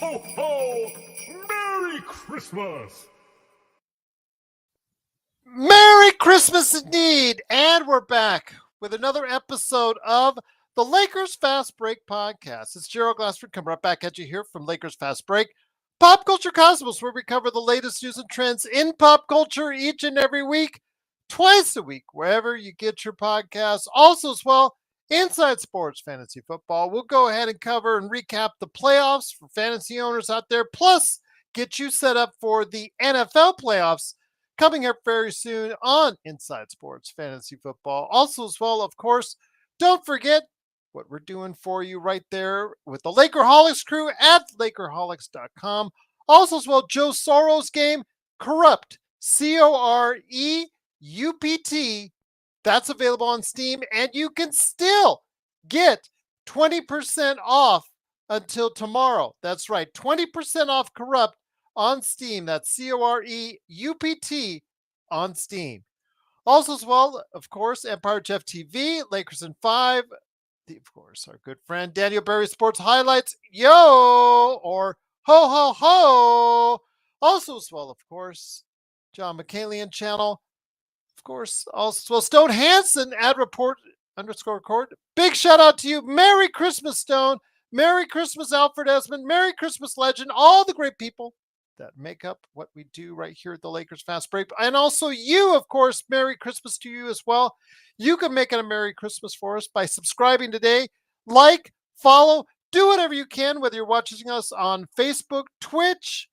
ho, ho! Merry Christmas! Merry Christmas indeed! And we're back with another episode of the Lakers Fast Break podcast. It's Gerald Glassford coming right back at you here from Lakers Fast Break, Pop Culture Cosmos, where we cover the latest news and trends in pop culture each and every week, twice a week, wherever you get your podcasts. Also, as well, Inside Sports Fantasy Football. We'll go ahead and cover and recap the playoffs for fantasy owners out there, plus get you set up for the NFL playoffs coming up very soon on Inside Sports Fantasy Football. Also, as well, of course, don't forget what we're doing for you right there with the Lakerholics crew at Lakerholics.com. Also, as well, Joe Soros game, Corrupt, Coreupt. That's available on Steam, and you can still get 20% off until tomorrow. That's right, 20% off Corrupt on Steam. That's Coreupt on Steam. Also, as well, of course, Empire Jeff TV, Lakers in 5. Of course, our good friend Daniel Berry Sports Highlights, yo, or ho, ho, ho. Also, as well, of course, John McCalian channel. Of course, also Stone Hansen at report_court. Big shout out to you. Merry Christmas, Stone. Merry Christmas, Alfred Esmond. Merry Christmas, Legend. All the great people that make up what we do right here at the Lakers Fast Break. And also you, of course, Merry Christmas to you as well. You can make it a Merry Christmas for us by subscribing today. Like, follow, do whatever you can, whether you're watching us on Facebook, Twitch,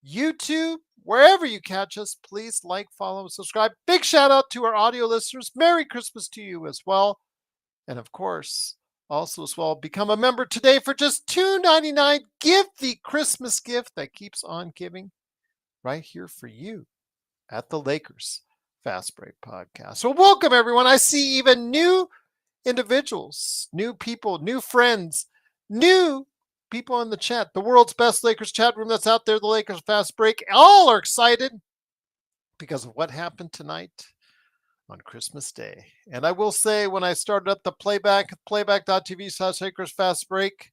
YouTube, wherever you catch us. Please like, follow, and subscribe. Big shout out to our audio listeners. Merry Christmas to you as well. And of course, also as well, become a member today for just $2.99. Give the Christmas gift that keeps on giving right here for you at the Lakers Fast Break Podcast. So welcome, everyone. I see even new individuals, new people, new friends, new people in the chat. The world's best Lakers chat room that's out there, the Lakers Fast Break. All are excited because of what happened tonight on Christmas Day. And I will say, when I started up the playback.tv/Lakers Fast Break,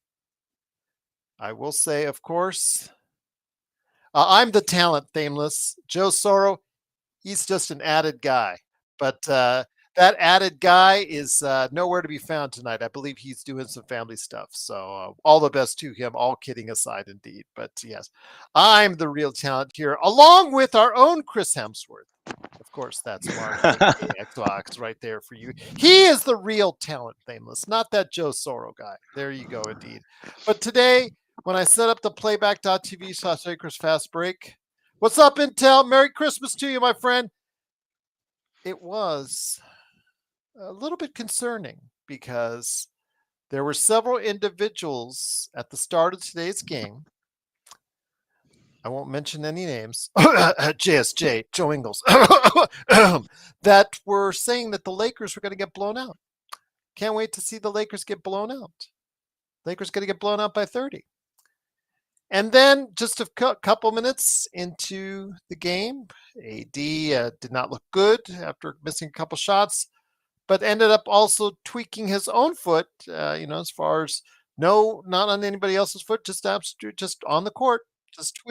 I will say, of course, I'm the talent, Thameless. Joe Soro, he's just an added guy. But that added guy is nowhere to be found tonight. I believe he's doing some family stuff. So all the best to him, all kidding aside indeed. But yes, I'm the real talent here, along with our own Chris Hemsworth. Of course, that's Mark Xbox right there for you. He is the real talent, Thameless, not that Joe Soro guy. There you go, indeed. But today, when I set up the playback.tv/Lakers Fast Break, what's up, Intel? Merry Christmas to you, my friend. It was a little bit concerning because there were several individuals at the start of today's game. I won't mention any names. JSJ, Joe Ingles, that were saying that the Lakers were going to get blown out. Can't wait to see the Lakers get blown out. Lakers going to get blown out by 30. And then just a couple minutes into the game, AD did not look good after missing a couple shots, but ended up also tweaking his own foot, as far as not on anybody else's foot, just on the court, just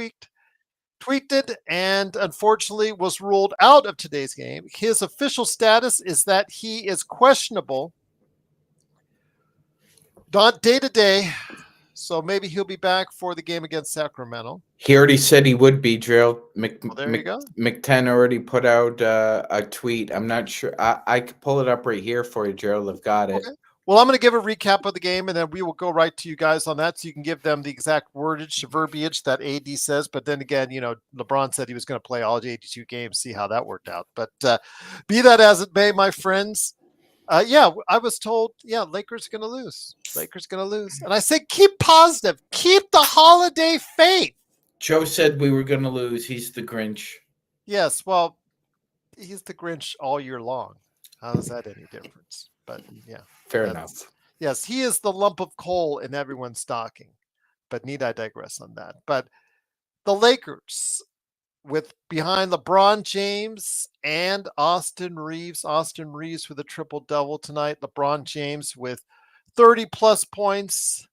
tweaked it, and unfortunately was ruled out of today's game. His official status is that he is questionable, not day to day. So maybe he'll be back for the game against Sacramento. He already said he would be, Gerald. There you go. McTen already put out a tweet. I'm not sure. I could pull it up right here for you, Gerald. I've got it. Okay. Well, I'm going to give a recap of the game, and then we will go right to you guys on that, so you can give them the exact verbiage that AD says. But then again, LeBron said he was going to play all 82 games, see how that worked out. But be that as it may, my friends, I was told, Lakers are going to lose. Lakers going to lose. And I said, keep positive. Keep the holiday faith. Joe said we were going to lose. He's the Grinch. Yes, well, he's the Grinch all year long. How is that any difference? But yeah. Fair enough. Yes, he is the lump of coal in everyone's stocking. But need I digress on that? But the Lakers, with behind LeBron James and Austin Reeves with a triple-double tonight. LeBron James with 30-plus points.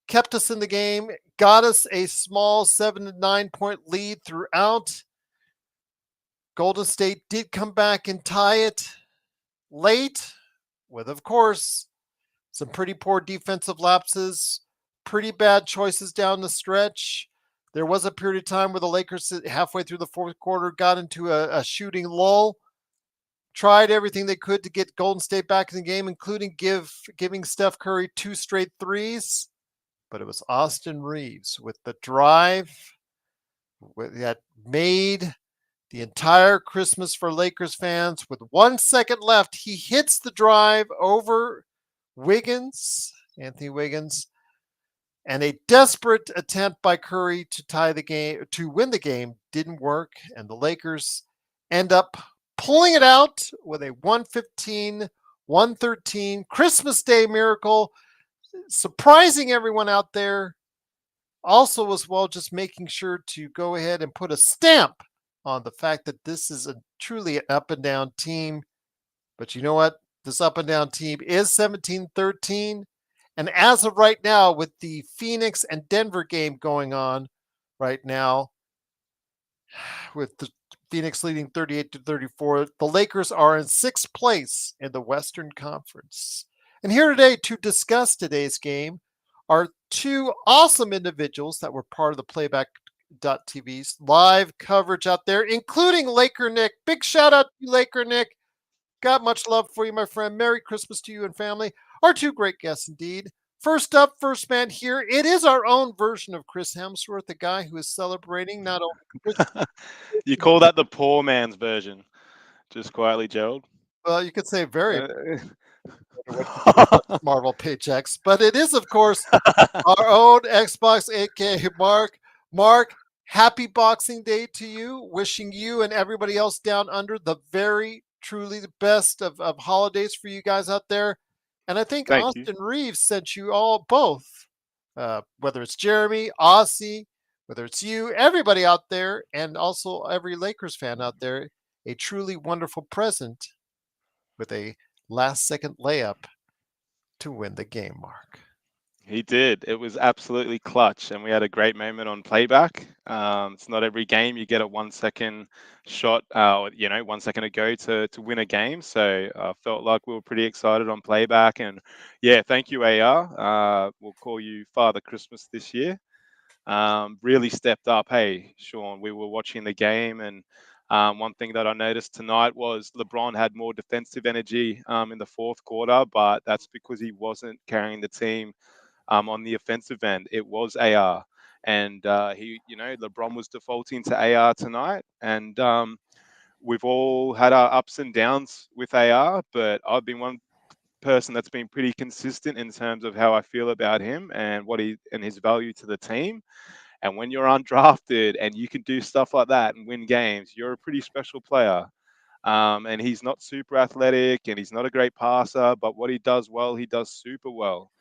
kept us in the game, got us a small 7 to 9 point lead throughout. Golden State did come back and tie it late with, of course, some pretty poor defensive lapses, pretty bad choices down the stretch. There was a period of time where the Lakers, halfway through the fourth quarter, got into a shooting lull, tried everything they could to get Golden State back in the game, including giving Steph Curry 2 straight threes. But it was Austin Reeves with the drive that made the entire Christmas for Lakers fans. With 1 second left, he hits the drive over Anthony Wiggins, and a desperate attempt by Curry to tie the game, to win the game, didn't work, and the Lakers end up pulling it out with a 115-113 Christmas Day miracle, surprising everyone out there. Also, as well, just making sure to go ahead and put a stamp on the fact that this is truly an up and down team. But you know what? This up and down team is 17-13. And as of right now, with the Phoenix and Denver game going on right now, with the Phoenix leading 38-34, the Lakers are in 6th place in the Western Conference. And here today to discuss today's game are 2 awesome individuals that were part of the Playback.tv's live coverage out there, including Laker Nick. Big shout out to you, Laker Nick. Got much love for you, my friend. Merry Christmas to you and family. Our 2 great guests indeed. First up, first man here. It is our own version of Chris Hemsworth, the guy who is celebrating not only Christmas. You call that the poor man's version, just quietly, Gerald. Well, you could say very Marvel paychecks, but it is, of course, our own Xbox, aka Mark. Mark, happy Boxing Day to you. Wishing you and everybody else down under the very, truly the best of holidays for you guys out there. And I think Thank Austin you. Reeves sent you all both, whether it's Jeremy, Aussie, whether it's you, everybody out there, and also every Lakers fan out there, a truly wonderful present with a last-second layup to win the game, Mark. He did. It was absolutely clutch, and we had a great moment on playback. It's not every game you get a 1 second shot, 1 second ago to win a game. So I felt like we were pretty excited on playback. And yeah, thank you, AR. We'll call you Father Christmas this year. Really stepped up. Hey, Sean, we were watching the game, and one thing that I noticed tonight was LeBron had more defensive energy in the fourth quarter, but that's because he wasn't carrying the team on the offensive end. It was AR, and LeBron was defaulting to AR tonight, and we've all had our ups and downs with AR, but I've been one person that's been pretty consistent in terms of how I feel about him and his value to the team. And when you're undrafted and you can do stuff like that and win games, you're a pretty special player. And he's not super athletic and he's not a great passer, but what he does well, he does super well.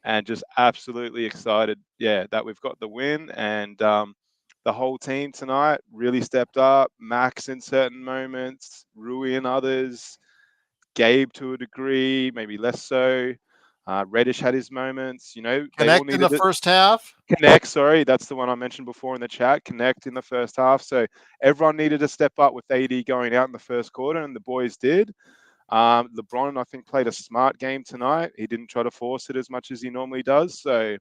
And just absolutely excited, that we've got the win. And the whole team tonight really stepped up. Max in certain moments, Rui in others, Gabe to a degree, maybe less so. Reddish had his moments. They all Connect in the needed first half. Connect, sorry, that's the one I mentioned before in the chat. Connect in the first half. So everyone needed to step up with AD going out in the first quarter, and the boys did. LeBron, I think, played a smart game tonight. He didn't try to force it as much as he normally does. So,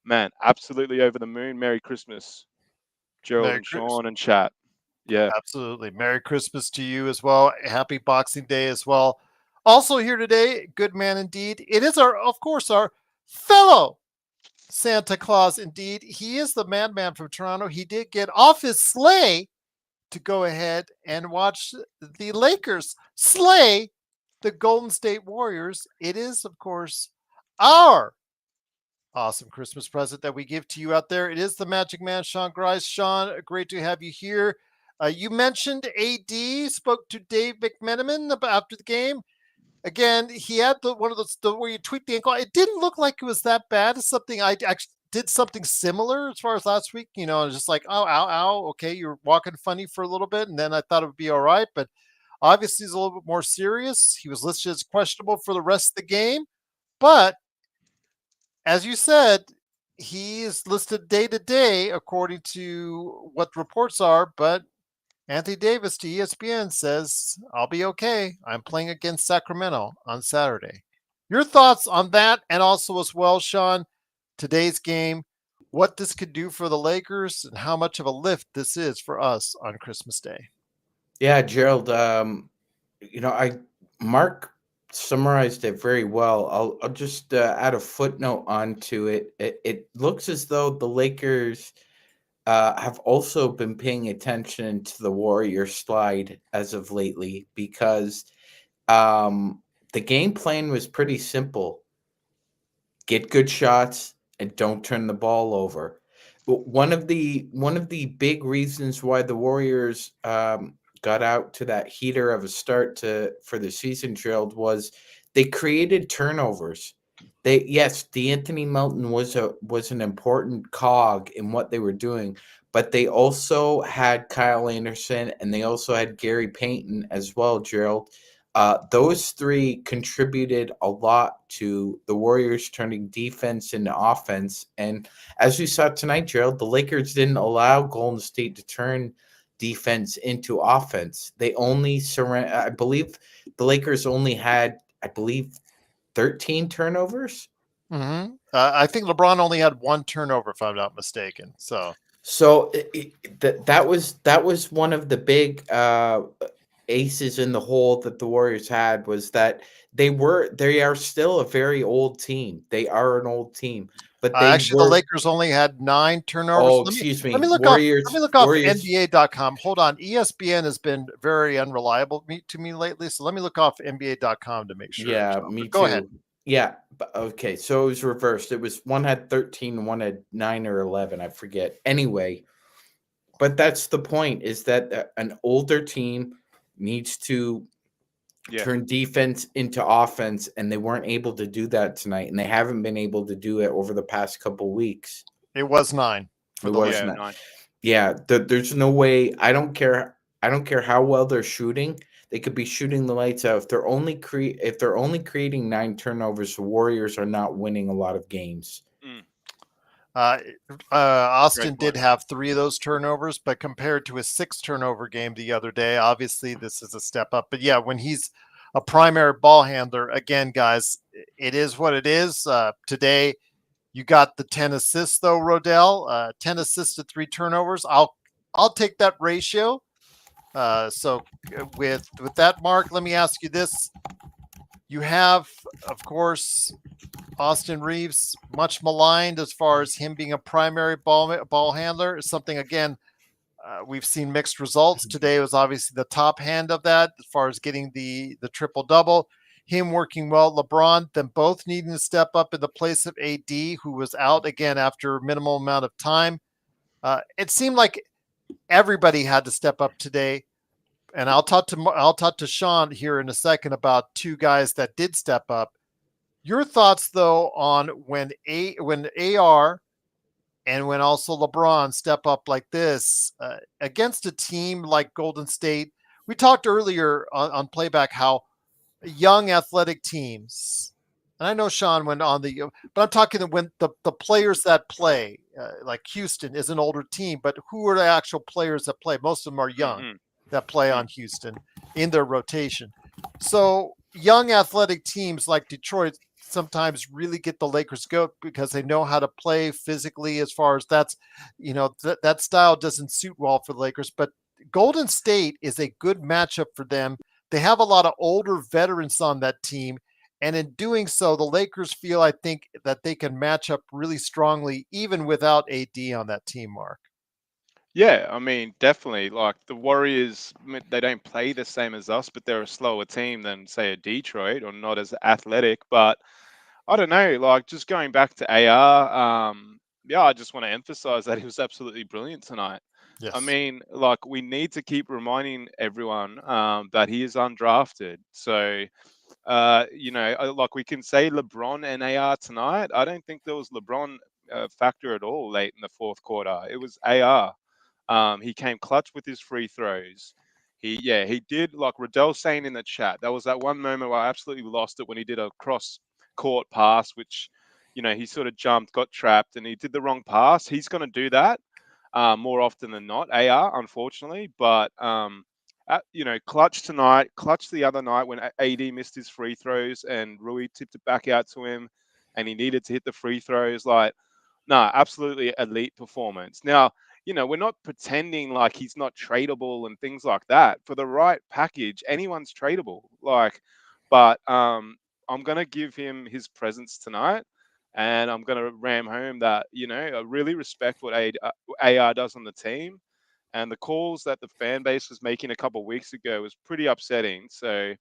man, absolutely over the moon. Merry Christmas, Gerald Merry and Sean and chat. Yeah. Absolutely. Merry Christmas to you as well. Happy Boxing Day as well. Also here today, good man indeed. It is of course, our fellow Santa Claus indeed. He is the madman from Toronto. He did get off his sleigh to go ahead and watch the Lakers slay the Golden State Warriors. It is, of course, our awesome Christmas present that we give to you out there. It is the Magic Man, Sean Grice. Sean, great to have you here. You mentioned AD spoke to Dave McMenamin after the game. Again, he had one of those where you tweak the ankle. It didn't look like it was that bad. It's something I actually did something similar as far as last week. I was just like, oh, ow, ow. Okay, you're walking funny for a little bit, and then I thought it would be all right. But obviously, he's a little bit more serious. He was listed as questionable for the rest of the game. But as you said, he is listed day to day according to what reports are, but Anthony Davis to ESPN says, I'll be okay. I'm playing against Sacramento on Saturday. Your thoughts on that, and also as well, Sean, today's game, what this could do for the Lakers and how much of a lift this is for us on Christmas Day. Yeah, Gerald. I Mark summarized it very well. I'll just add a footnote onto it. It looks as though the Lakers have also been paying attention to the Warrior slide as of lately because the game plan was pretty simple: get good shots and don't turn the ball over. One of the big reasons why the Warriors got out to that heater of a start for the season, Gerald, was they created turnovers. Yes, D'Anthony Melton was an important cog in what they were doing, but they also had Kyle Anderson and they also had Gary Payton as well, Gerald. Those three contributed a lot to the Warriors turning defense into offense. And as we saw tonight, Gerald, the Lakers didn't allow Golden State to turn defense into offense. They only I believe the Lakers only had, 13 turnovers. Mm-hmm. I think LeBron only had one turnover, if I'm not mistaken. So that was one of the big aces in the hole that the Warriors had, was that they are still a very old team. They are an old team, but they Actually, the were. Lakers only had 9 turnovers. Oh, excuse Let me me, look off. Let me Warriors. look off Warriors. NBA.com. Hold on, ESPN has been very unreliable to me lately, so let me look off NBA.com to make sure. Yeah, Sean, me but go ahead. too. Yeah, okay. So it was reversed. It was one had 13, one had 9 or 11. I forget. Anyway, but that's the point: is that an older team needs to Yeah. turn defense into offense, and they weren't able to do that tonight, and they haven't been able to do it over the past couple weeks. It was 9 for It the was Lakers. Yeah, not. 9. Yeah, there's no way. I don't care. I don't care how well they're shooting. They could be shooting the lights out. If they're only creating 9 turnovers, the Warriors are not winning a lot of games. Mm, Uh, great Austin did point. have 3 of those turnovers, but compared to his 6 turnover game the other day, obviously this is a step up. But yeah, when he's a primary ball handler, again, guys, it is what it is. Today, you got the 10 assists though, Rodell. 10 assists to 3 turnovers. I'll take that ratio. With that, Mark, let me ask you this: you have, of course, Austin Reeves, much maligned as far as him being a primary ball handler. Is something, again, we've seen mixed results. Today was obviously the top hand of that as far as getting the triple double. Him working well, LeBron, them both needing to step up in the place of AD, who was out again after a minimal amount of time. It seemed like everybody had to step up today. And I'll talk to Sean here in a second about 2 guys that did step up. Your thoughts though on when AR and when also LeBron step up like this against a team like Golden State. We talked earlier on playback how young athletic teams, and I know Sean went on but I'm talking when the players that play, like Houston is an older team, but who are the actual players that play? Most of them are young Mm-hmm. that play on Houston in their rotation. So young athletic teams like Detroit sometimes really get the Lakers goat because they know how to play physically. As far as that style doesn't suit well for the Lakers, but Golden State is a good matchup for them. They have a lot of older veterans on that team. And in doing so, the Lakers feel, I think, that they can match up really strongly, even without AD on that team, Mark. Yeah, I mean, definitely. Like the Warriors, they don't play the same as us, but they're a slower team than, say, a Detroit, or not as athletic. But I don't know, like just going back to AR, yeah, I just want to emphasize that he was absolutely brilliant tonight. I Yes. mean, like we need to keep reminding everyone that he is undrafted. So, like we can say LeBron and AR tonight. I don't think there was LeBron factor at all late in the fourth quarter. It was AR. He came clutch with his free throws. He did, like Riddell saying in the chat. There was that one moment where I absolutely lost it when he did a cross court pass, which he sort of jumped, got trapped, and he did the wrong pass. He's going to do that more often than not, AR, unfortunately. But, clutch tonight, clutch the other night when AD missed his free throws and Rui tipped it back out to him and he needed to hit the free throws. Like, no, absolutely elite performance. Now, we're not pretending like he's not tradable and things like that. For the right package, anyone's tradable. But I'm gonna give him his presence tonight, and I'm gonna ram home that I really respect what AR does on the team, and the calls that the fan base was making a couple of weeks ago was pretty upsetting. So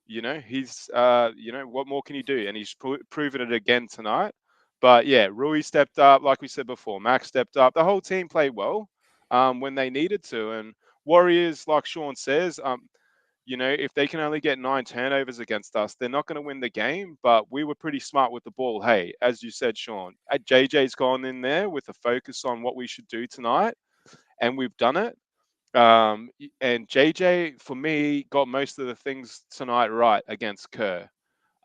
he's what more can you do? And he's proven it again tonight. But yeah, Rui stepped up, like we said before. Max stepped up. The whole team played well when they needed to. And Warriors, like Sean says, if they can only get 9 turnovers against us, they're not going to win the game. But we were pretty smart with the ball. Hey, as you said, Sean, JJ's gone in there with a focus on what we should do tonight, and we've done it. And JJ, for me, got most of the things tonight right against Kerr.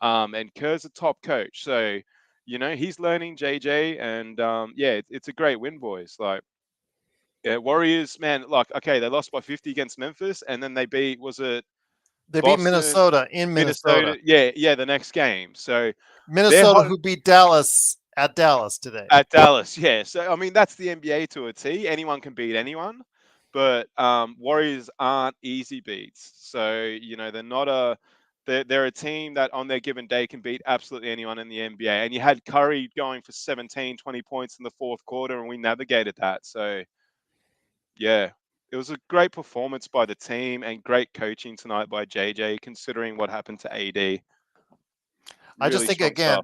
And Kerr's a top coach, so he's learning JJ, and it's a great win, boys. Like, yeah, Warriors, man. Like, okay, they lost by 50 against Memphis, and then they beat They beat Boston, Minnesota in Minnesota. Yeah, the next game. So Minnesota, who beat Dallas at Dallas today. At Dallas, yeah. So I mean, that's the NBA to a T. Anyone can beat anyone, but Warriors aren't easy beats. So they're not they're a team that on their given day can beat absolutely anyone in the NBA. And you had Curry going for 17, 20 points in the fourth quarter, and we navigated that. So yeah, it was a great performance by the team and great coaching tonight by JJ, considering what happened to AD. I just think strong again,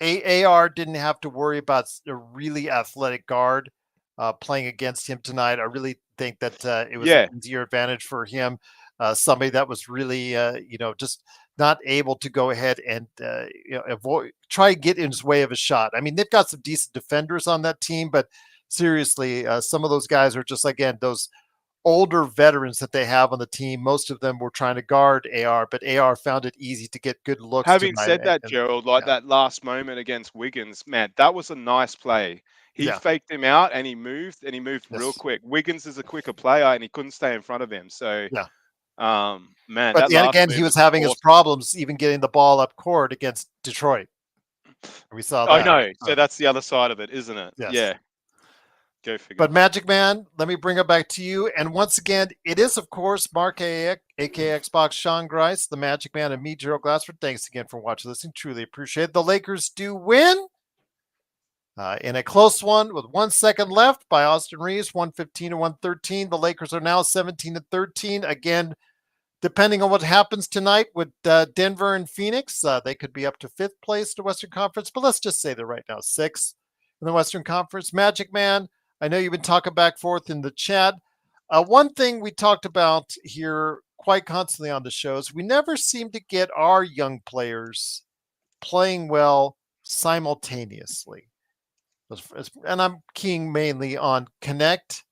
stuff. AR didn't have to worry about a really athletic guard playing against him tonight. I really think that it was an easier advantage for him. Somebody that was really, just not able to go ahead and try and get in his way of a shot. I mean, they've got some decent defenders on that team, but seriously, some of those guys are just, again, those older veterans that they have on the team. Most of them were trying to guard AR, but AR found it easy to get good looks. Having tonight. said that, Gerald, that last moment against Wiggins, man, that was a nice play. He faked him out and he moved real quick. Wiggins is a quicker player and he couldn't stay in front of him. So, man, but then again, he was having his problems even getting the ball up court against Detroit. We saw that. I know. So that's the other side of it, isn't it? Yes. Yeah. Go figure. But Magic Man, let me bring it back to you. And once again, it is, of course, Mark aka Xbox, Sean Grice, the Magic Man, and me, Gerald Glassford. Thanks again for watching, listening. Truly appreciate it. The Lakers do win in a close one with 1 second left by Austin Reeves, 115 to 113. The Lakers are now 17 to 13. Again, depending on what happens tonight with Denver and Phoenix, they could be up to 5th place to Western Conference. But let's just say they're right now 6th in the Western Conference. Magic Man, I know you've been talking back and forth in the chat. One thing we talked about here quite constantly on the shows, we never seem to get our young players playing well simultaneously. And I'm keying mainly on Connect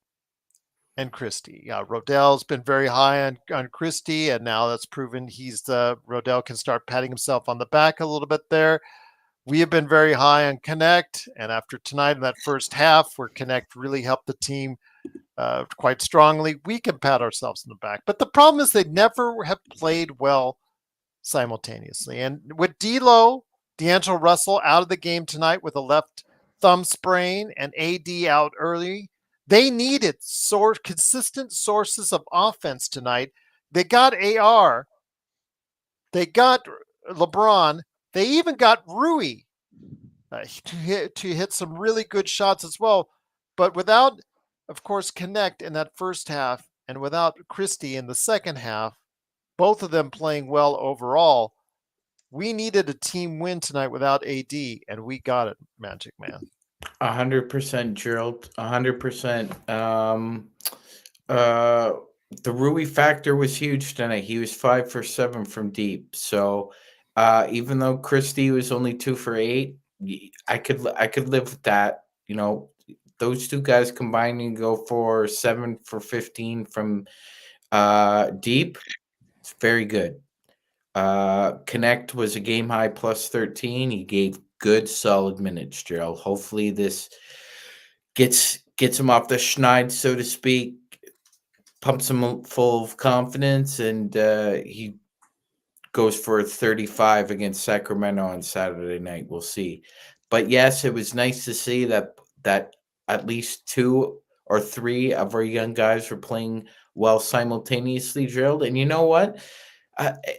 and Christie. Rodell's been very high on Christie, and now that's proven Rodell can start patting himself on the back a little bit there. We have been very high on Connect, and after tonight in that first half, where Connect really helped the team quite strongly, we can pat ourselves on the back. But the problem is they never have played well simultaneously. And with D'Angelo Russell out of the game tonight with a left thumb sprain and AD out early, they needed consistent sources of offense tonight. They got AR, they got LeBron, they even got Rui to hit some really good shots as well. But without, of course, Connect in that first half and without Christie in the second half, both of them playing well overall, we needed a team win tonight without AD, and we got it, Magic Man. 100%, Gerald. 100%. The Rui factor was huge tonight. He was 5 for 7 from deep. So even though Christie was only 2 for 8, I could live with that. Those two guys combining go for 7 for 15 from deep. It's very good. Connect was a game high plus 13. He gave good, solid minutes, Gerald. Hopefully, this gets him off the schneid, so to speak, pumps him full of confidence, and he goes for 35 against Sacramento on Saturday night. We'll see. But yes, it was nice to see that at least 2 or 3 of our young guys were playing well simultaneously, Gerald. And you know what?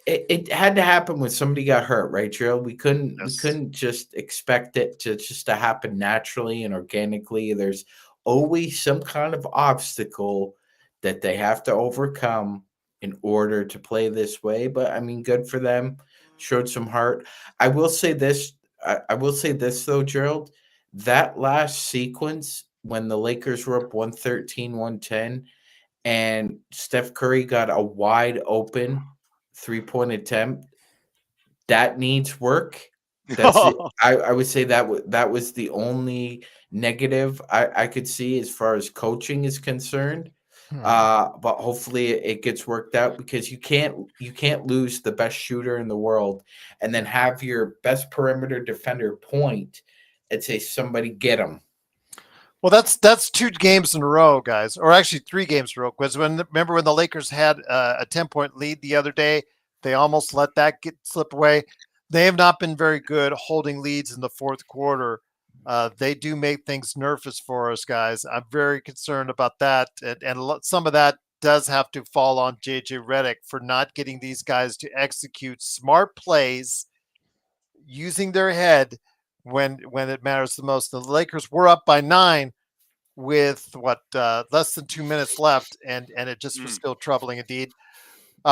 It had to happen when somebody got hurt, right, Gerald? We Yes. couldn't just expect it to happen naturally and organically. There's always some kind of obstacle that they have to overcome in order to play this way. But I mean, good for them. Showed some heart. I will say this. I will say this though, Gerald. That last sequence when the Lakers were up 113, 110, and Steph Curry got a wide open 3-point attempt, that needs work. That's it. I would say that was the only negative I could see as far as coaching is concerned. But hopefully it gets worked out because you can't lose the best shooter in the world and then have your best perimeter defender point and say somebody get him. Well, that's 2 games in a row, guys, or actually 3 games in a row. Because remember when the Lakers had a 10-point lead the other day, they almost let that get slip away. They have not been very good holding leads in the fourth quarter. They do make things nervous for us, guys. I'm very concerned about that, and some of that does have to fall on JJ Redick for not getting these guys to execute smart plays using their head when it matters the most. The Lakers were up by 9 with less than 2 minutes left, and it just was Mm. still troubling indeed.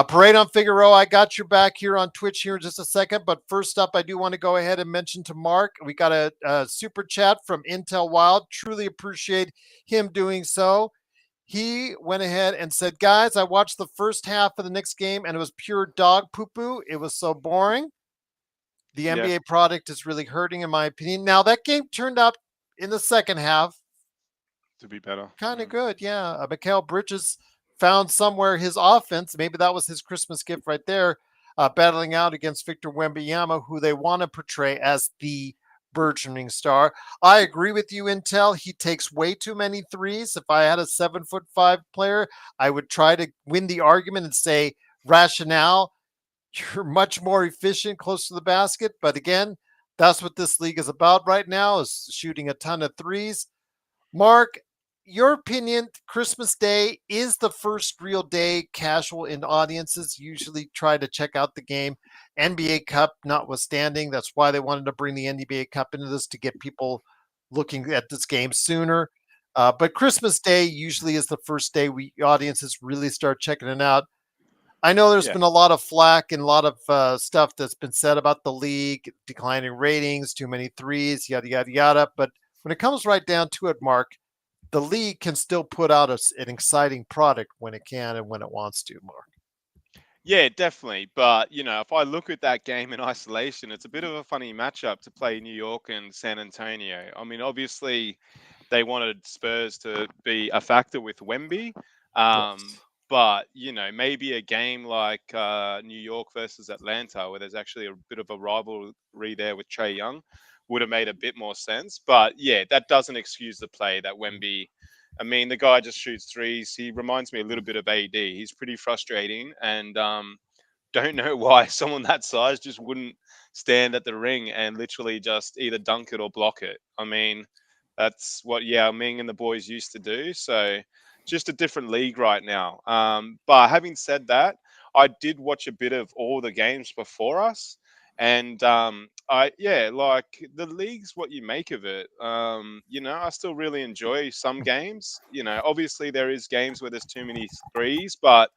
Parade on Figaro, I got your back here on Twitch here in just a second, but first up, I do want to go ahead and mention to Mark, we got a super chat from Intel Wild. Truly appreciate him doing so. He went ahead and said, guys, I watched the first half of the Knicks game and it was pure dog poo-poo. It was so boring. The Yeah, NBA product is really hurting, in my opinion. Now, that game turned out in the second half to be better. kind of good. Yeah. Mikal Bridges found somewhere his offense. Maybe that was his Christmas gift right there, battling out against Victor Wembanyama, who they want to portray as the burgeoning star. I agree with you, Intel. He takes way too many threes. If I had a 7'5" player, I would try to win the argument and say, rationale, you're much more efficient close to the basket. But again, that's what this league is about right now, is shooting a ton of threes. Mark, your opinion, Christmas Day is the first real day casual in audiences usually try to check out the game. NBA Cup notwithstanding, that's why they wanted to bring the NBA Cup into this to get people looking at this game sooner. But Christmas Day usually is the first day audiences really start checking it out. I know there's Yeah. been a lot of flack and a lot of stuff that's been said about the league, declining ratings, too many threes, yada, yada, yada. But when it comes right down to it, Mark, the league can still put out an exciting product when it can and when it wants to, Mark. Yeah, definitely. But, if I look at that game in isolation, it's a bit of a funny matchup to play New York and San Antonio. I mean, obviously, they wanted Spurs to be a factor with Wemby. Yes. But, maybe a game like New York versus Atlanta, where there's actually a bit of a rivalry there with Trae Young, would have made a bit more sense. But, yeah, that doesn't excuse the play that Wemby. I mean, the guy just shoots threes. He reminds me a little bit of AD. He's pretty frustrating, and don't know why someone that size just wouldn't stand at the ring and literally just either dunk it or block it. I mean, that's what Yao Ming and the boys used to do. So just a different league right now. But having said that, I did watch a bit of all the games before us. And like the league's what you make of it. I still really enjoy some games. Obviously there is games where there's too many threes, but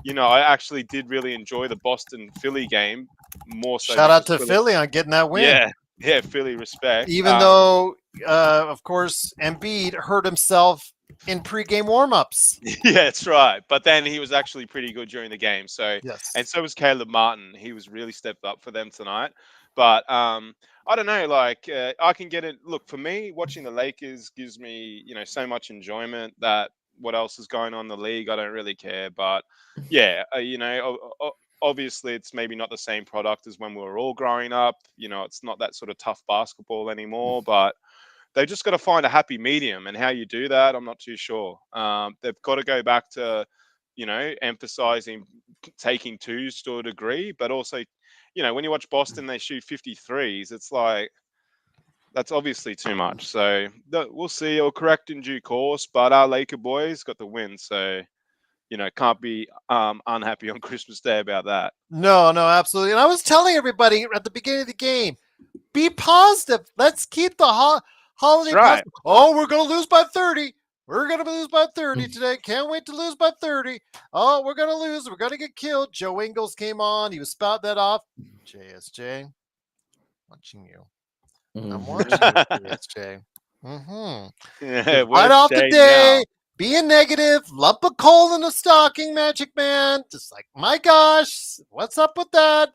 I actually did really enjoy the Boston Philly game more so Shout out because to Philly on getting that win. yeah, Philly respect. Even though, of course, Embiid hurt himself in pregame warmups. Yeah, that's right. But then he was actually pretty good during the game. So, Yes. and so was Caleb Martin. He was really stepped up for them tonight. But I don't know. Like I can get it. Look, for me, watching the Lakers gives me so much enjoyment that what else is going on in the league, I don't really care. But yeah, obviously it's maybe not the same product as when we were all growing up. It's not that sort of tough basketball anymore, but they've just got to find a happy medium. And how you do that, I'm not too sure. They've got to go back to, emphasizing taking twos to a degree, but also, when you watch Boston, they shoot 53s. It's like, that's obviously too much. So we'll see. It'll correct in due course, but our Laker boys got the win. So, can't be unhappy on Christmas Day about that. No, absolutely. And I was telling everybody at the beginning of the game, be positive. Let's keep the holiday. That's right. Oh, we're going to lose by 30. We're going to lose by 30 today. Can't wait to lose by 30. Oh, we're going to lose. We're going to get killed. Joe Ingles came on. He was spouting that off. JSJ, watching you. I'm watching you, JSJ. Yeah, right off the day, being negative, lump of coal in the stocking, Magic Man. Just like, my gosh, what's up with that?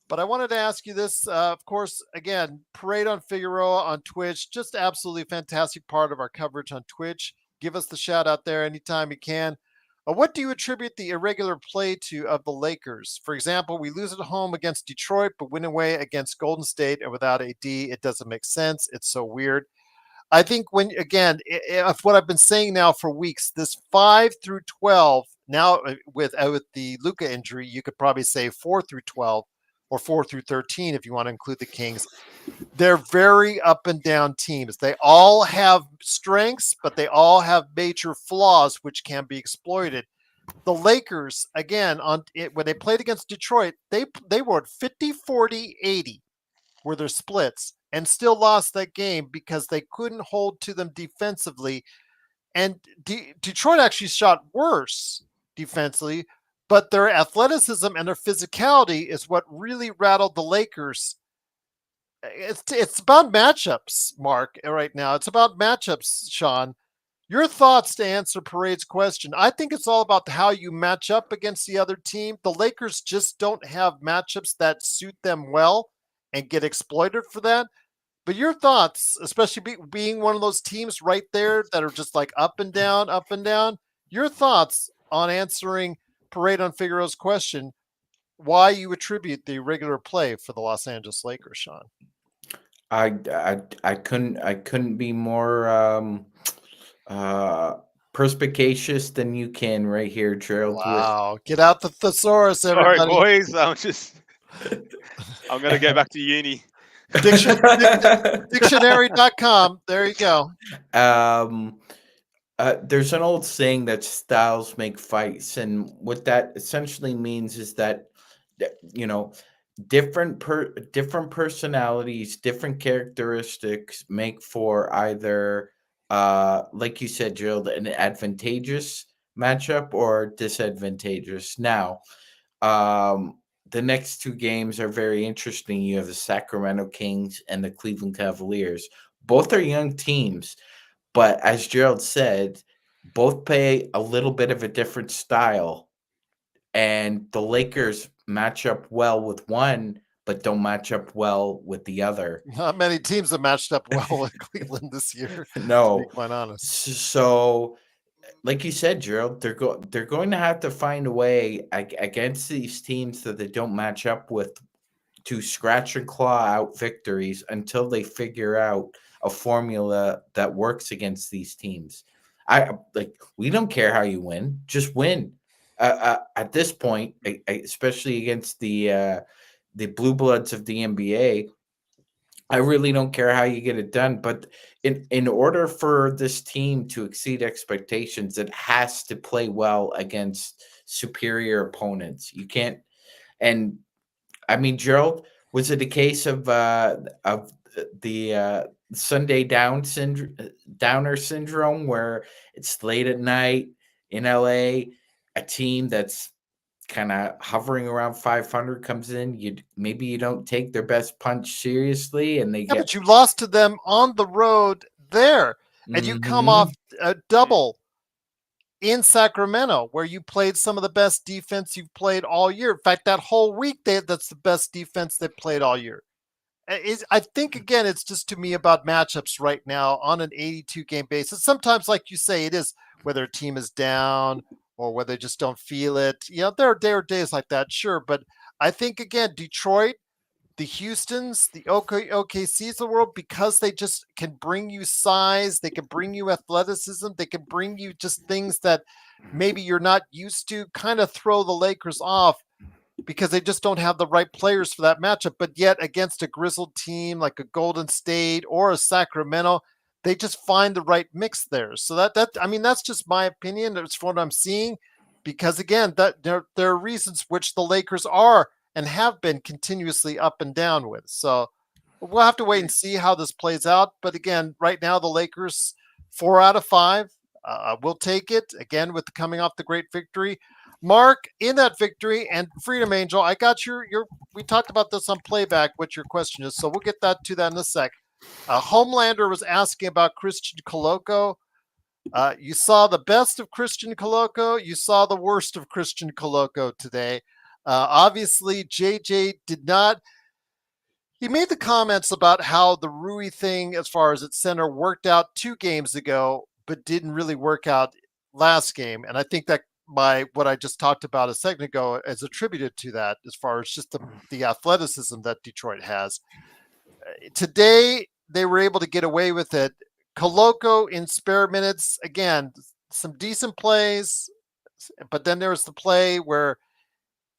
But I wanted to ask you this, of course, again, Parade on Figueroa on Twitch, just absolutely fantastic part of our coverage on Twitch. Give us the shout out there anytime you can. What do you attribute the irregular play to of the Lakers? For example, we lose at home against Detroit, but win away against Golden State and without AD. It doesn't make sense. It's so weird. I think if what I've been saying now for weeks, this 5 through 12, now with the Luka injury, you could probably say 4 through 12 or 4 through 13 if you want to include the Kings. They're very up and down teams. They all have strengths, but they all have major flaws which can be exploited. The Lakers, again, when they played against Detroit, they were 50, 40, 80 were their splits and still lost that game because they couldn't hold to them defensively. And Detroit actually shot worse defensively, but their athleticism and their physicality is what really rattled the Lakers. It's about matchups, Mark, right now. It's about matchups, Sean. Your thoughts to answer Parade's question. I think it's all about how you match up against the other team. The Lakers just don't have matchups that suit them well and get exploited for that. But your thoughts, especially being one of those teams right there that are just like up and down, your thoughts on answering Parade on Figueroa's question, why you attribute the regular play for the Los Angeles Lakers, Sean? I couldn't be more perspicacious than you can right here, Gerald. Wow. Get out the thesaurus, Sorry, everybody. boys. I'm going to go back to uni. Dictionary.com. There you go. There's an old saying that styles make fights, and what that essentially means is that different personalities, different characteristics make for either like you said, Gerald, an advantageous matchup or disadvantageous. Now, the next two games are very interesting. You have the Sacramento Kings and the Cleveland Cavaliers. Both are young teams, but as Gerald said, both play a little bit of a different style. And the Lakers match up well with one, but don't match up well with the other. Not many teams have matched up well with Cleveland this year. No, to be quite honest. So, like you said, Gerald, they're going to have to find a way against these teams that they don't match up with to scratch and claw out victories until they figure out a formula that works against these teams. We don't care how you win, just win. At this point, especially against the blue bloods of the NBA, I really don't care how you get it done. But in order for this team to exceed expectations, it has to play well against superior opponents. You can't. And I mean, Gerald, was it a case of the Sunday downer syndrome, where it's late at night in LA, a team that's kind of hovering around 500 comes in, maybe you don't take their best punch seriously, and they but you lost to them on the road there, and you come off a double in Sacramento, where you played some of the best defense you've played all year. In fact, that whole week, that's the best defense they've played all year. I think, again, it's just to me about matchups right now on an 82-game basis. Sometimes, like you say, it is whether a team is down or whether they just don't feel it. There are days like that, sure. But I think, again, Detroit, the Houstons, the OKCs of the world, because they just can bring you size, they can bring you athleticism, they can bring you just things that maybe you're not used to, kind of throw the Lakers off because they just don't have the right players for that matchup. But yet, against a grizzled team like a Golden State or a Sacramento, they just find the right mix there. So that's just my opinion. It's what I'm seeing, because again, that there are reasons which the Lakers are and have been continuously up and down with. So we'll have to wait and see how this plays out. But again, right now the Lakers 4 out of 5. We'll take it again with coming off the great victory. Mark, in that victory, and Freedom Angel, I got your. We talked about this on playback. What your question is, so we'll get to that in a sec. Homelander was asking about Christian Coloco. You saw the best of Christian Coloco. You saw the worst of Christian Coloco today. Obviously, JJ did not. He made the comments about how the Rui thing, as far as its center, worked out 2 games ago, but didn't really work out last game. And I think that by what I just talked about a second ago is attributed to that, as far as just the athleticism that Detroit has. Today, they were able to get away with it. Coloco in spare minutes, again, some decent plays, but then there was the play where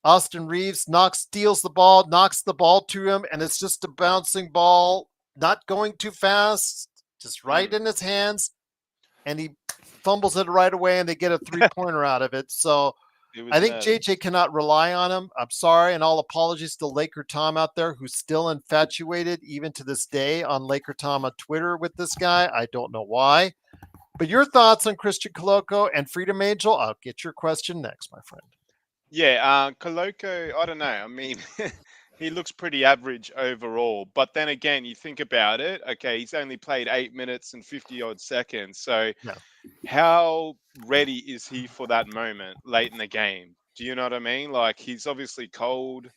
Austin Reeves steals the ball, knocks the ball to him, and it's just a bouncing ball, not going too fast, just right in his hands, and he fumbles it right away, and they get a 3-pointer out of it. So I think JJ cannot rely on him. I'm sorry, and all apologies to Laker Tom out there, who's still infatuated, even to this day, on Laker Tom on Twitter with this guy. I don't know why. But your thoughts on Christian Coloco and Freedom Angel? I'll get your question next, my friend. Yeah, Coloco, I don't know. I mean, he looks pretty average overall. But then again, you think about it. Okay, he's only played 8 minutes and 50-odd seconds. So Yeah. how ready is he for that moment late in the game? Do you know what I mean? Like, he's obviously cold.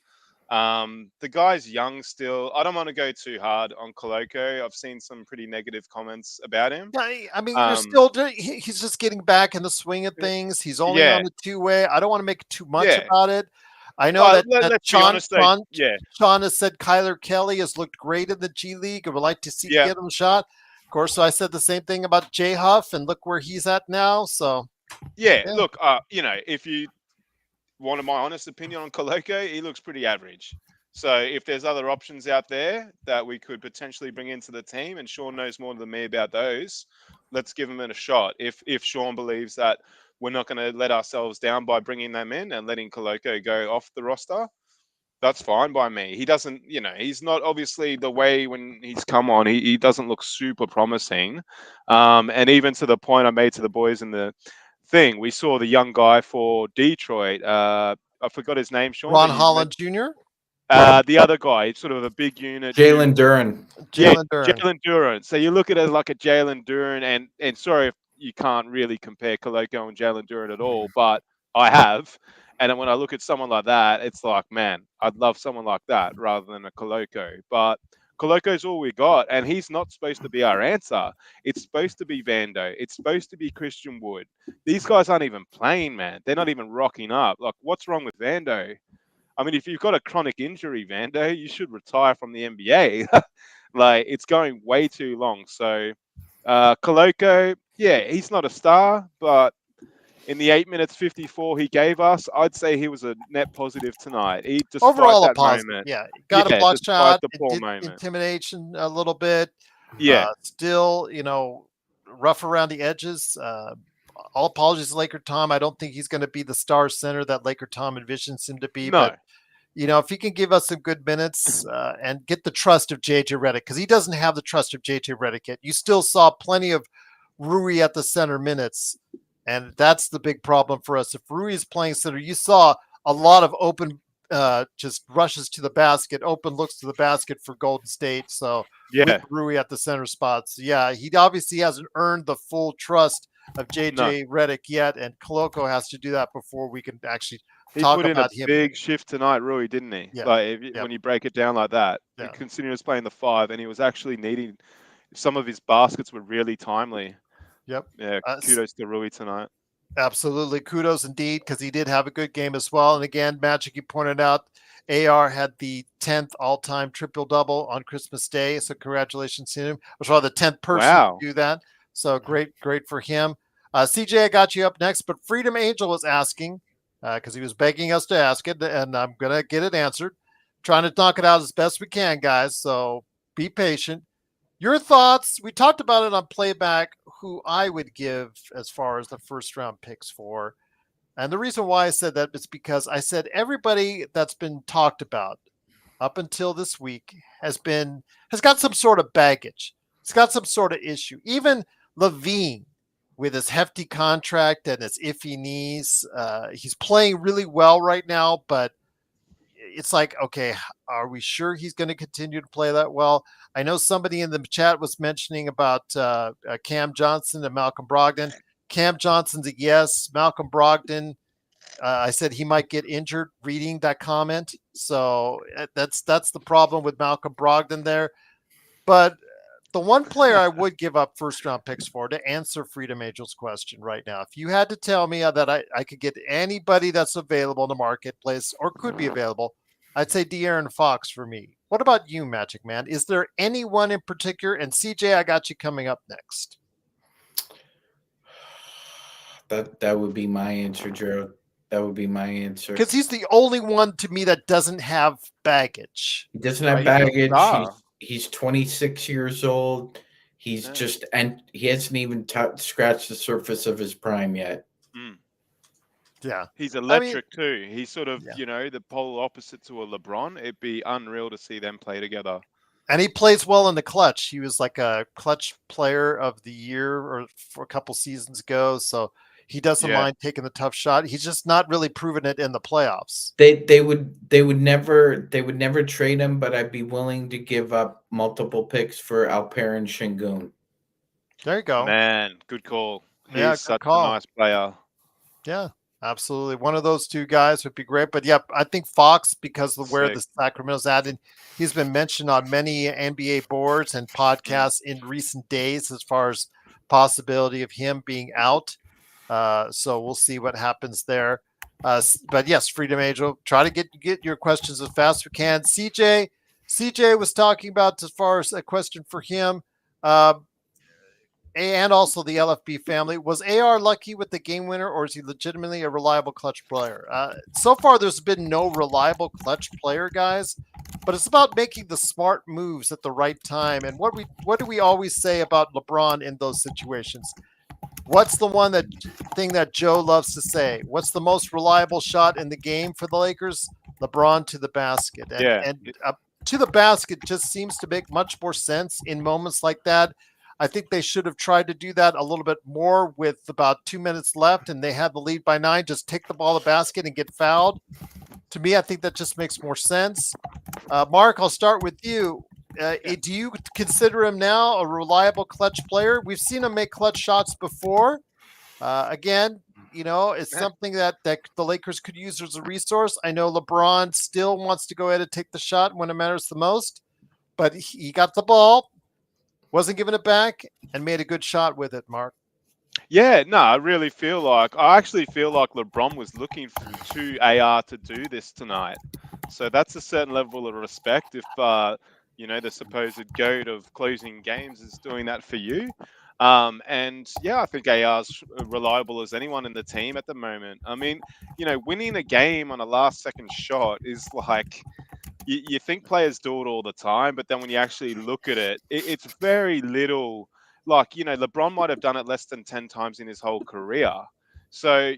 The guy's young still. I don't want to go too hard on Coloco. I've seen some pretty negative comments about him. Yeah, I mean, you're Um, still he's just getting back in the swing of things. He's only yeah, on the 2-way. I don't want to make too much yeah. about it. I know Well, that let's be honest, though. Yeah, Sean has said Kyler Kelly has looked great in the G League and would like to see yeah. get him a shot. Of course, so I said the same thing about Jay Huff, and look where he's at now. So Yeah, yeah. look, if you wanted my honest opinion on Coloco, he looks pretty average. So if there's other options out there that we could potentially bring into the team, and Sean knows more than me about those, let's give him a shot. If Sean believes that we're not going to let ourselves down by bringing them in and letting Coloco go off the roster, that's fine by me. He doesn't, he's not obviously the way when he's come on, he doesn't look super promising. And even to the point I made to the boys in the thing, we saw the young guy for Detroit. I forgot his name, Sean. Ron Holland Jr., The other guy, sort of a big unit. Jalen Duren. Jalen Duren. Jalen Duren. So you look at it like a Jalen Duren, and sorry if you can't really compare Coloco and Jalen Duren at all, but I have. And when I look at someone like that, it's like, man, I'd love someone like that rather than a Coloco. But Coloco's all we got, and he's not supposed to be our answer. It's supposed to be Vando. It's supposed to be Christian Wood. These guys aren't even playing, man. They're not even rocking up. Like, what's wrong with Vando? I mean, if you've got a chronic injury, Vando, you should retire from the NBA. Like, it's going way too long. So, Coloco, yeah, he's not a star, but in the 8 minutes 54 he gave us, I'd say he was a net positive tonight. He despite Overall a that positive. moment, Yeah, got a block despite shot. the It poor did moment. intimidation a little bit. Yeah, Still, rough around the edges. All apologies to Laker Tom. I don't think he's going to be the star center that Laker Tom envisions him to be. no, But, if he can give us some good minutes and get the trust of JJ Redick, because he doesn't have the trust of JJ Redick yet. You still saw plenty of Rui at the center minutes, and that's the big problem for us. If Rui is playing center, you saw a lot of open just rushes to the basket, open looks to the basket for Golden State. So yeah, with Rui at the center spots, yeah, he obviously hasn't earned the full trust of JJ Redick yet, and Coloco has to do that before we can actually he talk put in a about him. big shift tonight, Rui, didn't he? Yeah. Like Yeah. when you break it down like that, Yeah. considering he was playing the 5 and he was actually needing, some of his baskets were really timely. Yep. Yeah, kudos to Rui tonight. Absolutely. Kudos indeed, because he did have a good game as well. And again, Magic, you pointed out, AR had the 10th all-time triple-double on Christmas Day. So congratulations to him. Was probably the 10th person Wow. to do that. So great for him. CJ, I got you up next, but Freedom Angel was asking, because he was begging us to ask it, and I'm going to get it answered. Trying to knock it out as best we can, guys. So be patient. Your thoughts? We talked about it on playback, who I would give as far as the first round picks for. And the reason why I said that is because I said everybody that's been talked about up until this week has got some sort of baggage. It's got some sort of issue. Even Levine, with his hefty contract and his iffy knees, he's playing really well right now, but it's like, okay, are we sure he's going to continue to play that well? I know somebody in the chat was mentioning about Cam Johnson and Malcolm Brogdon. Cam Johnson's a yes. Malcolm Brogdon, I said he might get injured reading that comment. So that's the problem with Malcolm Brogdon there. But the one player I would give up first round picks for, to answer Freedom Angel's question right now, if you had to tell me that I could get anybody that's available in the marketplace or could be available, I'd say De'Aaron Fox for me. What about you, Magic Man? Is there anyone in particular? And CJ, I got you coming up next. That would be my answer, Gerald. That would be my answer. Because he's the only one to me that doesn't have baggage. He doesn't have right? baggage. Ah. He's 26 years old. He's just, and he hasn't even scratched the surface of his prime yet. Mm. Yeah. He's electric too. He's sort of, the polar opposite to a LeBron. It'd be unreal to see them play together. And he plays well in the clutch. He was like a clutch player of the year or for a couple seasons ago. So he doesn't mind taking the tough shot. He's just not really proven it in the playoffs. They would never trade him, but I'd be willing to give up multiple picks for Alperen Şengün. There you go. Man, good call. He's such a nice player. Yeah, absolutely. One of those two guys would be great. But yeah, I think Fox, because of where the Sacramento's at, and he's been mentioned on many NBA boards and podcasts in recent days as far as possibility of him being out. So we'll see what happens there. But yes, Freedom Angel, try to get your questions as fast as we can. CJ was talking about, as far as a question for him, and also the LFB family. Was AR lucky with the game winner, or is he legitimately a reliable clutch player? So far, there's been no reliable clutch player, guys. But it's about making the smart moves at the right time. And what do we always say about LeBron in those situations? What's the thing that Joe loves to say? What's the most reliable shot in the game for the Lakers? LeBron to the basket. And to the basket just seems to make much more sense in moments like that. I think they should have tried to do that a little bit more with about 2 minutes left and they had the lead by 9. Just take the ball to the basket and get fouled. To me, I think that just makes more sense. Mark, I'll start with you. Do you consider him now a reliable clutch player? We've seen him make clutch shots before. Again, it's something that the Lakers could use as a resource. I know LeBron still wants to go ahead and take the shot when it matters the most, but he got the ball, wasn't giving it back, and made a good shot with it, Mark. Yeah, no, I actually feel like LeBron was looking to AR to do this tonight. So that's a certain level of respect if, the supposed GOAT of closing games is doing that for you. And yeah, I think AR's reliable as anyone in the team at the moment. I mean, winning a game on a last second shot is like, you think players do it all the time, but then when you actually look at it, it's very little. Like, LeBron might have done it less than 10 times in his whole career. So,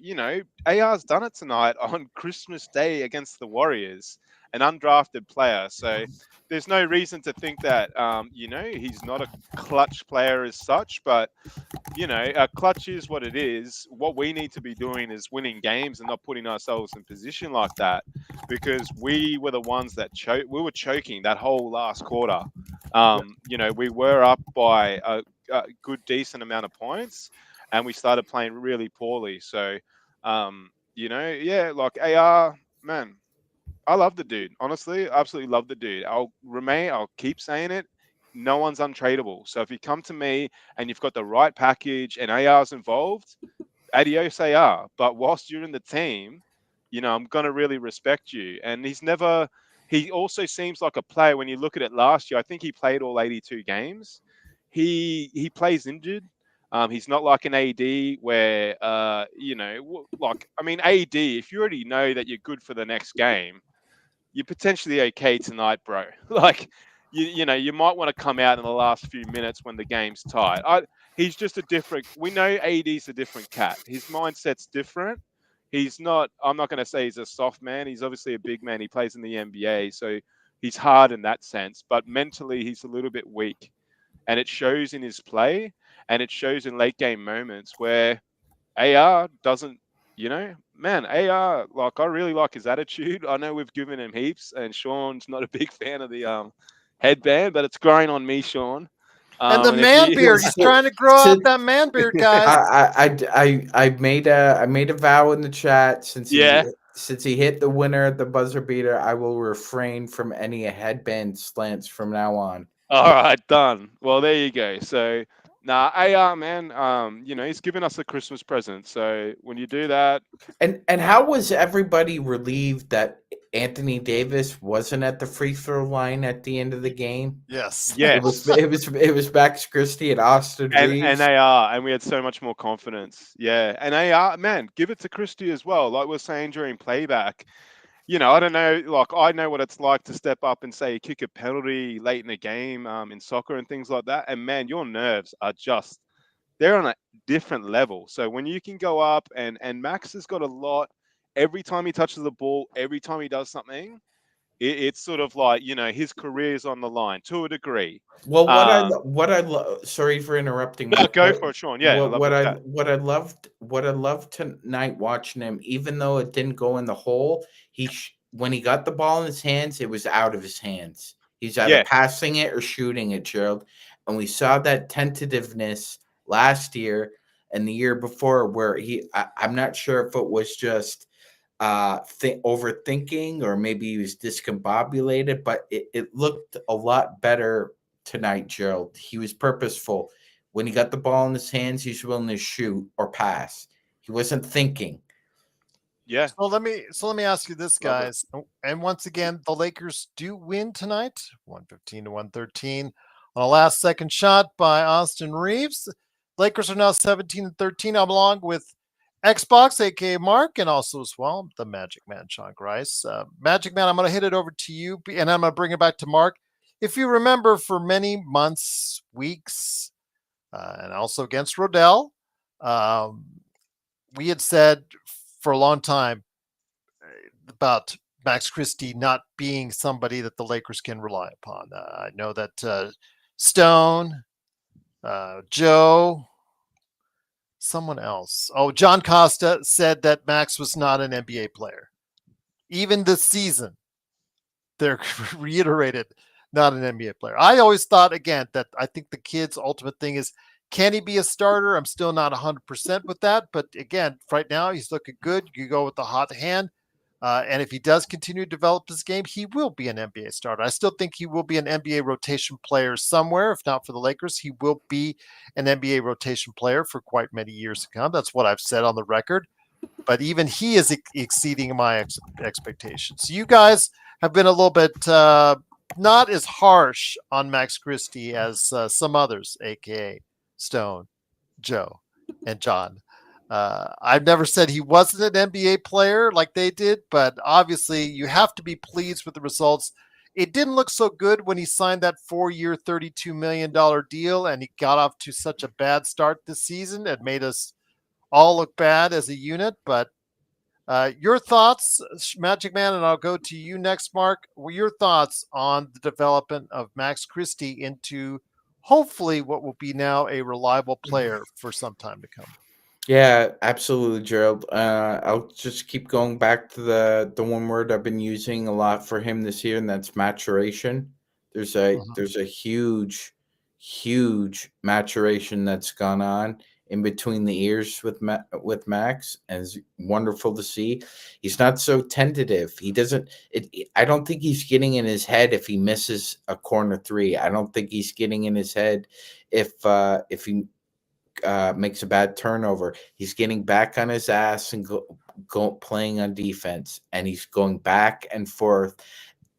AR's done it tonight on Christmas Day against the Warriors, an undrafted player. So there's no reason to think that, he's not a clutch player as such. But, a clutch is what it is. What we need to be doing is winning games and not putting ourselves in position like that, because we were the ones that we were choking that whole last quarter. We were up by a good, decent amount of points, and we started playing really poorly. So, like AR, man, I love the dude. Honestly, absolutely love the dude. I'll keep saying it. No one's untradeable. So if you come to me and you've got the right package and AR's involved, adios AR. But whilst you're in the team, I'm gonna really respect you. And he also seems like a player when you look at it last year. I think he played all 82 games. He plays injured. He's not like an AD where AD, if you already know that you're good for the next game, you're potentially okay tonight, bro. Like, you might want to come out in the last few minutes when the game's tight. He's just a different. We know AD's a different cat. His mindset's different. He's not. I'm not going to say he's a soft man. He's obviously a big man. He plays in the NBA, so he's hard in that sense. But mentally, he's a little bit weak, and it shows in his play, and it shows in late game moments where AR doesn't, man, AR, like, I really like his attitude. I know we've given him heaps, and Sean's not a big fan of the headband, but it's growing on me, Sean. And the And if man you, beard. He's trying to grow out that man beard, guys. I made a vow in the chat since yeah, he hit the winner at the buzzer beater. I will refrain from any headband slants from now on. all right, done. Well, there you go. So, AR, man, he's giving us a Christmas present. So when you do that, And how was everybody relieved that Anthony Davis wasn't at the free throw line at the end of the game? Yes. yes. It was Max Christie and Austin Reeves. And they are, and we had so much more confidence. Yeah, and they are, man. Give it to Christie as well. Like we're saying during playback, I don't know. Like I know what it's like to step up and say kick a penalty late in a game, in soccer and things like that. And man, your nerves are they're on a different level. So when you can go up and Max has got a lot. Every time he touches the ball, every time he does something, it's sort of like his career is on the line to a degree. Well, sorry for interrupting. No, go for it, Sean. Yeah, I love the chat. What I loved tonight watching him, even though it didn't go in the hole, when he got the ball in his hands, it was out of his hands. He's either passing it or shooting it, Gerald. And we saw that tentativeness last year and the year before, where I'm not sure if it was just overthinking or maybe he was discombobulated, but it looked a lot better tonight, Gerald. He was purposeful. When he got the ball in his hands, he was willing to shoot or pass. He wasn't thinking. Yeah. So let me ask you this, guys. And once again, the Lakers do win tonight, 115 to 113 on a last second shot by Austin Reeves. Lakers are now 17-13. I'm along with Xbox, aka Mark, and also as well the Magic Man, Sean Grice. Magic Man, I'm going to hit it over to you, and I'm going to bring it back to Mark. If you remember, for many months, weeks, and also against Rodell, we had said for a long time about Max Christie not being somebody that the Lakers can rely upon. I know that Stone, Joe, someone else. Oh, John Costa said that Max was not an NBA player. Even this season, they're reiterated not an NBA player. I always thought, again, that I think the kid's ultimate thing is, can he be a starter? I'm still not 100% with that. But again, right now, he's looking good. You go with the hot hand. And if he does continue to develop his game, he will be an NBA starter. I still think he will be an NBA rotation player somewhere. If not for the Lakers, he will be an NBA rotation player for quite many years to come. That's what I've said on the record. But even he is exceeding my expectations. You guys have been a little bit not as harsh on Max Christie as some others, a.k.a. Stone, Joe, and John. I've never said he wasn't an NBA player like they did, but obviously you have to be pleased with the results. It didn't look so good when he signed that 4-year, $32 million deal, and he got off to such a bad start this season. It made us all look bad as a unit. But your thoughts, Magic Man, and I'll go to you next, Mark. Were your thoughts on the development of Max Christie into hopefully what will be now a reliable player for some time to come? Yeah, absolutely, Gerald. I'll just keep going back to the one word I've been using a lot for him this year, and that's maturation. There's a huge maturation that's gone on in between the ears with Max, and it's wonderful to see. He's not so tentative. He doesn't. I don't think he's getting in his head if he misses a corner three. I don't think he's getting in his head if he makes a bad turnover, he's getting back on his ass and go playing on defense, and he's going back and forth.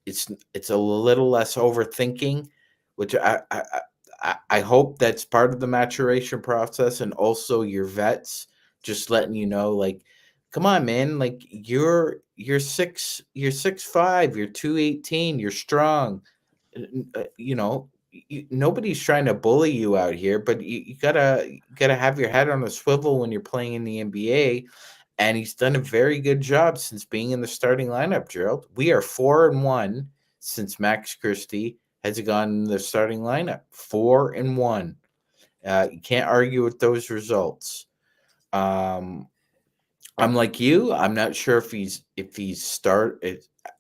It's a little less overthinking, which I hope that's part of the maturation process, and also your vets just letting you know, like, come on, man, like you're 6'5", you're 218, you're strong. You know, nobody's trying to bully you out here, but you gotta have your head on a swivel when you're playing in the NBA. And he's done a very good job since being in the starting lineup, Gerald. We are 4-1 since Max Christie has gone in the starting lineup. 4-1. You can't argue with those results. I'm like you. I'm not sure if he's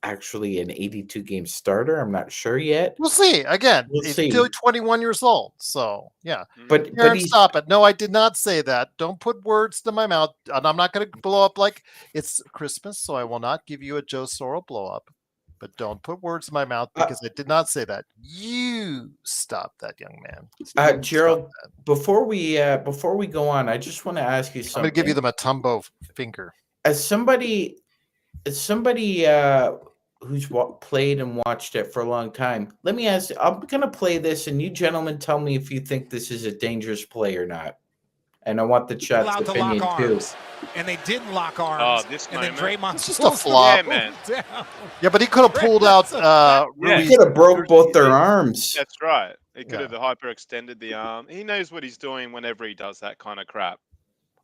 actually an 82 game starter. I'm not sure yet. We'll see. Again, We'll he's see. still 21 years old. So, yeah. But Aaron, he's stop it. No, I did not say that. Don't put words to my mouth. And I'm not going to blow up like it's Christmas, so I will not give you a Joe Sorrell blow up. But don't put words in my mouth because I did not say that. You stop that, young man. You Gerald, stop that. before we go on, I just want to ask you I'm something. going to give you the Matumbo finger. As somebody who's played and watched it for a long time, let me ask. I'm gonna play this, and you gentlemen tell me if you think this is a dangerous play or not. And I want the chat's allowed to opinion lock too. arms, and they didn't lock arms. Oh, this and then moment. Draymond It's just a pulls flop. them Yeah, man. down. Yeah, but he could have pulled out Yeah. He Rui's. could have broke both their arms. That's right. He could Yeah. have hyperextended the arm. He knows what he's doing whenever he does that kind of crap.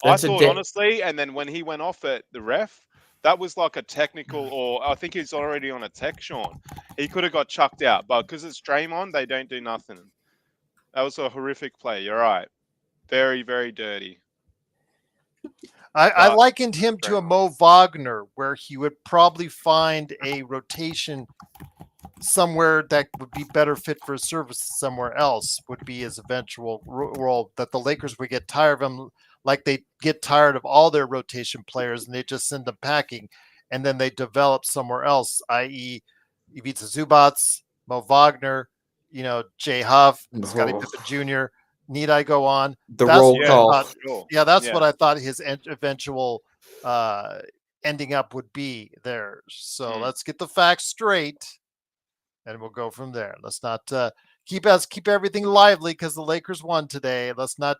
That's I thought, honestly, and then when he went off at the ref, that was like a technical, or I think he's already on a tech, Sean. He could have got chucked out, but because it's Draymond, they don't do nothing. That was a horrific play. You're right. Very, very dirty. I But likened him to a Draymond. Mo Wagner, where he would probably find a rotation somewhere that would be better fit for his services somewhere else, would be his eventual role, that the Lakers would get tired of him like they get tired of all their rotation players and they just send them packing, and then they develop somewhere else, i.e. Ivica Zubats, Mo Wagner, Jay Huff, Scottie Pippen Jr. Need I go on? The That's roll what I call. thought- Sure. Yeah, that's Yeah. what I thought his eventual ending up would be there. So let's get the facts straight, and we'll go from there. Let's not keep everything lively because the Lakers won today. Let's not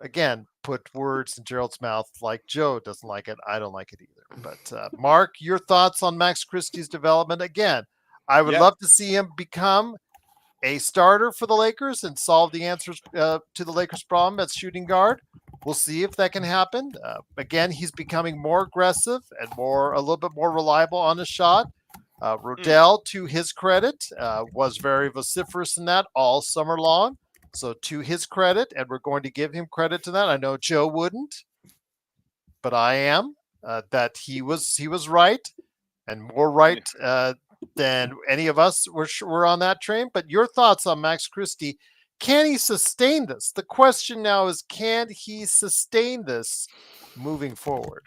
again put words in Gerald's mouth like Joe doesn't like it. I don't like it either. But Mark, your thoughts on Max Christie's development? Again, I would love to see him become a starter for the Lakers and solve the answers to the Lakers' problem at shooting guard. We'll see if that can happen. Again, he's becoming more aggressive and a little bit more reliable on the shot. Rodell, to his credit, was very vociferous in that all summer long. So to his credit, and we're going to give him credit to that. I know Joe wouldn't, but I am. That he was right, and more right than any of us were on that train. But your thoughts on Max Christie? Can he sustain this? The question now is, can he sustain this moving forward?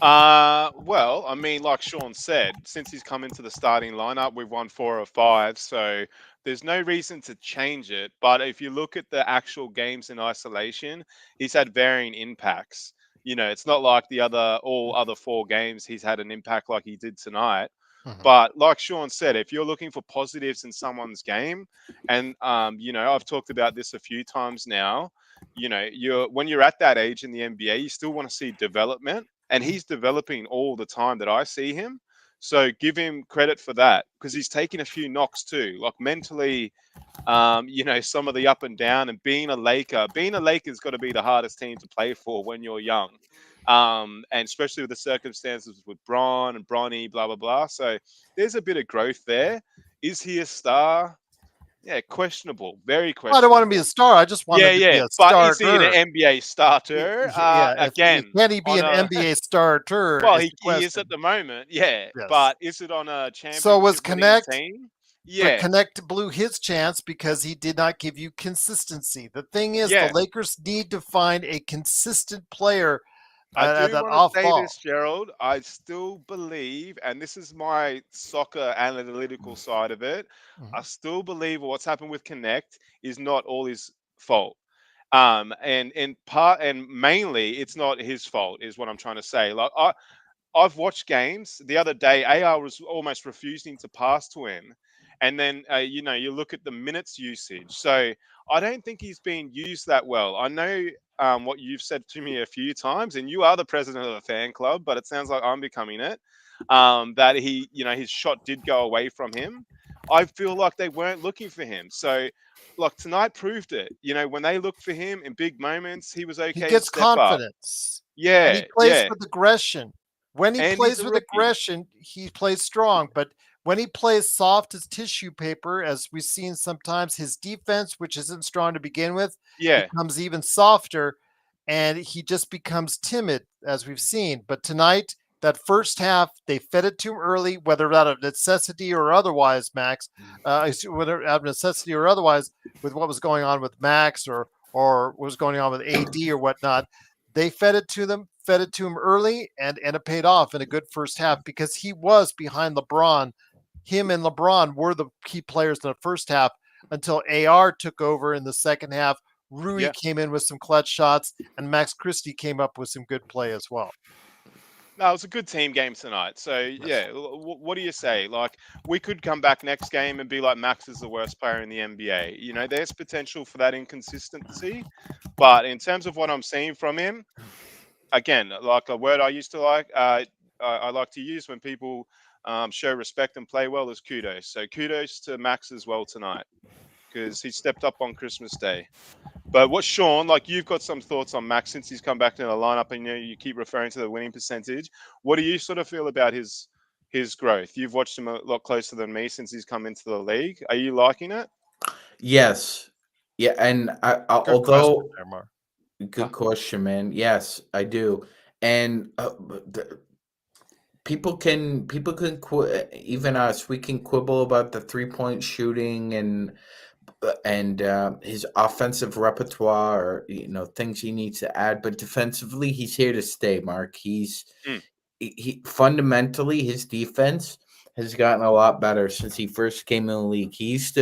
Well, I mean, like Sean said, since he's come into the starting lineup, we've won 4 or 5, so there's no reason to change it. But if you look at the actual games in isolation, he's had varying impacts. It's not like all other 4 games he's had an impact like he did tonight. But like Sean said, if you're looking for positives in someone's game, and I've talked about this a few times now, when you're at that age in the NBA, you still want to see development, and he's developing all the time that I see him. So give him credit for that, because he's taking a few knocks too, like mentally. Some of the up and down, and being a Laker's got to be the hardest team to play for when you're young. And especially with the circumstances with Bron and Bronny, blah, blah, blah. So there's a bit of growth there. Is he a star? Yeah, questionable. Very questionable. I don't want to be a star. I just want him to be a starter. But is he an NBA starter? Again, can he be an NBA starter? Well, he is at the moment, yeah. Yes. But is it on a championship So was Connect team? Yeah. But Connect blew his chance because he did not give you consistency. The thing is, the Lakers need to find a consistent player. I do want to say this, Gerald. I still believe, and this is my soccer analytical side of it, I still believe what's happened with Connect is not all his fault. And mainly it's not his fault, is what I'm trying to say. Like I've watched games. The other day, AR was almost refusing to pass to him. And then, you look at the minutes usage. So I don't think he's being used that well. I know what you've said to me a few times, and you are the president of the fan club, but it sounds like I'm becoming it. That his shot did go away from him. I feel like they weren't looking for him. So, like tonight proved it. When they looked for him in big moments, he was He okay to gets step up. confidence and he Yeah, plays yeah. with aggression. When he And he's plays a with rookie. aggression, he plays strong. But when he plays soft as tissue paper, as we've seen sometimes, his defense, which isn't strong to begin with, Yeah, becomes even softer and he just becomes timid, as we've seen. But tonight, that first half, they fed it to him early, whether out of necessity or otherwise, Max, whether out of necessity or otherwise, with what was going on with Max or what was going on with AD or whatnot. They fed it to him early, and it paid off in a good first half because he was behind LeBron. Him and LeBron were the key players in the first half until AR took over in the second half. Rui yeah. came in with some clutch shots, and Max Christie came up with some good play as well. No, it was a good team game tonight. So yeah, what do you say? Like we could come back next game and be like Max is the worst player in the NBA. There's potential for that inconsistency, but in terms of what I'm seeing from him, again, like a word I used to like, I like to use when people show respect and play well is kudos. So kudos to Max as well tonight because he stepped up on Christmas Day. But what Sean, like you've got some thoughts on Max since he's come back to the lineup, and you keep referring to the winning percentage. What do you sort of feel about his growth? You've watched him a lot closer than me since he's come into the league. Are you liking it? Yes. Yeah, and Good question although there, Mark. good question, man. Yes, I do. And people can even us. We can quibble about the 3-point shooting and his offensive repertoire, or things he needs to add. But defensively, he's here to stay. Mark, Mm, he fundamentally his defense has gotten a lot better since he first came in the league. He used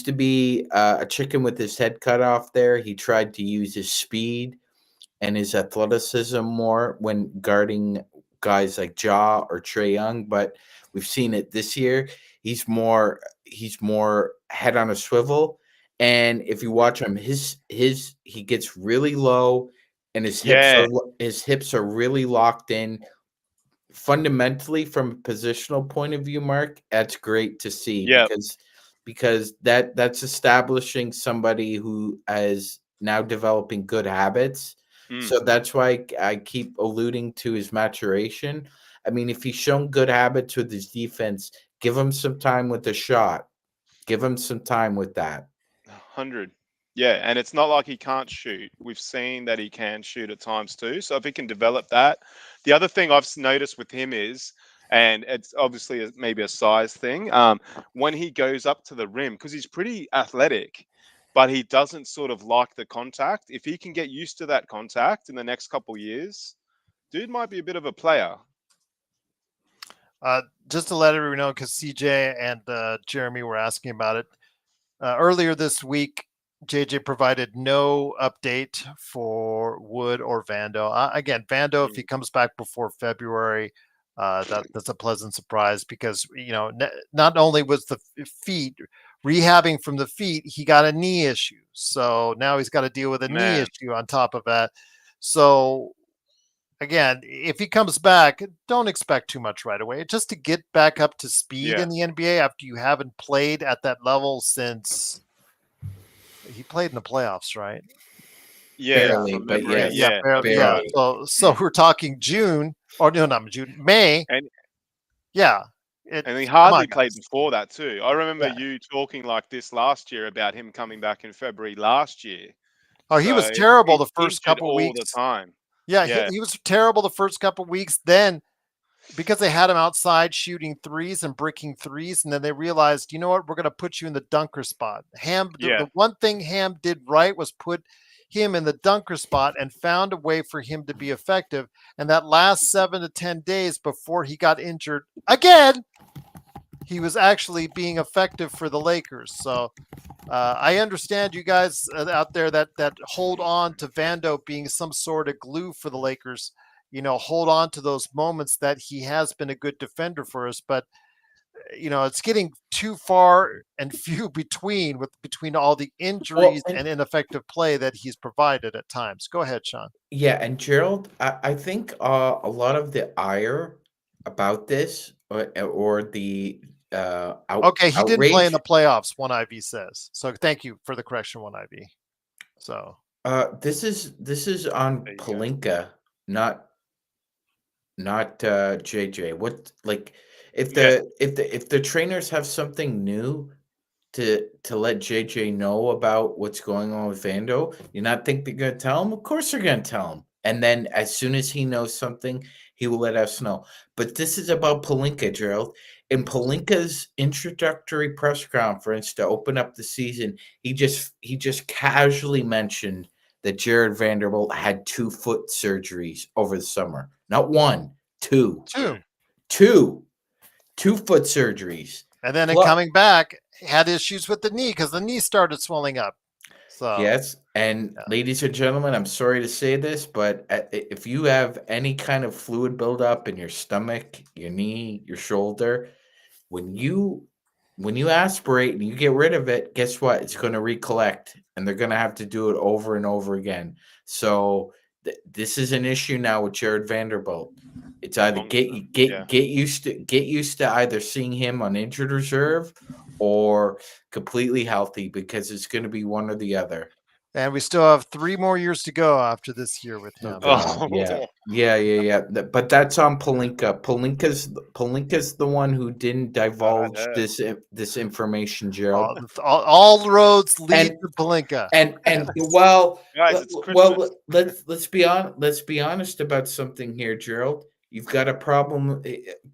to be a chicken with his head cut off. There, he tried to use his speed and his athleticism more when guarding guys like Ja or Trey Young, but we've seen it this year. He's more head on a swivel, and if you watch him, his he gets really low, and yeah, his hips are really locked in. Fundamentally, from a positional point of view, Mark, that's great to see yeah. because that's establishing somebody who is now developing good habits. Mm. So that's why I keep alluding to his maturation. I mean, if he's shown good habits with his defense, give him some time with the shot. Give him some time with that. 100. Yeah, and it's not like he can't shoot. We've seen that he can shoot at times too. So if he can develop that. The other thing I've noticed with him is, and it's obviously maybe a size thing, when he goes up to the rim, because he's pretty athletic, but he doesn't sort of like the contact. If he can get used to that contact in the next couple years, dude might be a bit of a player. Just to let everyone know, because CJ and Jeremy were asking about it earlier this week, JJ provided no update for Wood or Vando. Again, Vando, if he comes back before February, that's a pleasant surprise because not only was the feet rehabbing from the feet, he got a knee issue, so now he's got to deal with a knee Man, issue on top of that. So again, if he comes back, don't expect too much right away. Just to get back up to speed yeah. in the NBA after you haven't played at that level since he played in the playoffs, right? Yeah, Barely, from but memory. yes, Yeah, Barely, that's yeah. right. So we're talking June, or no, not June, May. And Yeah, And he come on, hardly played guys. before that too. I remember Yeah. you talking like this last year about him coming back in February last year. Oh, he So was terrible he's the first injured couple all the weeks. time. Yeah, Yeah, he was terrible the first couple weeks. Then because they had him outside shooting threes and bricking threes, and then they realized, you know what, we're going to put you in the dunker spot. The yeah, one thing Ham did right was put him in the dunker spot and found a way for him to be effective. And that last 7 to 10 days before he got injured again, he was actually being effective for the Lakers. So I understand you guys out there that hold on to Vando being some sort of glue for the Lakers. Hold on to those moments that he has been a good defender for us, but it's getting too far and few between all the Well, injuries and ineffective play that he's provided at times. Go ahead, Sean. yeah, and Gerald, I think a lot of the ire about this or the Okay, he didn't play in outrage. the playoffs. One IV says so. Thank you for the correction, One IV. So This is on There you go. Palinka, not JJ. What, like, if Yeah. the trainers have something new to let JJ know about what's going on with Vando, you not think they're gonna tell him? Of course they're gonna tell him. And then as soon as he knows something, he will let us know. But this is about Palinka, Gerald. In Palinka's introductory press conference to open up the season, he just casually mentioned that Jared Vanderbilt had 2 foot surgeries over the summer. Not one, two. two, Two. 2 foot surgeries. and then in Plus, coming back, had issues with the knee because the knee started swelling up. So yes, and yeah. ladies and gentlemen, I'm sorry to say this, but if you have any kind of fluid buildup in your stomach, your knee, your shoulder, when you aspirate and you get rid of it, guess what? It's going to recollect, and they're going to have to do it over and over again. So this is an issue now with Jared Vanderbilt. It's either Long term. Yeah. get used to either seeing him on injured reserve or completely healthy, because it's going to be one or the other. And we still have 3 more years to go after this year with Oh him. God, Oh, yeah. But that's on Palinka. Palinka's the one who didn't divulge heard. this information, Gerald. All the roads lead And to Palinka. and well, Guys, it's well, Christmas. let's be honest about something here, Gerald. You've got a problem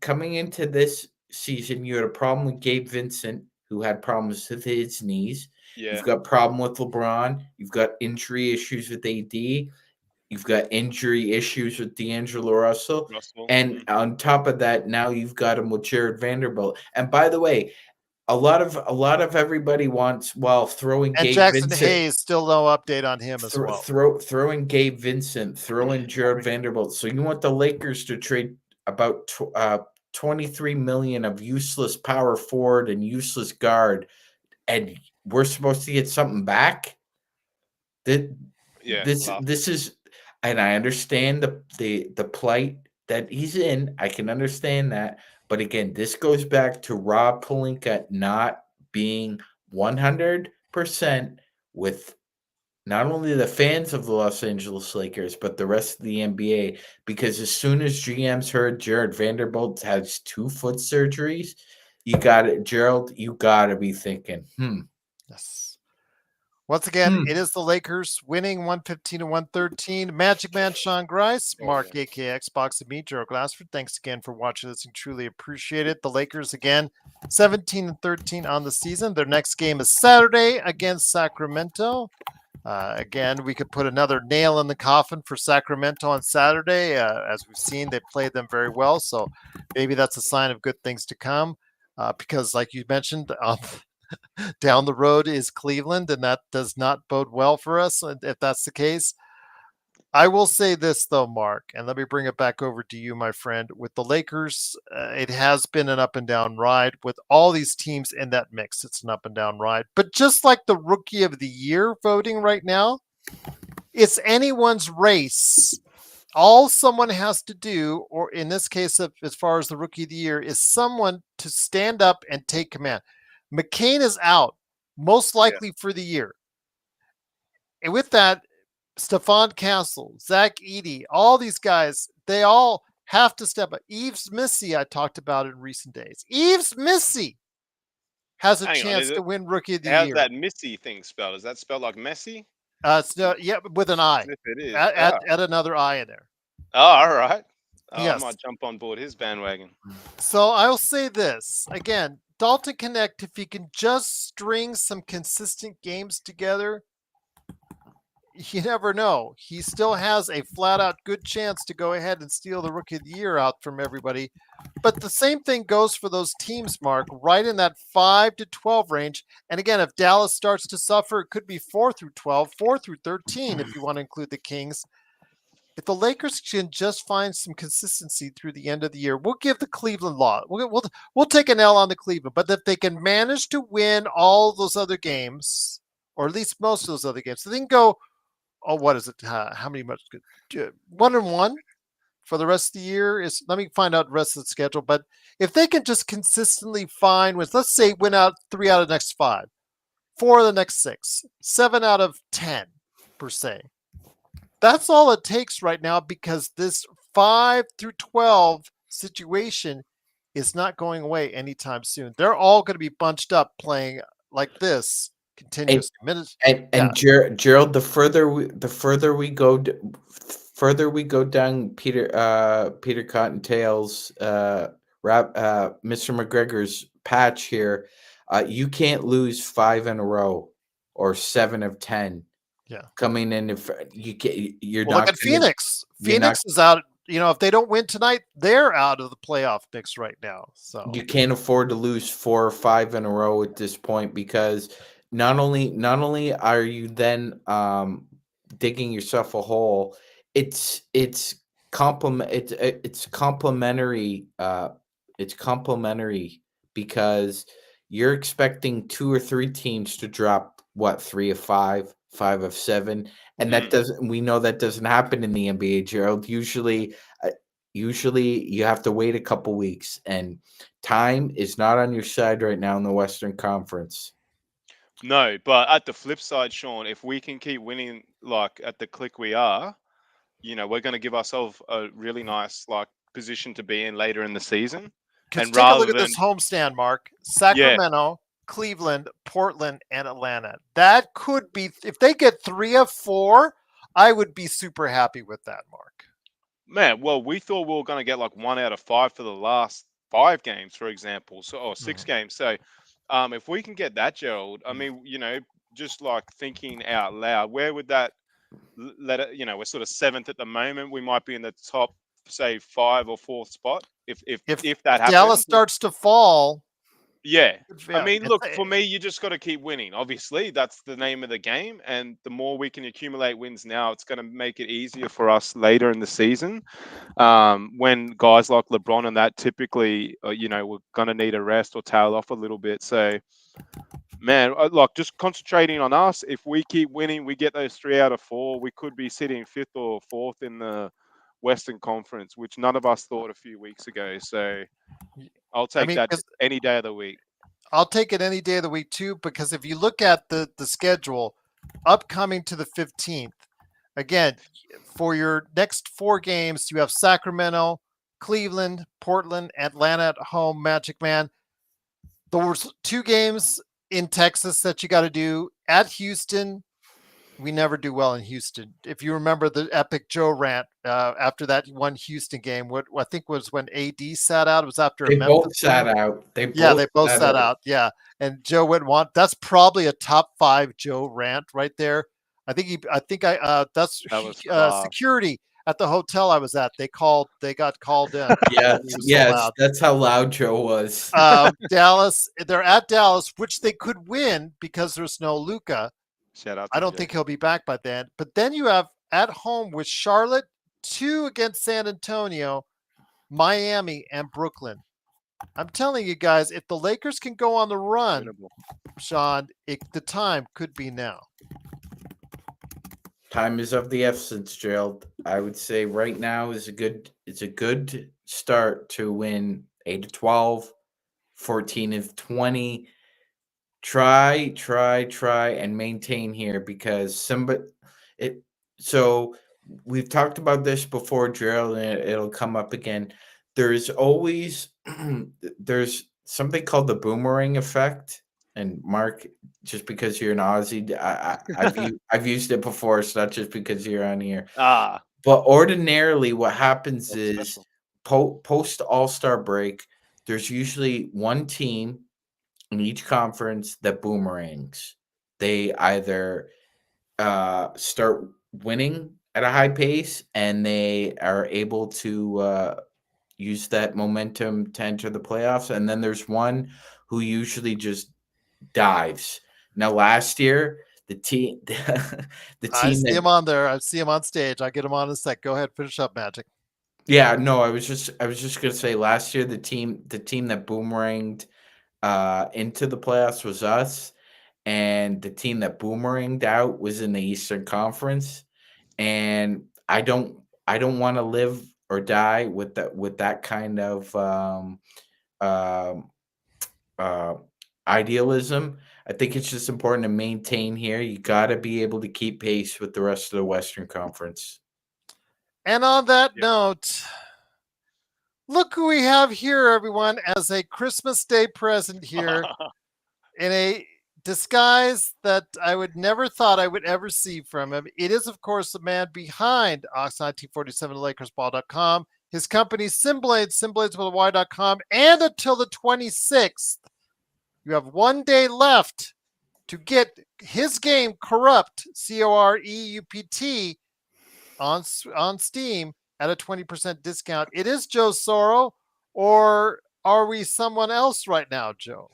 coming into this season. You had a problem with Gabe Vincent, who had problems with his knees. Yeah. You've got problem with LeBron. You've got injury issues with AD. You've got injury issues with D'Angelo Russell. Russell. And on top of that, now you've got him with Jared Vanderbilt. And by the way, a lot of everybody wants, while throwing And Gabe Jackson Vincent, Hayes, still no update on him as well. throwing Gabe Vincent, throwing Jared Vanderbilt. So you want the Lakers to trade about 23 million of useless power forward and useless guard, and we're supposed to get something back? That Yeah. this is, and I understand the plight that he's in. I can understand that, but again, this goes back to Rob Pelinka not being 100% with not only the fans of the Los Angeles Lakers, but the rest of the NBA. Because as soon as GMs heard Jared Vanderbilt has 2 foot surgeries, you got it, Gerald. You got to be thinking, Yes. Once again, it is the Lakers winning 115 to 113. Magic Man Sean Grice, Mark aka Xbox, and me, Gerald Glassford. Thanks again for watching this and truly appreciate it. The Lakers again, 17 and 13 on the season. Their next game is Saturday against Sacramento. Again, we could put another nail in the coffin for Sacramento on Saturday. As we've seen, they played them very well. So maybe that's a sign of good things to come. Because, like you mentioned, down the road is Cleveland, and that does not bode well for us if that's the case. I will say this, though, Mark, and let me bring it back over to you, my friend. With the Lakers, it has been an up and down ride. With all these teams in that mix, it's an up and down ride. But just like the Rookie of the Year voting right now, it's anyone's race. All someone has to do, or in this case, as far as the Rookie of the Year, is someone to stand up and take command. McCain is out, most likely for the year. And with that, Stephon Castle, Zach Edey, all these guys, they all have to step up. Yves Missy, I talked about in recent days. Yves Missy has a chance to win Rookie of the How's Year. that Missy thing spelled? Is that spelled like Messi? It's with an I. As if it is. Add another I in there. Oh, all right. Yes. I might jump on board his bandwagon. So I'll say this again. Dalton Connect, if he can just string some consistent games together, you never know. He still has a flat out good chance to go ahead and steal the Rookie of the Year out from everybody. But the same thing goes for those teams, Mark, right in that 5 to 12 range. And again, if Dallas starts to suffer, it could be 4 through 12, 4 through 13, if you want to include the Kings. If the Lakers can just find some consistency through the end of the year, we'll give the Cleveland law. We'll take an L on the Cleveland. But if they can manage to win all those other games, or at least most of those other games, so they can go, oh, what is it? How many much? 1-1 for the rest of the year is. Let me find out the rest of the schedule. But if they can just consistently find with, let's say, win out 3 out of the next 5, 4 of the next 6, 7 out of 10 per se. That's all it takes right now, because this 5 through 12 situation is not going away anytime soon. They're all going to be bunched up playing like this continuously. Gerald, the further we go down Peter Cottontail's Mr. McGregor's patch here, you can't lose 5 in a row or 7 of 10. Yeah, coming in, if you're well, not look at Phoenix. Phoenix is out. If they don't win tonight, they're out of the playoff mix right now. So you can't afford to lose 4 or 5 in a row at this point, because not only are you then digging yourself a hole, it's complementary because you're expecting 2 or 3 teams to drop 3 of 5, 5 of 7, and we know that doesn't happen in the NBA, Gerald. Usually you have to wait a couple weeks, and time is not on your side right now in the Western Conference. No, but at the flip side, Sean, if we can keep winning like at the click we are, we're going to give ourselves a really nice position to be in later in the season. Because And take a look rather at than this homestand, Mark. Sacramento, Cleveland, Portland, and Atlanta. That could be, if they get 3 of 4, I would be super happy with that, Mark. Man, well, we thought we were going to get 1 out of 5 for the last 5 games, for example, or 6 games. So, if we can get that, Gerald, I mean, just thinking out loud, where would that let it? We're sort of 7th at the moment. We might be in the top, say, 5 or 4th spot if that happens. Dallas starts to fall. Yeah. I mean, look, for me, you just got to keep winning. Obviously, that's the name of the game. And the more we can accumulate wins now, it's going to make it easier for us later in the season. When guys like LeBron and that typically, we're going to need a rest or tail off a little bit. So, man, just concentrating on us. If we keep winning, we get those 3 out of 4. We could be sitting 5th or 4th in the Western Conference, which none of us thought a few weeks ago. So, I'll take that any day of the week. I'll take it any day of the week too, because if you look at the schedule upcoming to the 15th, again, for your next 4 games, you have Sacramento, Cleveland, Portland, Atlanta at home, Magic Man. Those 2 games in Texas that you got to do at Houston. We never do well in Houston. If you remember the epic Joe rant after that one Houston game, what I think was when AD sat out. It was after they a Memphis both sat out. They both sat out. Yeah, and Joe wouldn't want. That's probably a top 5 Joe rant right there. That's security at the hotel I was at. They got called in. Yes, that's how loud Joe was. Dallas, they're at Dallas, which they could win because there's no Luka. Shout out. I don't think he'll be back by then. But then you have at home with Charlotte, 2 against San Antonio, Miami, and Brooklyn. I'm telling you guys, if the Lakers can go on the run, Sean, the time could be now. Time is of the essence, Gerald. I would say right now is a good start to win 8 of 12, 14 of 20. Try and maintain here, because so we've talked about this before, Gerald, and it'll come up again. There's always there's something called the boomerang effect. And Mark, just because you're an Aussie, I've used it before. It's not just because you're on here. But ordinarily, what happens is post All-Star break, there's usually one team in each conference that boomerangs. They either start winning at a high pace, and they are able to use that momentum to enter the playoffs. And then there's one who usually just dives. Now, last year, the team, the I team see that, him on there. I see him on stage. I'll get him on in a sec. Go ahead, finish up, Magic. yeah, no, I was just gonna say last year the team that boomeranged into the playoffs was us, and the team that boomeranged out was in the Eastern Conference. And I don't want to live or die with that kind of um, uh, idealism. I think it's just important to maintain here. You got to be able to keep pace with the rest of the Western Conference. And on that Yeah. note, look who we have here, everyone, as a Christmas Day present here in a disguise that I would never thought I would ever see from him. It is, of course, the man behind Ox 1947 LakersBall.com, his company Simblades, Simblades with a Y.com, and until the 26th, you have 1 day left to get his game Corrupt, Coreupt, on Steam at a 20% discount. It is Joe Soro, or are we someone else right now, Joe?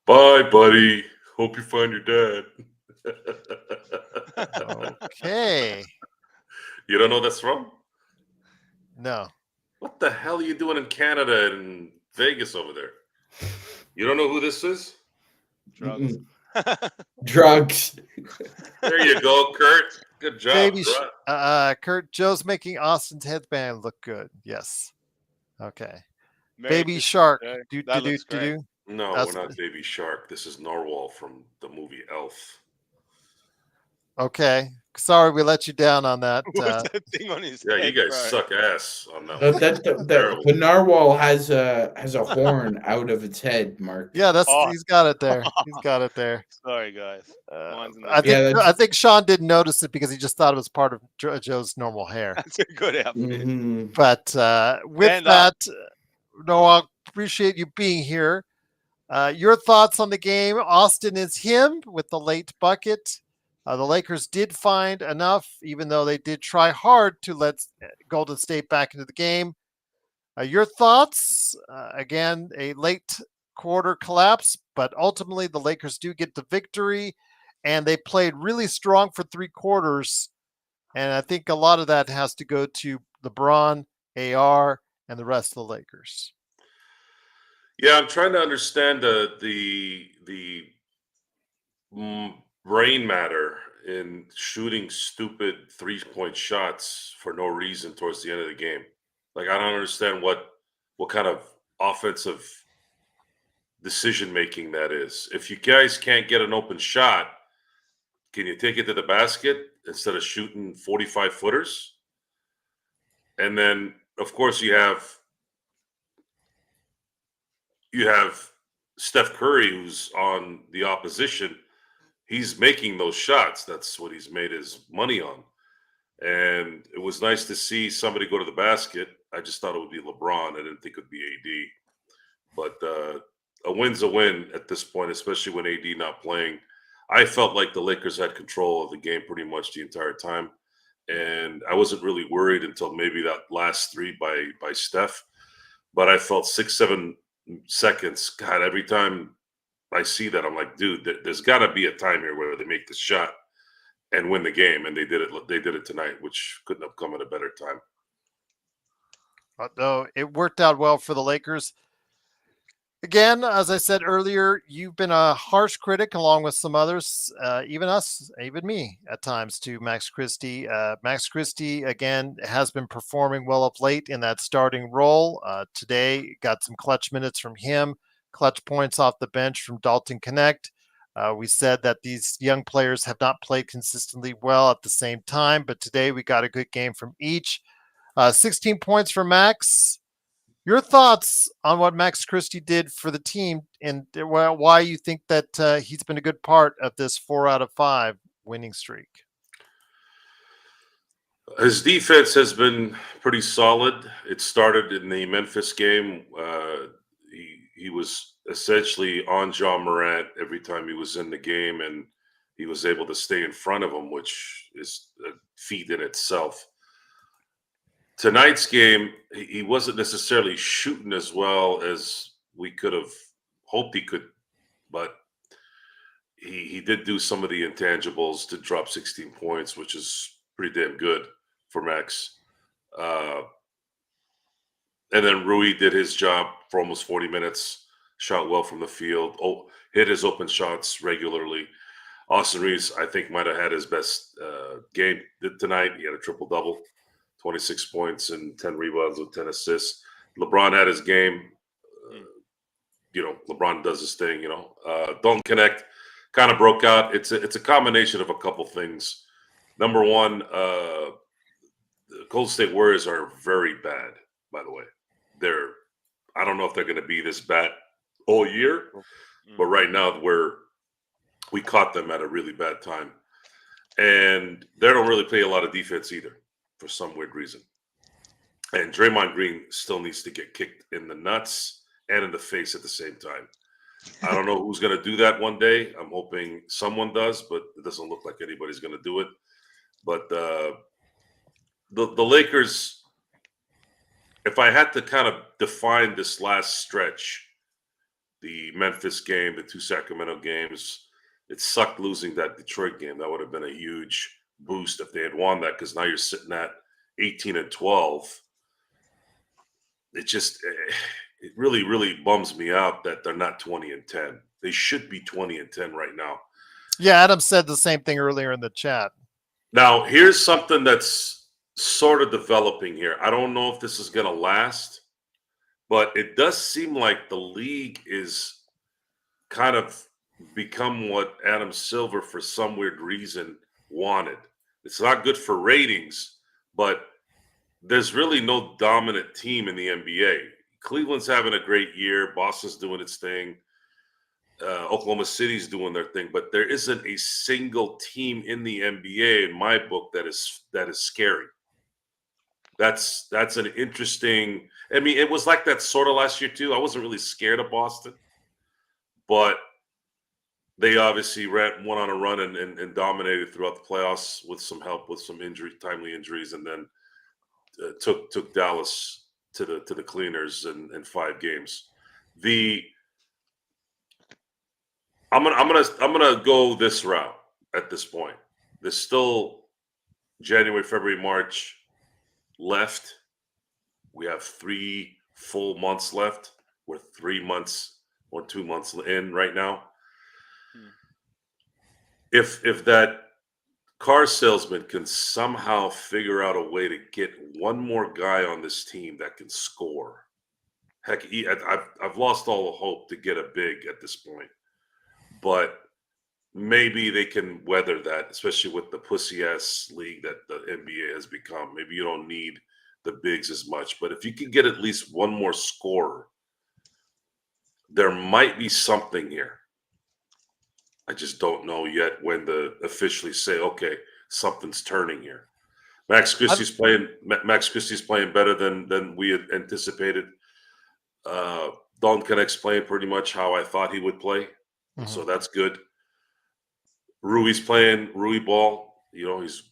Bye, buddy. Hope you find your dad. Okay. You don't know what that's from? No. What the hell are you doing in Canada and Vegas over there? You don't know who this is? Drugs. Drugs. There you go, Kurt. Good job, Baby, bro. Kurt, Joe's making Austin's headband look good. Yes. Okay. Merry Baby Christmas, Shark. Joe. Do, That do, do, looks do, great. do. No, That's- we're not Baby Shark. This is Narwhal from the movie Elf. Okay. Sorry, we let you down on that. What's that thing on his Yeah, head, you guys bro? suck ass on that one. The narwhal has a horn out of its head, Mark. Yeah, Oh. he's got it there. He's got it there. Sorry, guys. Mine's in the I think Yeah, that's- I think Sean didn't notice it because he just thought it was part of Joe's normal hair. That's a good outfit. Mhm. But with Stand up. that, Noah, appreciate you being here. Your thoughts on the game? Austin is him with the late bucket. The Lakers did find enough, even though they did try hard to let Golden State back into the game. Your thoughts? Again, a late quarter collapse, but ultimately the Lakers do get the victory, and they played really strong for 3 quarters. And I think a lot of that has to go to LeBron, AR, and the rest of the Lakers. Yeah, I'm trying to understand the brain matter in shooting stupid 3-point shots for no reason towards the end of the game. Like, I don't understand what kind of offensive decision making that is. If you guys can't get an open shot, can you take it to the basket instead of shooting 45 footers? And then, of course, you have Steph Curry, who's on the opposition. He's making those shots. That's what he's made his money on. And it was nice to see somebody go to the basket. I just thought it would be LeBron. I didn't think it would be AD. But a win's a win at this point, especially when AD not playing. I felt like the Lakers had control of the game pretty much the entire time. And I wasn't really worried until maybe that last 3 by Steph. But I felt 6-7 seconds. God, every time I see that, I'm like, dude, there's got to be a time here where they make the shot and win the game, and they did it. They did it tonight, which couldn't have come at a better time. No, it worked out well for the Lakers. Again, as I said earlier, you've been a harsh critic along with some others, even us, even me at times, to Max Christie. Max Christie, again, has been performing well of late in that starting role. Today, got some clutch minutes from him, clutch points off the bench from Dalton Connect. We said that these young players have not played consistently well at the same time, but today we got a good game from each. 16 points for Max. Your thoughts on what Max Christie did for the team and why you think that he's been a good part of this 4 out of 5 winning streak? His defense has been pretty solid. It started in the Memphis game. He was essentially on John Morant every time he was in the game, and he was able to stay in front of him, which is a feat in itself. Tonight's game, he wasn't necessarily shooting as well as we could have hoped he could, but he did do some of the intangibles to drop 16 points, which is pretty damn good for Max. And then Rui did his job for almost 40 minutes, shot well from the field, hit his open shots regularly. Austin Reeves, I think, might have had his best game tonight. He had a triple-double, 26 points and 10 rebounds with 10 assists. LeBron had his game. LeBron does his thing, Don't connect. Kind of broke out. It's a combination of a couple things. Number one, the Golden State Warriors are very bad, by the way. I don't know if they're going to be this bad all year, but right now we caught them at a really bad time. And they don't really play a lot of defense either for some weird reason. And Draymond Green still needs to get kicked in the nuts and in the face at the same time. I don't know who's going to do that one day. I'm hoping someone does, but it doesn't look like anybody's going to do it. But the Lakers, if I had to kind of define this last stretch, the Memphis game, the 2 Sacramento games, it sucked losing that Detroit game. That would have been a huge boost if they had won that, because now you're sitting at 18-12. It really, really bums me out that they're not 20-10. They should be 20-10 right now. Yeah, Adam said the same thing earlier in the chat. Now, here's something that's sort of developing here. I don't know if this is going to last, but it does seem like the league is kind of become what Adam Silver, for some weird reason, wanted. It's not good for ratings, but there's really no dominant team in the NBA. Cleveland's having a great year. Boston's doing its thing. Oklahoma City's doing their thing, but there isn't a single team in the NBA, in my book, that is scary. That's an interesting. I mean, it was like that sort of last year too. I wasn't really scared of Boston, but they obviously went on a run and dominated throughout the playoffs with some help with some timely injuries, and then took Dallas to the cleaners in 5 games. I'm gonna go this route at this point. There's still January, February, March left. We have 3 full months left. We're 3 months or 2 months in right now. If that car salesman can somehow figure out a way to get one more guy on this team that can score, heck, I've lost all the hope to get a big at this point. But maybe they can weather that, especially with the pussy-ass league that the NBA has become. Maybe you don't need the bigs as much. But if you can get at least one more scorer, there might be something here. I just don't know yet when to officially say, okay, something's turning here. Max Christie's playing better than we had anticipated. Dalton Connect's playing pretty much how I thought he would play. So that's good. Rui's playing Rui ball. He's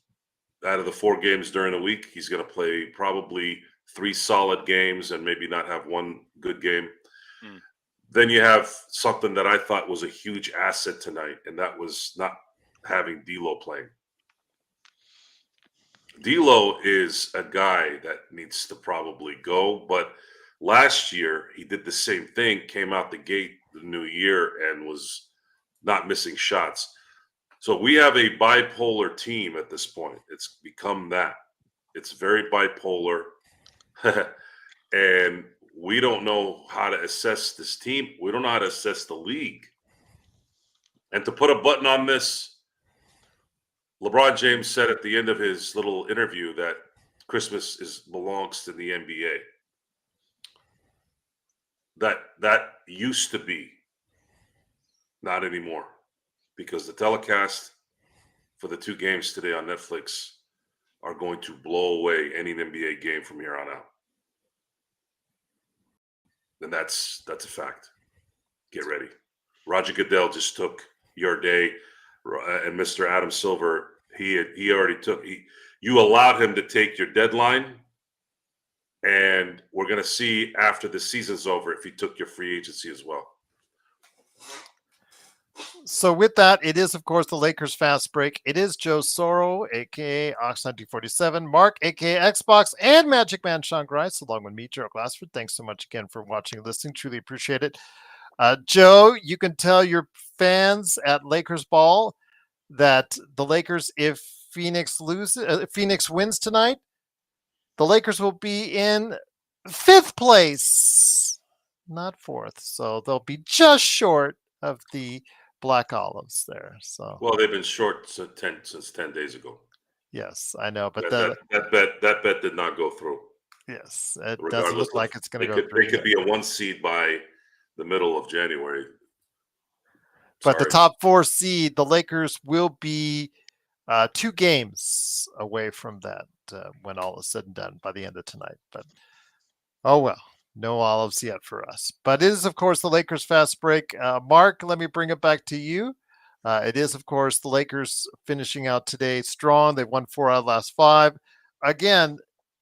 out of the 4 games during the week. He's going to play probably 3 solid games and maybe not have one good game. Then you have something that I thought was a huge asset tonight, and that was not having D'Lo playing. D'Lo is a guy that needs to probably go, but last year he did the same thing, came out the gate the new year and was not missing shots. So we have a bipolar team at this point. It's become that. It's very bipolar. And we don't know how to assess this team. We don't know how to assess the league. And to put a button on this, LeBron James said at the end of his little interview that Christmas belongs to the NBA. That used to be, not anymore, because the telecast for the 2 games today on Netflix are going to blow away any NBA game from here on out. And that's a fact. Get ready. Roger Goodell just took your day. and Mr. Adam Silver, he already took. You allowed him to take your deadline, and we're going to see after the season's over if he took your free agency as well. So with that, it is, of course, the Lakers Fast Break. It is Joe Soro, a.k.a. Ox1947, Mark, a.k.a. Xbox, and Magic Man Sean Grice, along with me, Gerald Glassford. Thanks so much again for watching and listening. Truly appreciate it. Joe, you can tell your fans at Lakers Ball that the Lakers, if Phoenix wins tonight, the Lakers will be in 5th place, not 4th. So they'll be just short of the Black Olives there. So Well, they've been short since 10 days ago. yes, I know, but that bet did not go through. yes, it doesn't Regardless look like it's going to go They through. could be a 1 seed by the middle of January. But the Sorry. top 4 seed, the Lakers will be 2 games away from that when all is said and done by the end of tonight. But oh well, no olives yet for us. But it is, of course, the Lakers Fast Break. Mark, let me bring it back to you. It is, of course, the Lakers finishing out today strong. They won 4 out of the last 5. Again,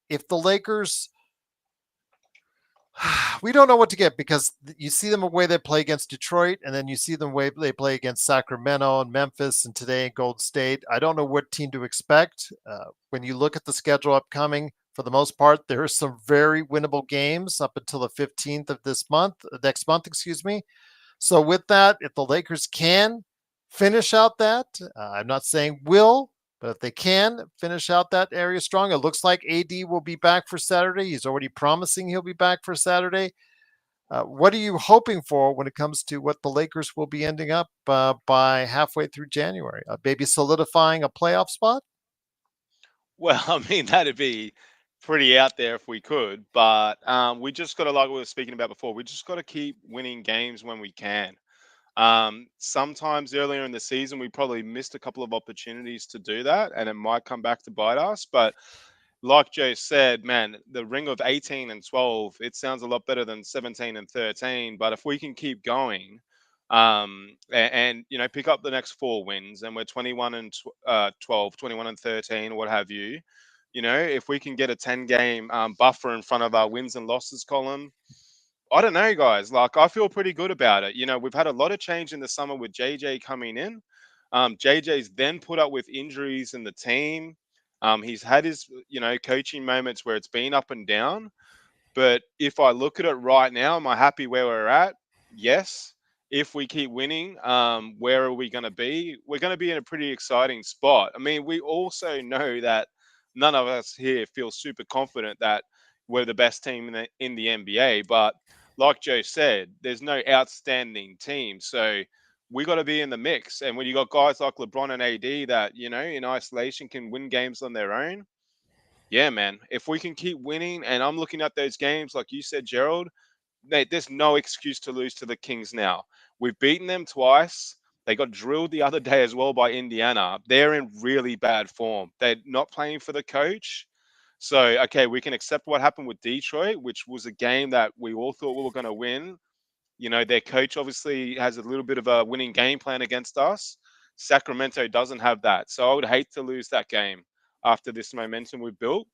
if the Lakers, we don't know what to get because you see them the way they play against Detroit, and then you see them the way they play against Sacramento and Memphis, and today in Golden State. I don't know what team to expect. When you look at the schedule upcoming, for the most part, there are some very winnable games up until the 15th of next month, excuse me. So with that, if the Lakers can finish out that, I'm not saying will, but if they can finish out that area strong, it looks like AD will be back for Saturday. He's already promising he'll be back for Saturday. What are you hoping for when it comes to what the Lakers will be ending up by halfway through January? Maybe solidifying a playoff spot? Well, I mean, that'd be pretty out there if we could, but we just got to, like we were speaking about before, we just got to keep winning games when we can. Sometimes earlier in the season, we probably missed a couple of opportunities to do that, and it might come back to bite us. But like Joe said, man, the ring of 18 and 12, it sounds a lot better than 17 and 13. But if we can keep going, and you know, pick up the next 4 wins, and we're 21 and 12, 21 and 13, what have you. You know, if we can get a 10-game buffer in front of our wins and losses column, I don't know, guys. Like, I feel pretty good about it. You know, we've had a lot of change in the summer with JJ coming in. JJ's then put up with injuries in the team. He's had his, you know, coaching moments where it's been up and down. But if I look at it right now, am I happy where we're at? Yes. If we keep winning, where are we going to be? We're going to be in a pretty exciting spot. I mean, we also know that none of us here feel super confident that we're the best team in the NBA. But like Joe said, there's no outstanding team. So we got to be in the mix. And when you got guys like LeBron and AD that, you know, in isolation can win games on their own, yeah, man, if we can keep winning, and I'm looking at those games, like you said, Gerald, mate, there's no excuse to lose to the Kings now. We've beaten them twice. They got drilled the other day as well by Indiana. They're in really bad form. They're not playing for the coach. So, okay, we can accept what happened with Detroit, which was a game that we all thought we were going to win. You know, their coach obviously has a little bit of a winning game plan against us. Sacramento doesn't have that. So I would hate to lose that game after this momentum we've built.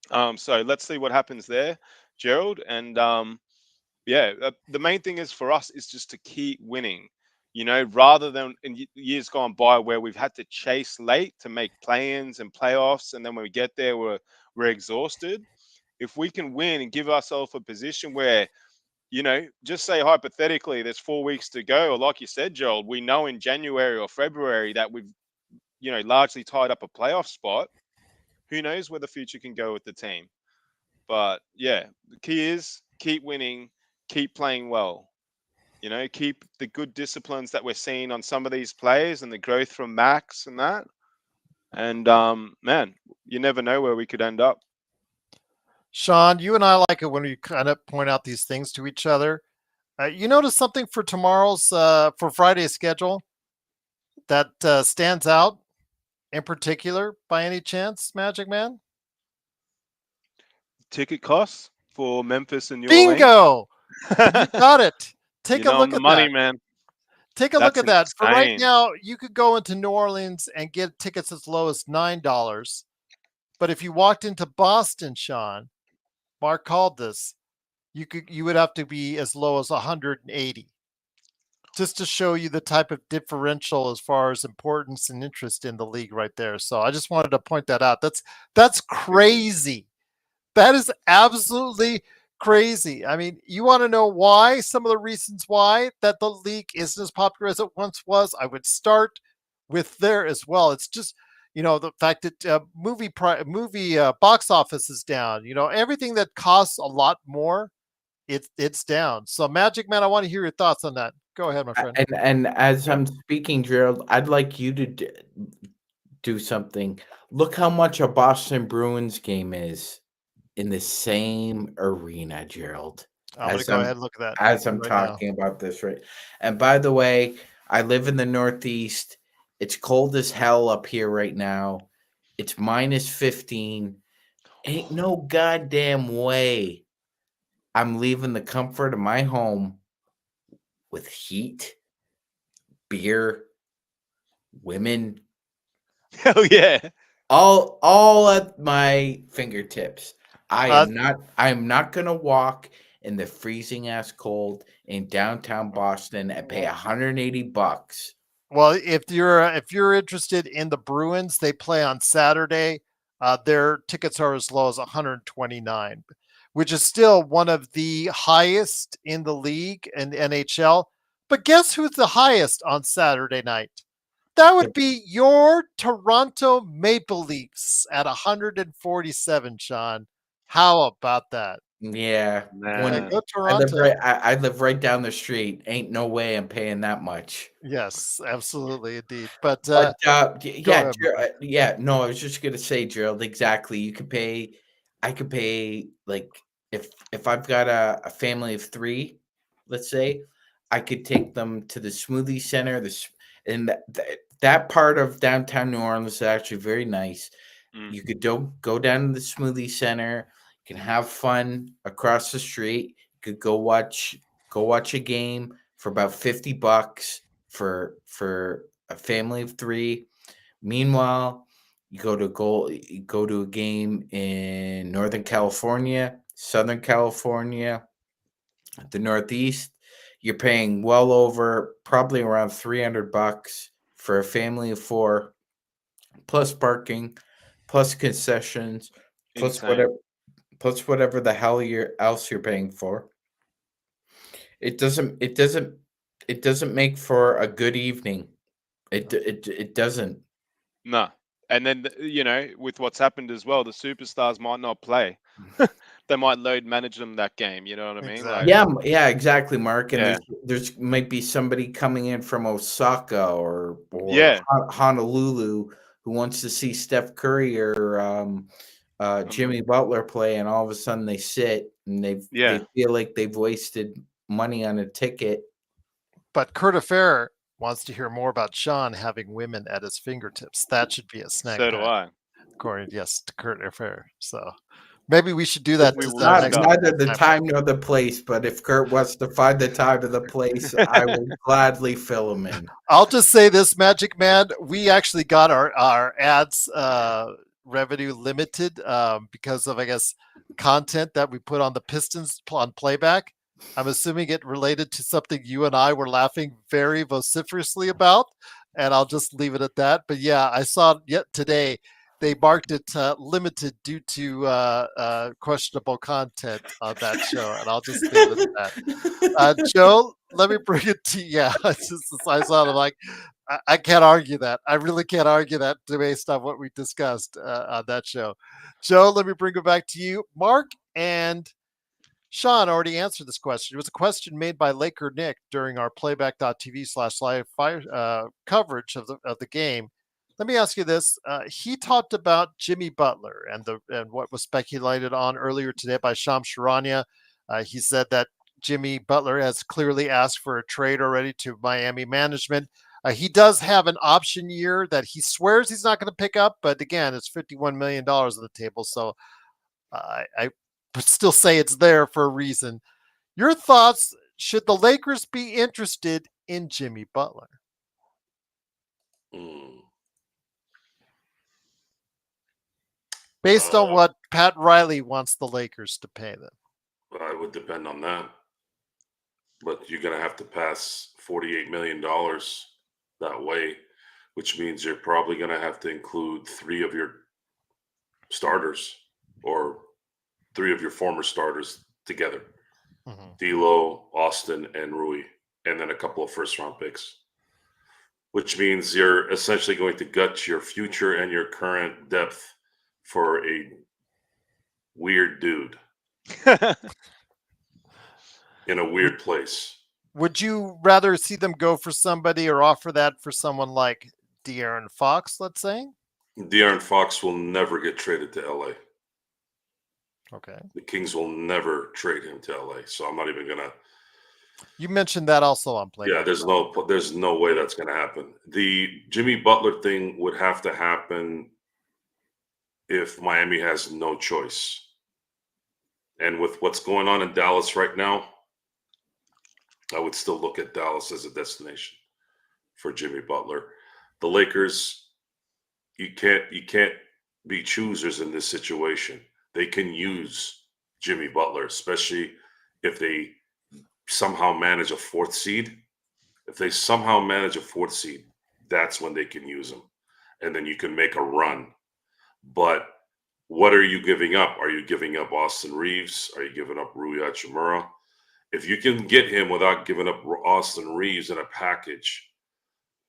So let's see what happens there, Gerald. And yeah, the main thing is for us is just to keep winning, you know, rather than in years gone by where we've had to chase late to make play-ins and playoffs. And then when we get there, we're exhausted. If we can win and give ourselves a position where, you know, just say hypothetically, there's 4 weeks to go, or like you said, Gerald, we know in January or February that we've, you know, largely tied up a playoff spot. Who knows where the future can go with the team? But yeah, the key is keep winning, keep playing well. You know, keep the good disciplines that we're seeing on some of these players and the growth from Max and that. And man, you never know where we could end up. Sean, you and I like it when we kind of point out these things to each other. You notice something for for Friday's schedule that stands out in particular by any chance, Magic Man? Ticket costs for Memphis and New Bingo! You got it. Take you know, a look I'm the at money that. man. Take a look That's at that. For right insane. now, you could go into New Orleans and get tickets as low as $9. But if you walked into Boston, Sean, Mark called this, you would have to be as low as 180. Just to show you the type of differential as far as importance and interest in the league right there. So I just wanted to point that out. That's crazy. That is absolutely crazy. I mean, you want to know why? Some of the reasons why that the league isn't as popular as it once was. I would start with there as well. It's just the fact that movie box office is down. Everything that costs a lot more, it's down. So Magic Man, I want to hear your thoughts on that. Go ahead, my friend. And as I'm speaking, Gerald, I'd like you to do something. Look how much a Boston Bruins game is in the same arena, Gerald. I'm going to go ahead and look at that. As I'm right now. talking about this, right? And by the way, I live in the Northeast. It's cold as hell up here right now. It's -15. Ain't no goddamn way I'm leaving the comfort of my home with heat, beer, women, Hell yeah. all at my fingertips. I'm not gonna walk in the freezing ass cold in downtown Boston and pay $180. Well, if you're interested in the Bruins, they play on Saturday. Their tickets are as low as 129, which is still one of the highest in the league and NHL. But guess who's the highest on Saturday night? That would be your Toronto Maple Leafs at 147, Sean. How about that? Yeah, Man. Go I live Toronto. I live right down the street. Ain't no way I'm paying that much. Yes, absolutely, indeed. But But go ahead, my friend. yeah, no, I was just gonna say, Gerald, exactly. I could pay like if I've got a family of three, let's say, I could take them to the smoothie center. And that part of downtown New Orleans is actually very nice. Mm. You could go down to the smoothie center. You can have fun across the street. You could go watch a game for about $50 for a family of three. Meanwhile, you go to a game in Northern California, Southern California, the Northeast. You're paying well over probably around $300 for a family of four, plus parking, plus concessions, plus Insane. whatever the hell else you're paying for. It doesn't make for a good evening. It doesn't. No. And then, with what's happened as well, the superstars might not play. They might load manage them that game. You know what I mean? Exactly. Yeah, exactly, Mark. And Yeah. there's might be somebody coming in from Osaka or Yeah. Honolulu who wants to see Steph Curry or Jimmy Butler play, and all of a sudden they sit and they feel like they've wasted money on a ticket. But Kurt Affair wants to hear more about Sean having women at his fingertips. That should be a snack. So do I. According, yes, to Kurt Affair. So maybe we should do that. We will Neither the time nor the place, but if Kurt wants to find the time or the place, I will gladly fill him in. I'll just say this, Magic Man, we actually got our ads revenue limited because of, I guess, content that we put on the Pistons on playback. I'm assuming it related to something you and I were laughing very vociferously about, and I'll just leave it at that. But yeah, I saw yet today they marked it limited due to questionable content on that show, and I'll just leave it at that. Joe, let me bring it to you. Yeah, I saw it. I'm like, I can't argue that. I really can't argue that based on what we discussed on that show. Joe, let me bring it back to you. Mark and Sean already answered this question. It was a question made by Laker Nick during our playback.tv/live coverage of the game. Let me ask you this. He talked about Jimmy Butler and what was speculated on earlier today by Sham Charania. He said that Jimmy Butler has clearly asked for a trade already to Miami management. He does have an option year that he swears he's not going to pick up, but again, it's $51 million on the table. So I still say it's there for a reason. Your thoughts, should the Lakers be interested in Jimmy Butler? Based on what Pat Riley wants the Lakers to pay them. It would depend on that. But you're going to have to pass $48 million that way, which means you're probably going to have to include 3 of your starters or 3 of your former starters together. D'Lo, Austin, and Rui, and then a couple of first-round picks, which means you're essentially going to gut your future and your current depth for a weird dude in a weird place. Would you rather see them go for somebody or offer that for someone like De'Aaron Fox, let's say? De'Aaron Fox will never get traded to LA. Okay. The Kings will never trade him to LA, so I'm not even gonna. You mentioned that also on Play. Yeah, there's no way that's gonna happen. The Jimmy Butler thing would have to happen if Miami has no choice. And with what's going on in Dallas right now, I would still look at Dallas as a destination for Jimmy Butler. The Lakers, you can't be choosers in this situation. They can use Jimmy Butler, especially if they somehow manage a 4th seed. If they somehow manage a 4th seed, that's when they can use him. And then you can make a run. But what are you giving up? Are you giving up Austin Reeves? Are you giving up Rui Hachimura? If you can get him without giving up Austin Reeves in a package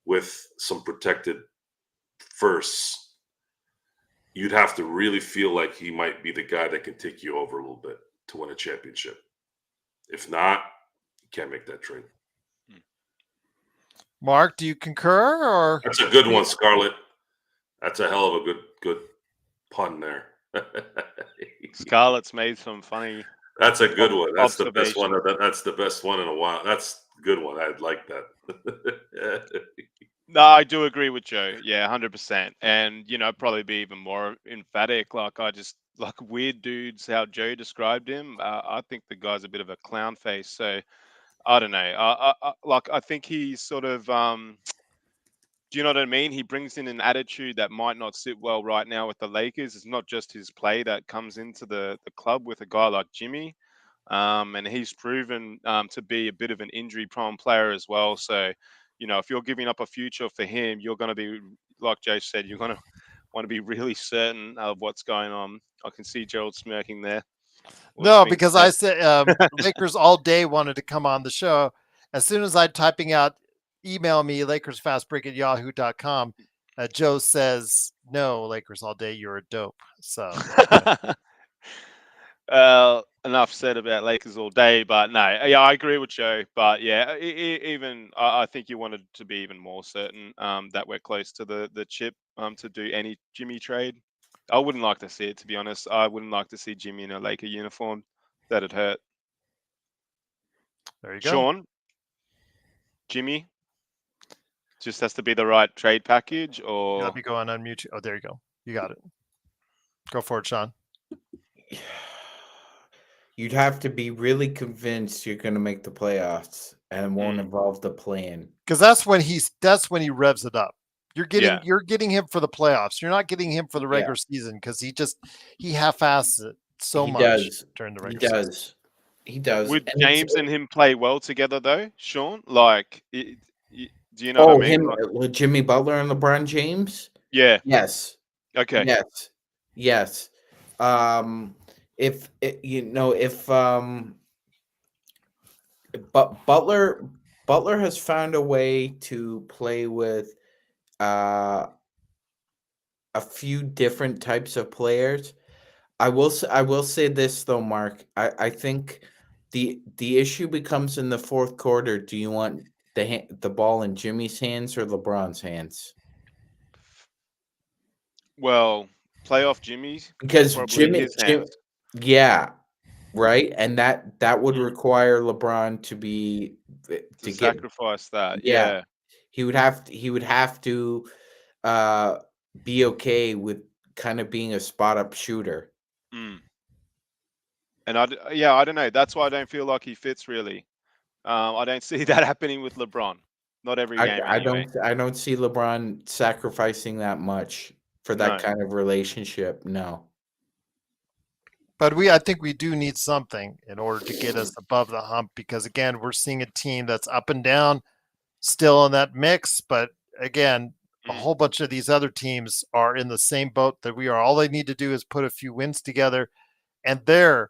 with some protected firsts, you'd have to really feel like he might be the guy that can take you over a little bit to win a championship. If not, you can't make that trade. Mark, do you concur? Or that's a good one, Scarlett. That's a hell of a good pun there. Scarlett's made some funny. That's a good one. That's the best one. That's the best one in a while. That's a good one. I'd like that. No, I do agree with Joe. Yeah, 100%. And, probably be even more emphatic. Like, weird dudes, how Joe described him. I think the guy's a bit of a clown face. So, I don't know. I think he's sort of, do you know what I mean? He brings in an attitude that might not sit well right now with the Lakers. It's not just his play that comes into the club with a guy like Jimmy. And he's proven to be a bit of an injury-prone player as well. So, if you're giving up a future for him, you're going to be, like Joe said, you're going to want to be really certain of what's going on. I can see Gerald smirking there. No, because I said Lakers all day wanted to come on the show. As soon as I'm typing out, email me, LakersFastBreak@yahoo.com, Joe says, no, Lakers all day, you're a dope. So enough said about Lakers all day, but no, yeah, I agree with Joe. But yeah, even I think you wanted to be even more certain that we're close to the chip to do any Jimmy trade. I wouldn't like to see it, to be honest. I wouldn't like to see Jimmy in a Laker uniform. That'd hurt. There you go. Sean, Jimmy just has to be the right trade package, or let me go on unmute. Oh, there you go. You got it. Go for it, Sean. You'd have to be really convinced you're going to make the playoffs and it won't involve the plan. Because that's when he revs it up. You're getting him for the playoffs. You're not getting him for the regular season because he half-asses it so much during the regular season. He does. Would James and him play well together though, Sean? Like, do you know what I mean? Him, Jimmy Butler and LeBron James? Yeah. Yes. Okay. Yes. But Butler has found a way to play with a few different types of players. I will say this though, Mark. I think the issue becomes in the fourth quarter. Do you want the ball in Jimmy's hands or LeBron's hands? Well, playoff Jimmy's because Jimmy, yeah, right, and that would require LeBron to sacrifice that. Yeah, he would have to be okay with kind of being a spot up shooter. And I don't know. That's why I don't feel like he fits really. I don't see that happening with LeBron. Not every game I anyway. don't see LeBron sacrificing that much for that No. kind of relationship. No. But I think we do need something in order to get us above the hump because again, we're seeing a team that's up and down, still in that mix. But again, a whole bunch of these other teams are in the same boat that we are. All they need to do is put a few wins together, and they're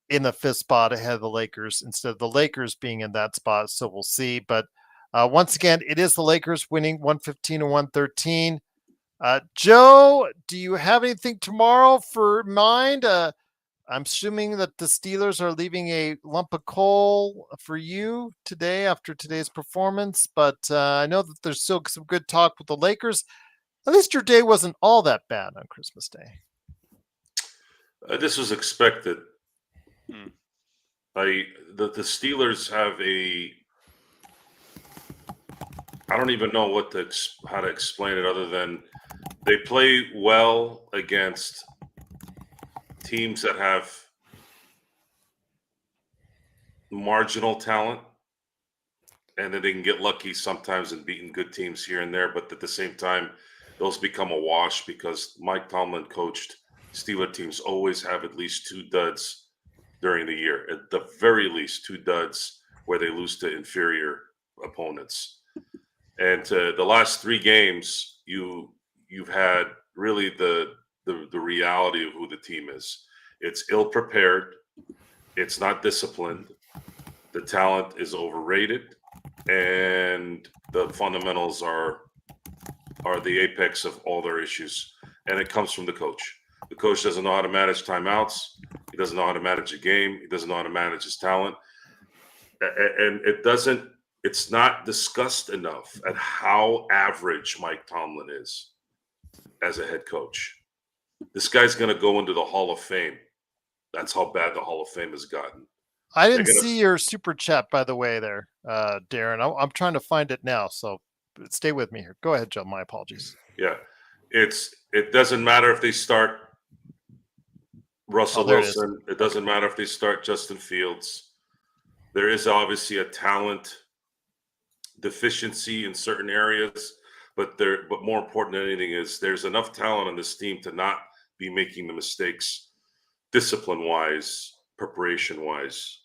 in the fifth spot ahead of the Lakers instead of the Lakers being in that spot. So we'll see. But once again, it is the Lakers winning 115 and 113. Joe, do you have anything tomorrow for mind? I'm assuming that the Steelers are leaving a lump of coal for you today after today's performance, but I know that there's still some good talk with the Lakers. At least your day wasn't all that bad on Christmas Day. This was expected. Hmm. The Steelers have I don't even know how to explain it other than they play well against teams that have marginal talent, and then they can get lucky sometimes in beating good teams here and there. But at the same time, those become a wash because Mike Tomlin coached Steeler teams always have at least 2 duds during the year, at the very least 2 duds where they lose to inferior opponents. And the last 3 games, you've had really the reality of who the team is. It's ill prepared. It's not disciplined. The talent is overrated, and the fundamentals are the apex of all their issues. And it comes from the coach. The coach doesn't know how to manage timeouts. He doesn't know how to manage a game. He doesn't know how to manage his talent. And it's not discussed enough at how average Mike Tomlin is as a head coach. This guy's going to go into the Hall of Fame. That's how bad the Hall of Fame has gotten. I didn't see your super chat, by the way, there, Darren. I'm trying to find it now, so stay with me here. Go ahead, Joe. My apologies. Yeah, it doesn't matter if they start Russell Wilson. It doesn't matter if they start Justin Fields. There is obviously a talent deficiency in certain areas, but more important than anything is there's enough talent on this team to not be making the mistakes discipline-wise, preparation-wise.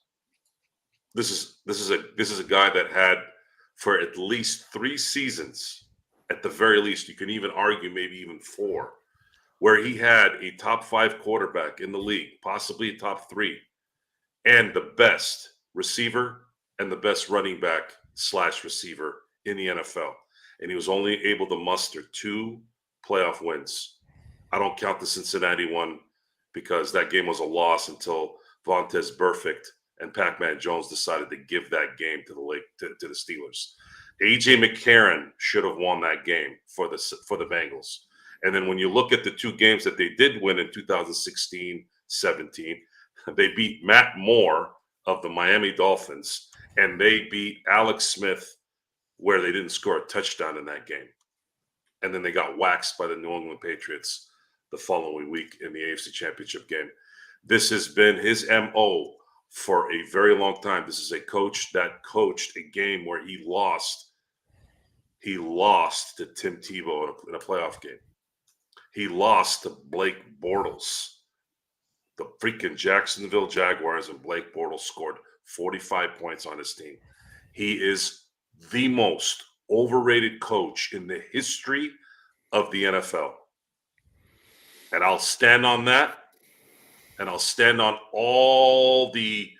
This is a guy that had for at least 3 seasons, at the very least, you can even argue maybe even 4, where he had a top 5 quarterback in the league, possibly a top 3, and the best receiver and the best running back / receiver in the NFL. And he was only able to muster 2 playoff wins. I don't count the Cincinnati one because that game was a loss until Vontaze Burfict and Pac-Man Jones decided to give that game to the Steelers. A.J. McCarron should have won that game for the Bengals. And then when you look at the 2 games that they did win in 2016-17, they beat Matt Moore of the Miami Dolphins, and they beat Alex Smith where they didn't score a touchdown in that game. And then they got waxed by the New England Patriots the following week in the AFC Championship game. This has been his MO for a very long time. This is a coach that coached a game where he lost. He lost to Tim Tebow in a playoff game. He lost to Blake Bortles. The freaking Jacksonville Jaguars and Blake Bortles scored 45 points on his team. He is the most overrated coach in the history of the NFL. And I'll stand on that. And I'll stand on all the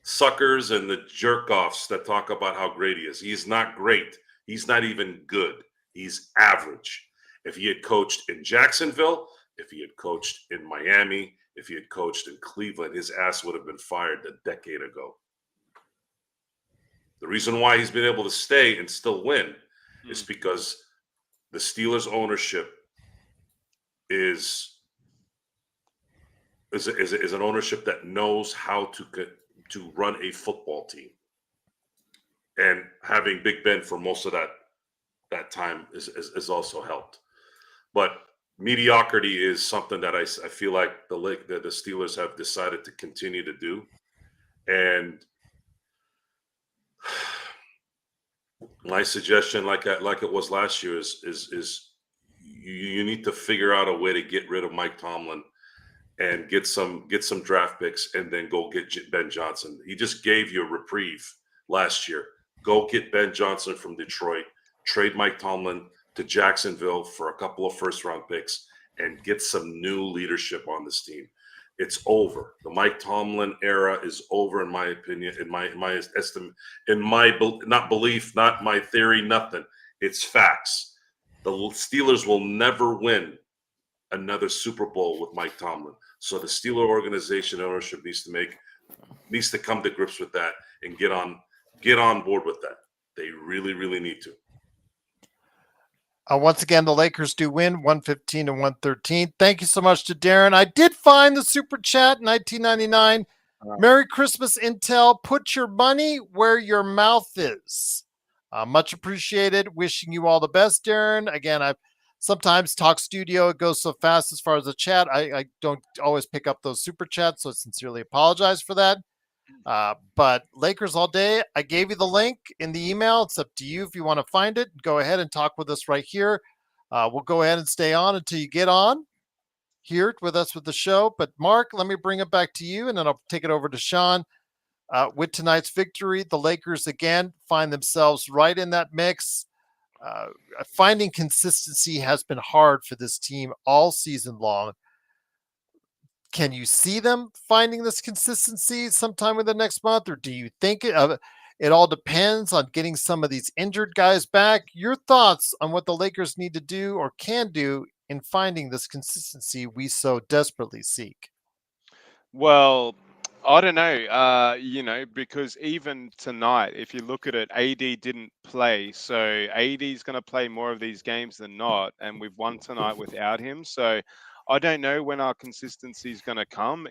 suckers and the jerk-offs that talk about how great he is. He's not great. He's not even good. He's average. If he had coached in Jacksonville, if he had coached in Miami, if he had coached in Cleveland, his ass would have been fired a decade ago. The reason why he's been able to stay and still win is because the Steelers' ownership is an ownership that knows how to run a football team. And having Big Ben for most of that time is also helped. But mediocrity is something that I feel like the Steelers have decided to continue to do. And My suggestion, like it was last year, is you need to figure out a way to get rid of Mike Tomlin and get some draft picks, and then go get Ben Johnson. He just gave you a reprieve last year. Go get Ben Johnson from Detroit, trade Mike Tomlin to Jacksonville for a couple of first round picks, and get some new leadership on this team. It's over. The Mike Tomlin era is over, in my opinion, in my estimate, in my not belief, not my theory, nothing. It's facts. The Steelers will never win another Super Bowl with Mike Tomlin. So the Steeler organization ownership needs to come to grips with that and get on board with that. They really, really need to. Once again, the Lakers do win 115 to 113. Thank you so much to Darren. I did find the super chat 1999. Merry Christmas, Intel. Put your money where your mouth is. Much appreciated. Wishing you all the best, Darren. Again, I sometimes Talk Studio, it goes so fast as far as the chat. I don't always pick up those super chats, so I sincerely apologize for that. But Lakers all day. I gave you the link in the email. It's up to you if you want to find it. Go ahead and talk with us right here. We'll go ahead and stay on until you get on here with us with the show. But Mark, let me bring it back to you, and then I'll take it over to Sean. With tonight's victory, the Lakers again find themselves right in that mix. Finding consistency has been hard for this team all season long. Can you see them finding this consistency sometime in the next month, or do you think it all depends on getting some of these injured guys back? Your thoughts on what the Lakers need to do or can do in finding this consistency we so desperately seek? Well, I don't know, because even tonight, if you look at it, AD didn't play. So AD is going to play more of these games than not. And we've won tonight without him. So I don't know when our consistency is going to come.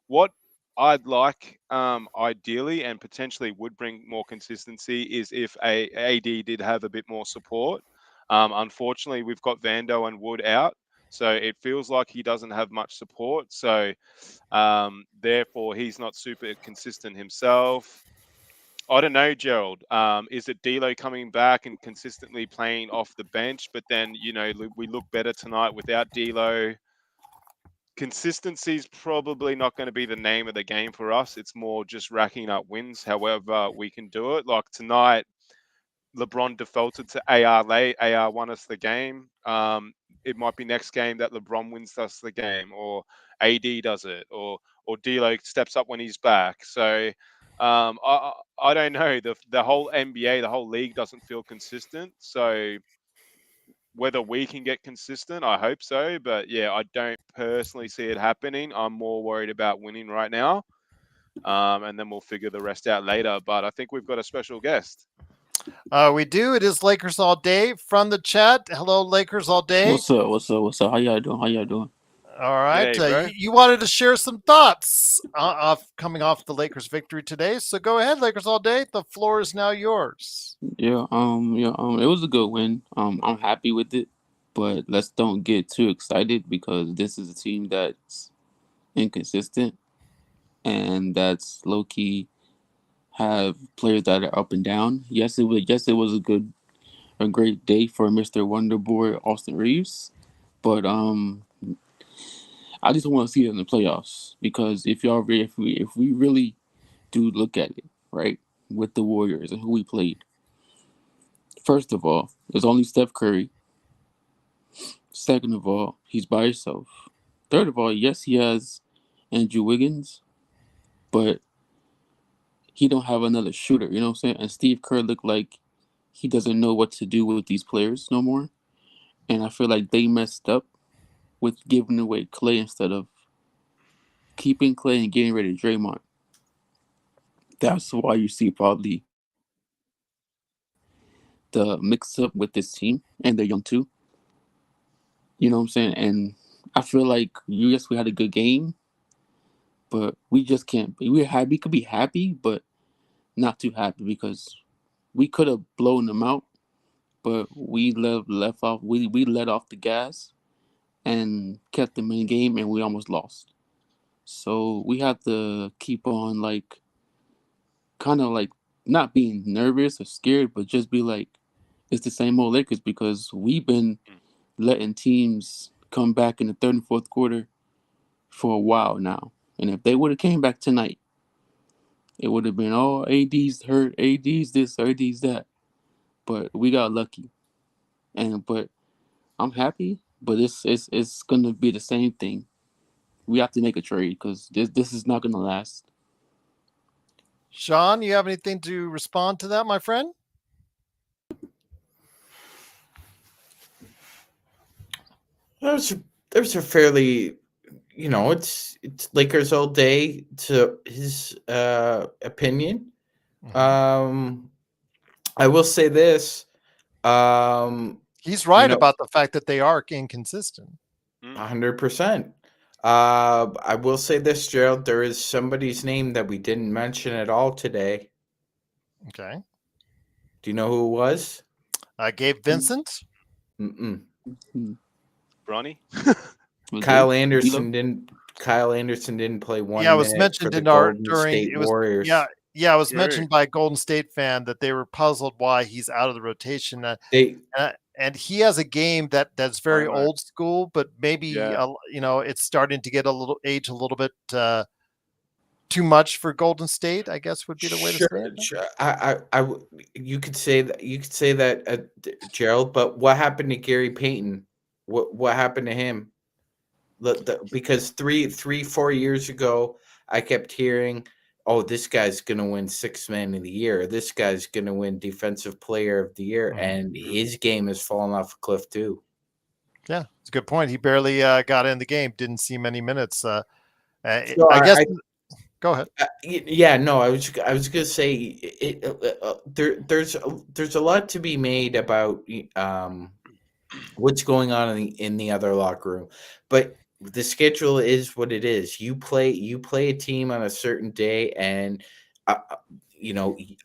What I'd like, ideally, and potentially would bring more consistency is if AD did have a bit more support. Unfortunately, we've got Vando and Wood out. So it feels like he doesn't have much support. So therefore, he's not super consistent himself. I don't know, Gerald. Is it D'Lo coming back and consistently playing off the bench? But then, we look better tonight without D'Lo. Consistency is probably not going to be the name of the game for us. It's more just racking up wins, however we can do it. Like tonight, LeBron defaulted to AR late. AR won us the game. It might be next game that LeBron wins us the game, or AD does it, or D'Lo steps up when he's back. So I don't know. The whole NBA, the whole league doesn't feel consistent. So whether we can get consistent, I hope so. But yeah, I don't personally see it happening. I'm more worried about winning right now, and then we'll figure the rest out later. But I think we've got a special guest. We do. It is Lakers all day from the chat. Hello, Lakers all day. What's up? What's up? What's up? How y'all doing? All right. Hey, bro. You wanted to share some thoughts coming off the Lakers victory today. So go ahead, Lakers all day. The floor is now yours. Yeah. It was a good win. I'm happy with it, but let's don't get too excited because this is a team that's inconsistent and that's low key have players that are up and down. Yes, it was a great day for Mr. Wonderboy Austin Reeves, but I just want to see it in the playoffs because if we really do look at it right with the Warriors and who we played. First of all, there's only Steph Curry. Second of all, he's by himself. Third of all, yes, he has Andrew Wiggins, but he don't have another shooter. You know what I'm saying? And Steve Kerr looked like he doesn't know what to do with these players no more. And I feel like they messed up with giving away Clay instead of keeping Clay and getting rid of Draymond. That's why you see probably the mix-up with this team, and they're young too. You know what I'm saying? And I feel like we had a good game, but we just can't be. We could be happy, but not too happy because we could have blown them out, but we left off. We let off the gas and kept them in the game, and we almost lost. So we have to keep on kind of not being nervous or scared, but just be like, it's the same old Lakers because we've been letting teams come back in the third and fourth quarter for a while now. And if they would have came back tonight, it would have been, oh, AD's hurt, AD's this, AD's that. But we got lucky. But I'm happy, but it's gonna be the same thing. We have to make a trade because this is not gonna last. Sean, you have anything to respond to that, my friend? There's a fairly, it's Lakers all day to his opinion. I will say this. He's right about the fact that they are inconsistent. 100%. I will say this, Gerald. There is somebody's name that we didn't mention at all today. Okay. Do you know who it was? Gabe Vincent. Bronny. Kyle Anderson didn't. Kyle Anderson didn't play one. Yeah, it was minute for mentioned the in our Golden during State it was Warriors. yeah, it was mentioned by a Golden State fan that they were puzzled why he's out of the rotation. And he has a game that's very old school, but maybe it's starting to get a little bit too much for Golden State, I guess would be the way to say it. Sure. You could say that. You could say that, Gerald. But what happened to Gary Payton? What happened to him? Because 4 years ago, I kept hearing, "Oh, this guy's gonna win Sixth Man of the Year. This guy's gonna win Defensive Player of the Year," and his game has fallen off a cliff too. Yeah, it's a good point. He barely got in the game. Didn't see many minutes. I guess. Go ahead. No, I was gonna say there's a lot to be made about what's going on in the other locker room, but the schedule is what it is. You play a team on a certain day, and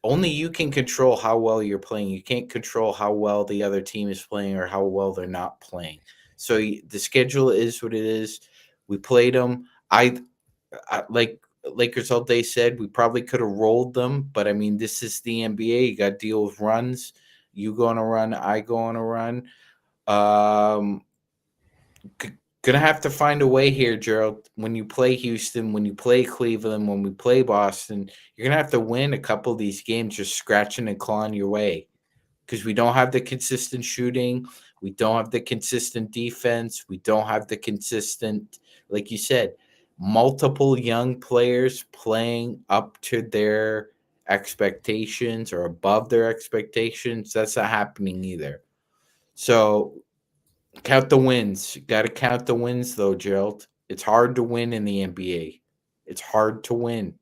only you can control how well you're playing. You can't control how well the other team is playing or how well they're not playing. So the schedule is what it is. We played them. I like Lakers all day said we probably could have rolled them, but I mean, this is the NBA. You got to deal with runs. You go on a run, I go on a run. Gonna have to find a way here, Gerald. When you play Houston, when you play Cleveland, when we play Boston, you're gonna have to win a couple of these games just scratching and clawing your way, because we don't have the consistent shooting, we don't have the consistent defense, we don't have the consistent, like you said, multiple young players playing up to their expectations or above their expectations. That's not happening either. So count the wins. Got to count the wins, though, Gerald. It's hard to win in the NBA. It's hard to win.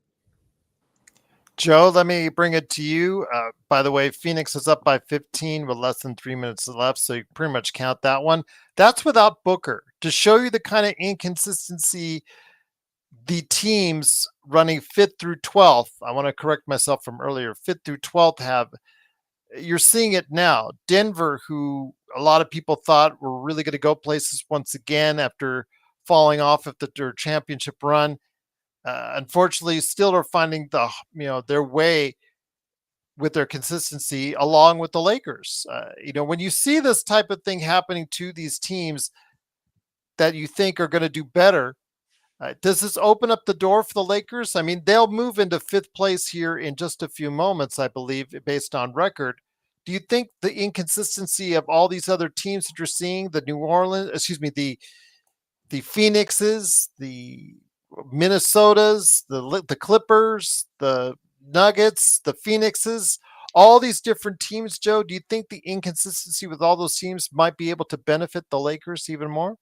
Joe, let me bring it to you. By the way, Phoenix is up by 15 with less than 3 minutes left, so you pretty much count that one. That's without Booker. To show you the kind of inconsistency the teams running 5th through 12th, I want to correct myself from earlier, 5th through 12th have, you're seeing it now. Denver, who a lot of people thought were really going to go places once again after falling off of their championship run, unfortunately still are finding their way with their consistency along with the Lakers. When you see this type of thing happening to these teams that you think are going to do better, does this open up the door for the Lakers? I mean, they'll move into 5th place here in just a few moments, I believe, based on record. Do you think the inconsistency of all these other teams that you're seeing, the Phoenixes, the Minnesotas, the Clippers, the Nuggets, the Phoenixes, all these different teams, Joe, do you think the inconsistency with all those teams might be able to benefit the Lakers even more?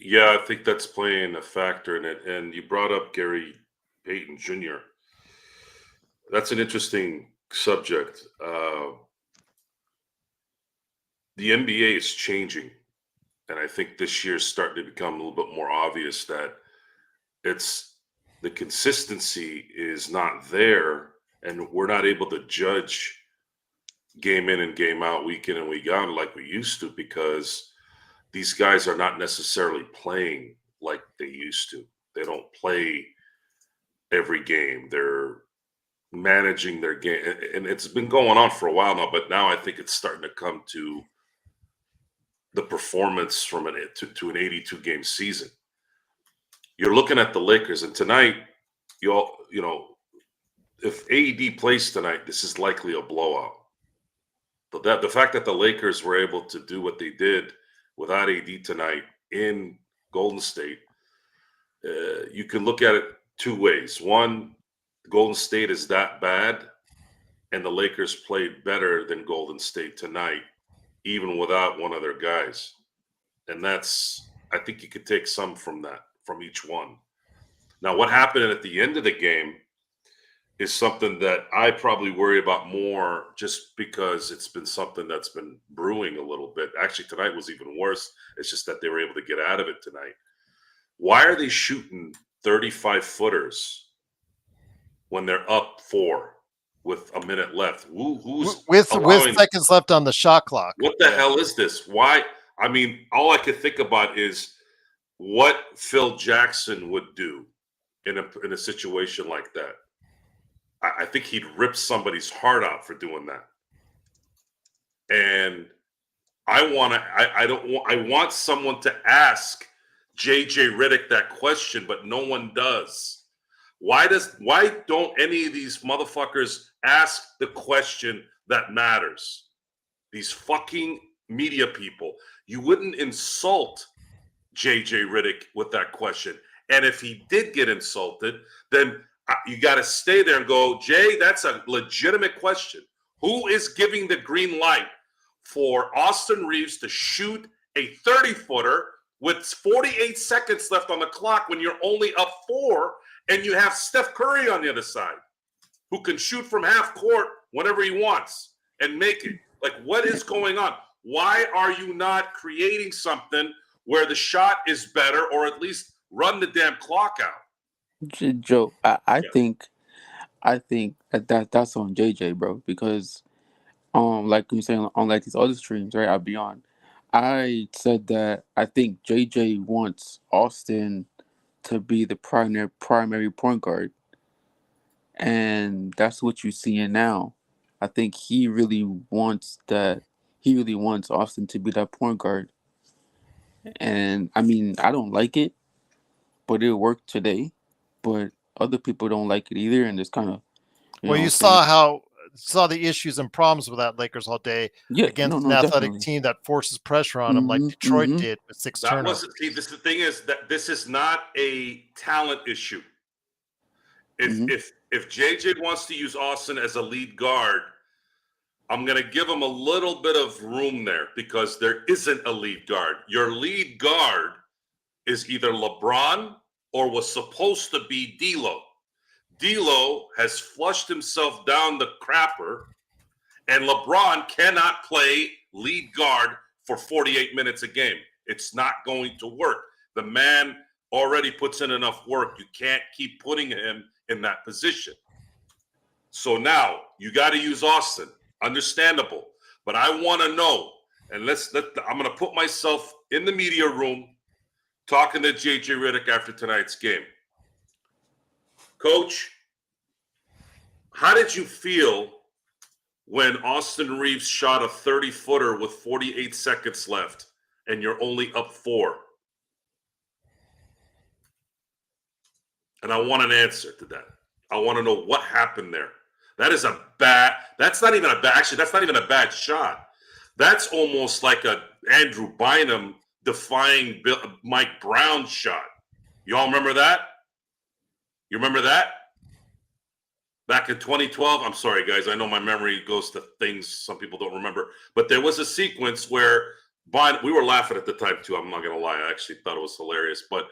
Yeah, I think that's playing a factor in it. And you brought up Gary Payton Jr. That's an interesting subject. The NBA is changing. And I think this year is starting to become a little bit more obvious that the consistency is not there, and we're not able to judge game in and game out, week in and week out like we used to, because these guys are not necessarily playing like they used to. They don't play every game. They're managing their game, and it's been going on for a while now. But now I think it's starting to come to the performance from an 82 game season. You're looking at the Lakers, and tonight, if AD plays tonight, this is likely a blowout. But the fact that the Lakers were able to do what they did without AD tonight in Golden State, you can look at it two ways. One, Golden State is that bad, and the Lakers played better than Golden State tonight, even without one of their guys. And I think you could take some from that, from each one. Now, what happened at the end of the game is something that I probably worry about more, just because it's been something that's been brewing a little bit. Actually, tonight was even worse. It's just that they were able to get out of it tonight. Why are they shooting 35-footers when they're up 4 with a minute left? Who's with allowing, seconds left on the shot clock? what the hell is this? Why? I mean, all I could think about is what Phil Jackson would do in a situation like that. I think he'd rip somebody's heart out for doing that. And I want someone to ask JJ Redick that question, but no one does. Why don't any of these motherfuckers ask the question that matters? These fucking media people. You wouldn't insult JJ Redick with that question. And if he did get insulted, then you got to stay there and go, Jay, that's a legitimate question. Who is giving the green light for Austin Reeves to shoot a 30-footer with 48 seconds left on the clock when you're only up 4 and you have Steph Curry on the other side who can shoot from half court whenever he wants and make it? Like, what is going on? Why are you not creating something where the shot is better, or at least run the damn clock out? Joe, I think that's on JJ, bro, because like you're saying on like these other streams, right? I'll be on. I said that I think JJ wants Austin to be the primary point guard, and that's what you're seeing now. I think he really wants that. He really wants Austin to be that point guard, and I mean, I don't like it, but it worked today. But other people don't like it either, and it's kind of You saw the issues and problems with that Lakers all day against an athletic definitely. team that forces pressure on them, like Detroit did with 6 turnovers. The thing is that this is not a talent issue. If JJ wants to use Austin as a lead guard, I'm going to give him a little bit of room there, because there isn't a lead guard. Your lead guard is either LeBron or was supposed to be D'Lo. D'Lo has flushed himself down the crapper, and LeBron cannot play lead guard for 48 minutes a game. It's not going to work. The man already puts in enough work. You can't keep putting him in that position. So now you got to use Austin. Understandable. But I want to know, and I'm going to put myself in the media room talking to JJ Redick after tonight's game. Coach, how did you feel when Austin Reeves shot a 30-footer with 48 seconds left and you're only up 4? And I want an answer to that. I want to know what happened there. That's not even a bad shot. That's almost like a Andrew Bynum defying Mike Brown shot. Y'all remember that? You remember that? Back in 2012, I'm sorry, guys. I know my memory goes to things some people don't remember. But there was a sequence where we were laughing at the time, too. I'm not going to lie. I actually thought it was hilarious. But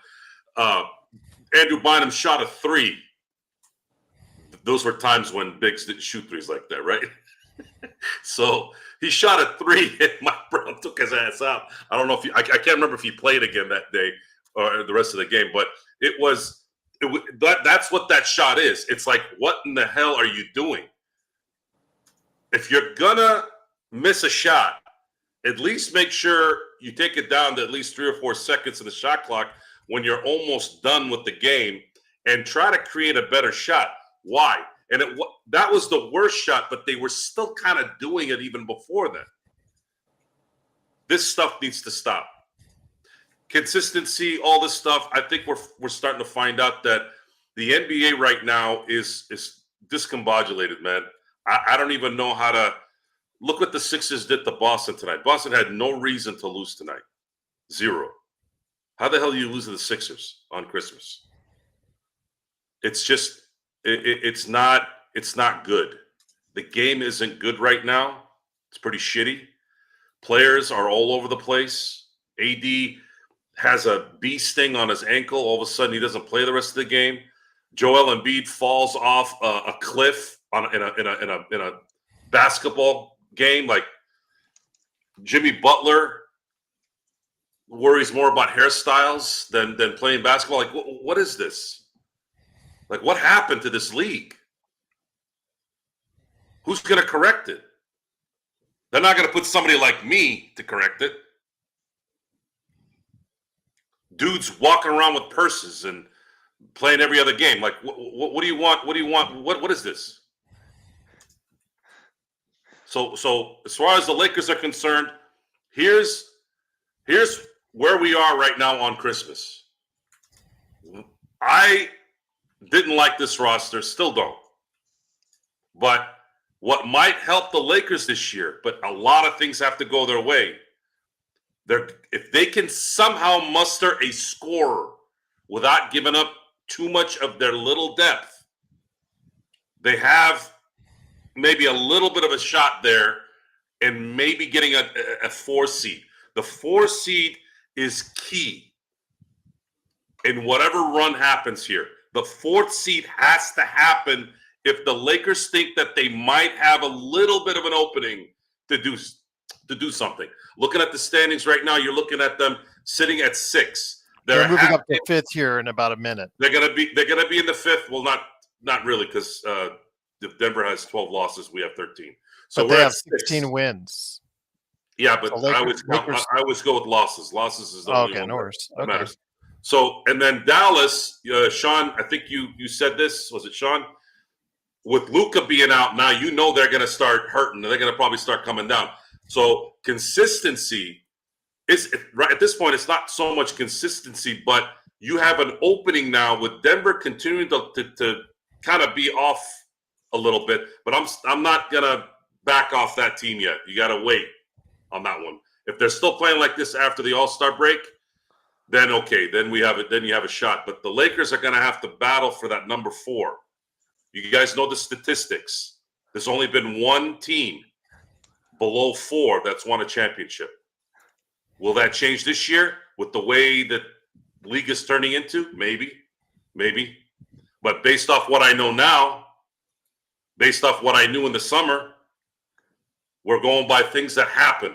Andrew Bynum shot a 3. Those were times when Biggs didn't shoot threes like that, right? So he shot a 3 and Mike Brown took his ass out. I don't know if I can't remember if he played again that day or the rest of the game, but that's what that shot is. It's like, what in the hell are you doing? If you're gonna miss a shot, at least make sure you take it down to at least 3 or 4 seconds in the shot clock when you're almost done with the game, and try to create a better shot. Why? And that was the worst shot, but they were still kind of doing it even before that. This stuff needs to stop. Consistency, all this stuff. I think we're starting to find out that the NBA right now is discombobulated, man. I don't even know how to look what the Sixers did to Boston tonight. Boston had no reason to lose tonight. Zero. How the hell do you lose to the Sixers on Christmas? It's just it's not good. The game isn't good right now. It's pretty shitty. Players are all over the place. AD has a bee sting on his ankle. All of a sudden, he doesn't play the rest of the game. Joel Embiid falls off a cliff in a basketball game. Like Jimmy Butler worries more about hairstyles than playing basketball. Like, what is this? Like, what happened to this league? Who's going to correct it? They're not going to put somebody like me to correct it. Dudes walking around with purses and playing every other game. Like, what do you want? What do you want? What is this? So as far as the Lakers are concerned, here's where we are right now on Christmas. I didn't like this roster, still don't. But what might help the Lakers this year, but a lot of things have to go their way. If they can somehow muster a scorer without giving up too much of their little depth, they have maybe a little bit of a shot there and maybe getting a 4 seed. The 4 seed is key in whatever run happens here. The 4th seed has to happen if the Lakers think that they might have a little bit of an opening to do something. Looking at the standings right now, you're looking at them sitting at 6. They're moving up to 5th here in about a minute. They're gonna be in the 5th. Well, not really, because if Denver has 12 losses, we have 13. So but they have 16 wins. Yeah, but so Lakers, I always go with losses. Losses is the only one no worries. that Okay. matters. So, and then Dallas, Sean, I think you said this. Was it Sean? With Luka being out now, you know they're going to start hurting. They're going to probably start coming down. So consistency is right at this point. It's not so much consistency, but you have an opening now with Denver continuing to kind of be off a little bit. But I'm not going to back off that team yet. You got to wait on that one. If they're still playing like this after the All-Star break, then okay, then we have it. Then you have a shot. But the Lakers are going to have to battle for that number 4. You guys know the statistics. There's only been one team below 4 that's won a championship. Will that change this year with the way that the league is turning into? Maybe. But based off what I know now, based off what I knew in the summer, we're going by things that happen.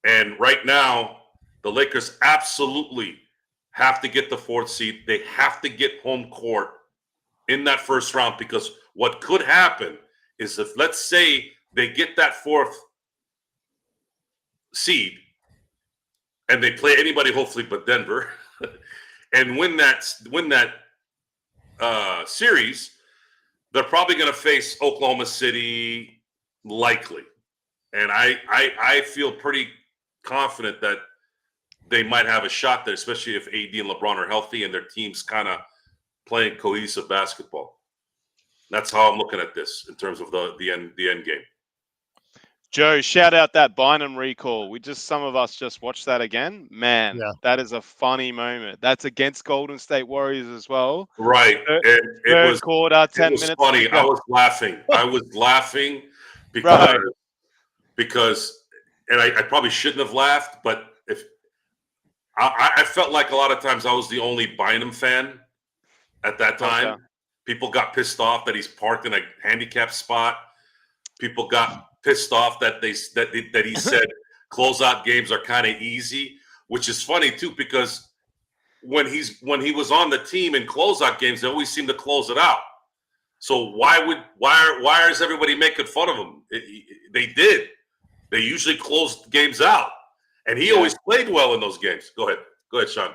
And right now, the Lakers absolutely have to get the 4th seed. They have to get home court in that first round, because what could happen is if, let's say, they get that 4th seed and they play anybody, hopefully, but Denver, and win that series, they're probably going to face Oklahoma City, likely. And I feel pretty confident that they might have a shot there, especially if AD and LeBron are healthy and their team's kind of playing cohesive basketball. That's how I'm looking at this in terms of the end game. Joe, shout out that Bynum recall. Some of us just watched that again. Man, Yeah. That is a funny moment. That's against Golden State Warriors as well. Right. Third was quarter, 10 minutes. Funny. I was laughing because and I probably shouldn't have laughed, but if I felt like a lot of times I was the only Bynum fan at that time. Okay. People got pissed off that he's parked in a handicapped spot. People got pissed off that he said closeout games are kind of easy, which is funny too, because when he was on the team in closeout games, they always seem to close it out. So why is everybody making fun of him? They did. They usually closed games out, and he always played well in those games. Go ahead, Sean.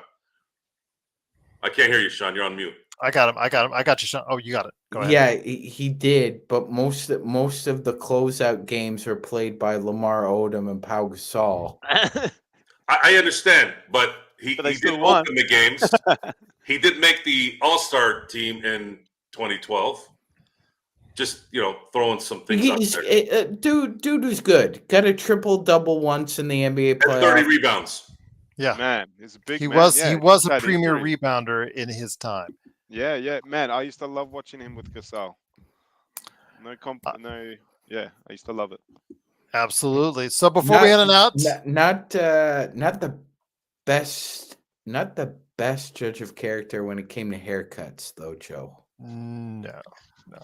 I can't hear you, Sean. You're on mute. I got him. I got you, Sean. Oh, you got it. Go ahead. Yeah, he did, but most of the closeout games were played by Lamar Odom and Pau Gasol. I understand, but he But they did still won. open the games. He did make the All-Star team in 2012. Just throwing some things out there. Dude was good. Got a triple double once in the NBA And 30 playoffs. rebounds. Yeah, Man, he's a big he man. was Yeah, he was just a had premier injury. rebounder in his time. Yeah, man. I used to love watching him with Gasol. Yeah, I used to love it. Absolutely. So before we end it out, not the best judge of character when it came to haircuts, though, Joe. no.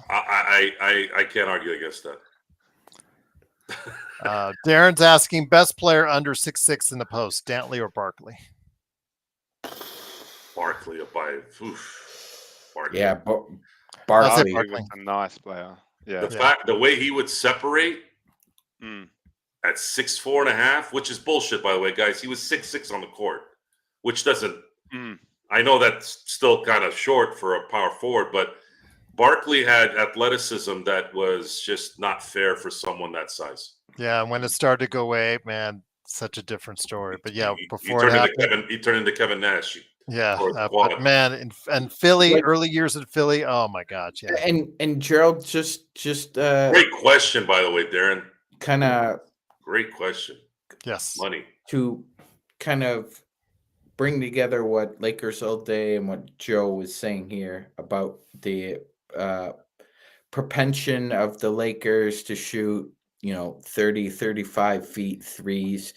I can't argue against that. Darren's asking best player under 6'6" in the post, Dantley or Barkley? Barkley by Barkley. Yeah, I'll say Barkley. Barkley. Was a nice player. Yeah. The way he would separate at 6'4.5", which is bullshit, by the way, guys. He was 6'6" on the court, which doesn't. I know that's still kind of short for a power forward, but Barkley had athleticism that was just not fair for someone that size. Yeah, and when it started to go away, man, such a different story. But yeah, He before it happened, he turned into Kevin Nash. yeah, or but quad. man, in Philly, Like- early years in Philly, oh my God, yeah. And Gerald just Great question, by the way, Darren. kind of Great question. Yes. Money. to kind of bring together what Lakers all day and what Joe was saying here about the propension of the Lakers to shoot, 30, 35 feet threes.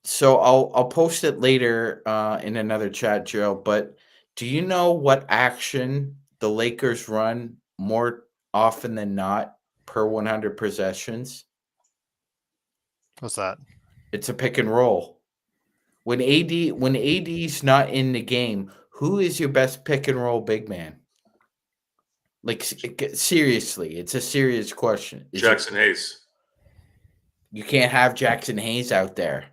So I'll post it later in another chat, Joe, but do you know what action the Lakers run more often than not per 100 possessions? What's that? It's a pick and roll. When AD's not in the game, who is your best pick and roll big man? Like seriously, it's a serious question. Jackson Hayes. You can't have Jackson Hayes out there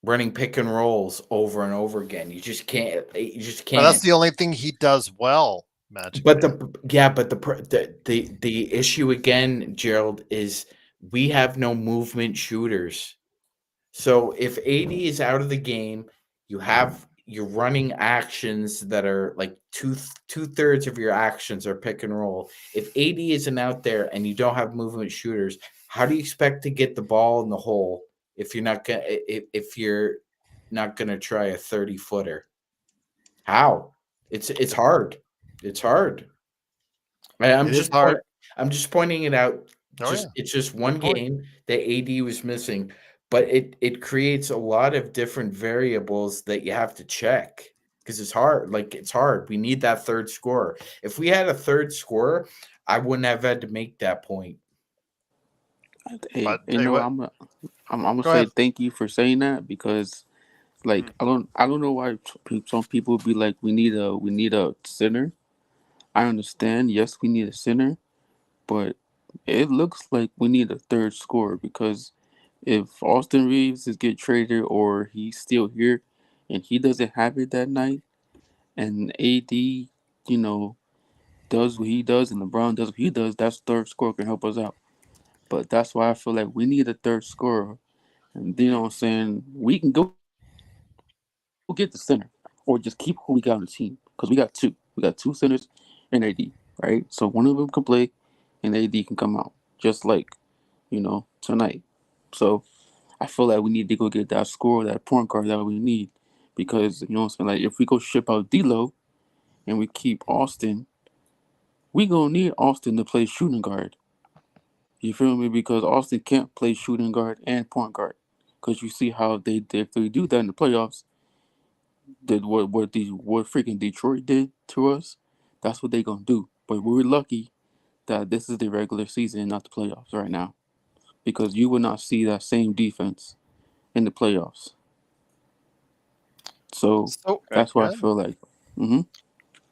running pick and rolls over and over again. You just can't. Well, that's the only thing he does well, Magic. But the issue again, Gerald, is we have no movement shooters. So if AD is out of the game, you're running actions that are like two-thirds of your actions are pick and roll. If AD isn't out there and you don't have movement shooters, how do you expect to get the ball in the hole if you're not gonna try a 30-footer? How? It's hard. It's hard. I'm just pointing it out. It's just one game that AD was missing, but it creates a lot of different variables that you have to check because it's hard. It's hard. We need that third scorer. If we had a third scorer, I wouldn't have had to make that point. Hey, But I'm gonna say thank you for saying that because, I don't know why some people be like we need a center. I understand. Yes, we need a center, but it looks like we need a third scorer because if Austin Reeves is get traded or he's still here and he doesn't have it that night, and AD, does what he does and LeBron does what he does, that third scorer can help us out. But that's why I feel like we need a third scorer. And you know what I'm saying? We can go get the center or just keep who we got on the team because we got two. We got two centers and AD, right? So one of them can play and AD can come out just like, tonight. So I feel like we need to go get that scorer, that point guard that we need because, you know what I'm saying? Like if we go ship out D'Lo and we keep Austin, we going to need Austin to play shooting guard. You feel me? Because Austin can't play shooting guard and point guard. Because you see how if they do that in the playoffs, what freaking Detroit did to us, that's what they gonna do. But we're lucky that this is the regular season, not the playoffs right now, because you will not see that same defense in the playoffs. So that's why I feel like.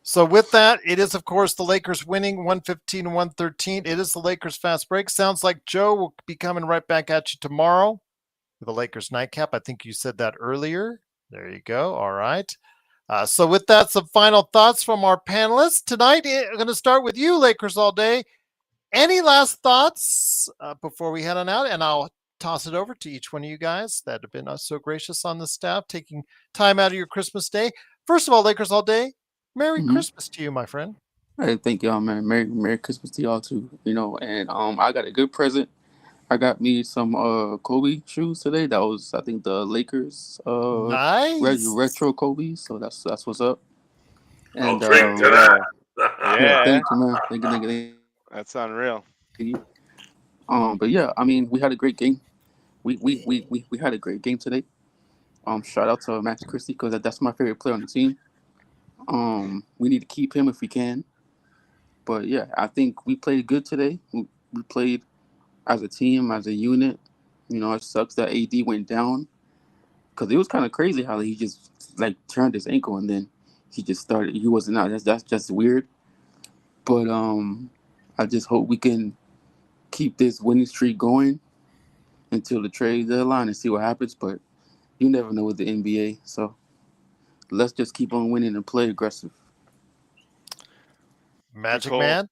So with that, it is, of course, the Lakers winning 115-113. It is the Lakers fast break. Sounds like Joe will be coming right back at you tomorrow with the Lakers nightcap. I think you said that earlier. There you go. All right. So with that, some final thoughts from our panelists tonight. I'm going to start with you, Lakers all day. Any last thoughts before we head on out? And I'll toss it over to each one of you guys that have been so gracious on the staff, taking time out of your Christmas day. First of all, Lakers all day. Merry Mhm. Christmas to you, my friend. Hey, thank y'all, man. Merry Christmas to y'all too. And I got a good present. I got me some Kobe shoes today. That was, I think, the Lakers Nice. retro Kobe. So that's what's up. I'll And drink to Yeah. that. yeah, Yeah. thank you, man. Thank That's unreal. you. But yeah, I mean, we had a great game. We had a great game today. Shout out to Max Christie because that's my favorite player on the team. We need to keep him if we can. But yeah, I think we played good today. We played as a team, as a unit. It sucks that AD went down because it was kind of crazy how he just like turned his ankle and then he just started. He wasn't out. That's just weird. But I just hope we can keep this winning streak going until the trade deadline and see what happens. But you never know with the NBA, so let's just keep on winning and play aggressive. Magic call. Man.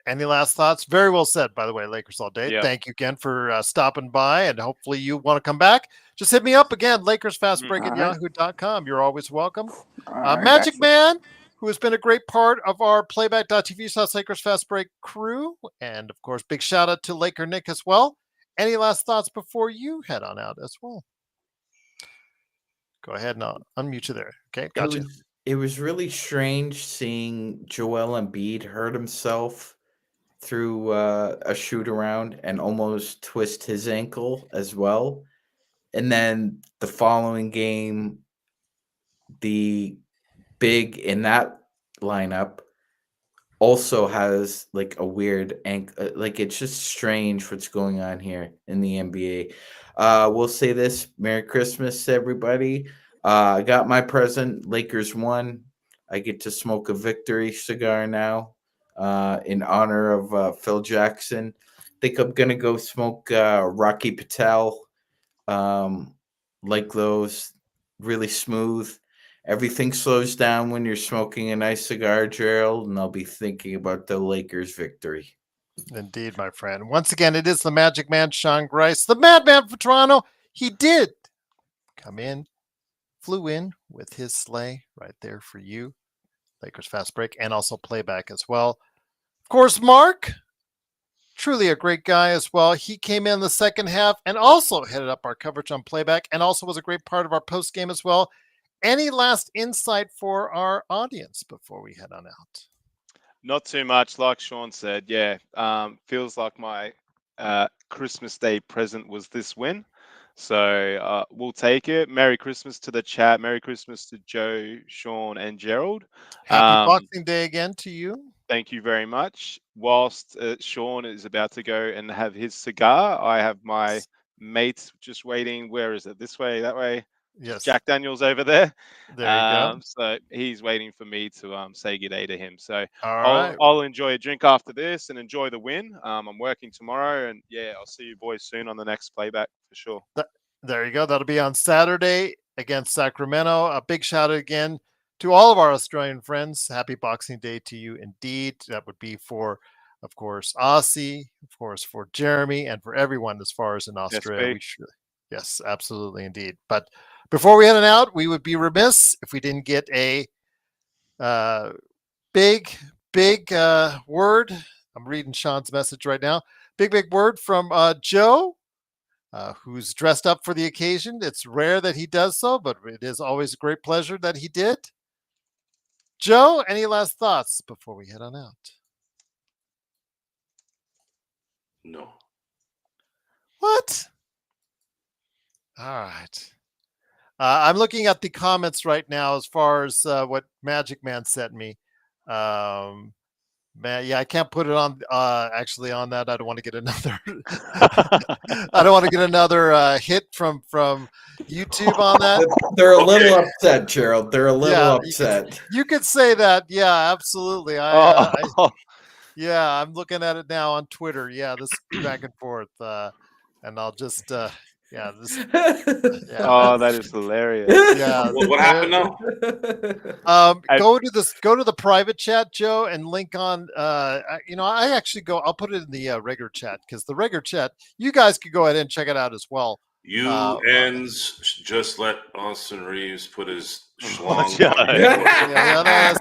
Any last thoughts? Very well said, by the way, Lakers all day. Yeah. Thank you again for stopping by, and hopefully you want to come back. Just hit me up again, LakersFastBreak at All right. yahoo.com. You're always welcome. All right, Magic gotcha. Man, who has been a great part of our playback.tv Lakers Fast Break crew. And of course, big shout out to Laker Nick as well. Any last thoughts before you head on out as well? Go ahead and I'll unmute you there. Okay, gotcha. It was really strange seeing Joel Embiid hurt himself through a shoot around and almost twist his ankle as well. And then the following game, the big in that lineup also has like a weird ankle. Like it's just strange what's going on here in the NBA. We'll say this: Merry Christmas, everybody. I got my present. Lakers won. I get to smoke a victory cigar now in honor of Phil Jackson. Think I'm gonna go smoke Rocky Patel. Like those, really smooth. Everything slows down when you're smoking a nice cigar, Gerald, and I'll be thinking about the Lakers' victory. Indeed, my friend. Once again, it is the Magic Man, Sean Grice, the Madman for Toronto. He did come in, flew in with his sleigh right there for you. Lakers Fast Break and also playback as well. Of course, Mark, truly a great guy as well. He came in the second half and also headed up our coverage on playback and also was a great part of our post game as well. Any last insight for our audience before we head on out? Not too much, like Sean said. Yeah, feels like my Christmas Day present was this win. So we'll take it. Merry Christmas to the chat. Merry Christmas to Joe, Sean, and Gerald. Happy Boxing Day again to you. Thank you very much. Whilst Sean is about to go and have his cigar, I have my mate just waiting. Where is it? This way, that way? Yes. Jack Daniels over there. There you go. So he's waiting for me to say good day to him. So right. I'll enjoy a drink after this and enjoy the win. I'm working tomorrow, and yeah, I'll see you boys soon on the next playback for sure. There you go. That'll be on Saturday against Sacramento. A big shout out again to all of our Australian friends. Happy Boxing Day to you indeed. That would be for, of course, Aussie, of course, for Jeremy, and for everyone as far as in Australia. Yes, absolutely indeed. But before we head on out, we would be remiss if we didn't get a big word. I'm reading Sean's message right now. Big word from Joe, who's dressed up for the occasion. It's rare that he does so, but it is always a great pleasure that he did. Joe, any last thoughts before we head on out? No. What? All right. I'm looking at the comments right now as far as what Magic Man sent me. Man, yeah, I can't put it on actually on that. I don't want to get another I don't want to get another hit from YouTube on that. They're a little upset, Gerald. They're a little upset. You could say that. Yeah, absolutely. Yeah, I'm looking at it now on Twitter. Yeah, this back and forth. And I'll just Yeah. This, yeah. Oh, that is hilarious. Yeah. What happened now? Go to the private chat, Joe, and link on. I actually go. I'll put it in the regular chat because the regular chat, you guys could go ahead and check it out as well. You ends just let Austin Reeves put his schlong Yeah. on Yeah, that's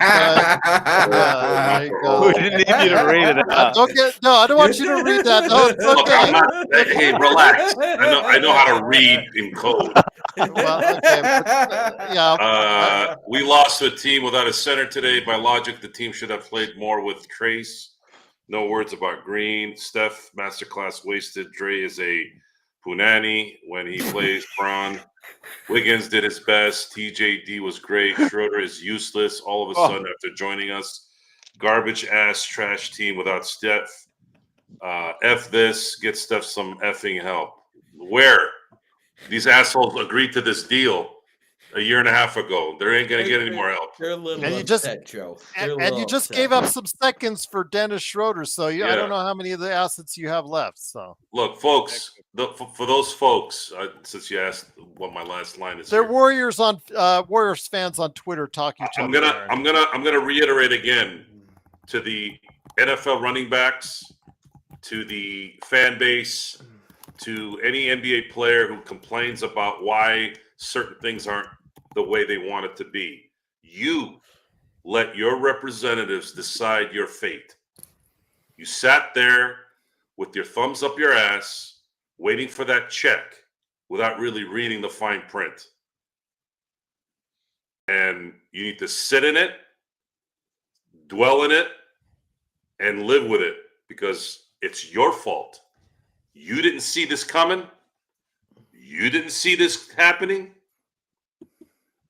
there you go. We didn't need you to read it out. I don't want you to read that. No, it's Look, okay. I'm not. Hey, relax. I know how to read in code. Well, okay, yeah. We lost to a team without a center today. By logic, the team should have played more with Trace. No words about Green. Steph, masterclass wasted. Dre is a punani when he plays Braun. Wiggins did his best. TJD was great. Schroeder is useless all of a sudden after joining us. Garbage ass trash team without Steph. F this. Get Steph some effing help. Where? These assholes agreed to this deal a year and a half ago. They ain't going to get any more help. They're a little And you upset, Joe. And you just gave up some seconds for Dennis Schroeder, so I Yeah. don't know how many of the assets you have left. So Look, folks, for those folks, since you asked what my last line is, they're here, Warriors fans on Twitter talking to each other. I'm gonna reiterate again to the NFL running backs, to the fan base, to any NBA player who complains about why certain things aren't the way they want it to be. You let your representatives decide your fate. You sat there with your thumbs up your ass, waiting for that check without really reading the fine print. And you need to sit in it, dwell in it, and live with it because it's your fault. You didn't see this coming. You didn't see this happening.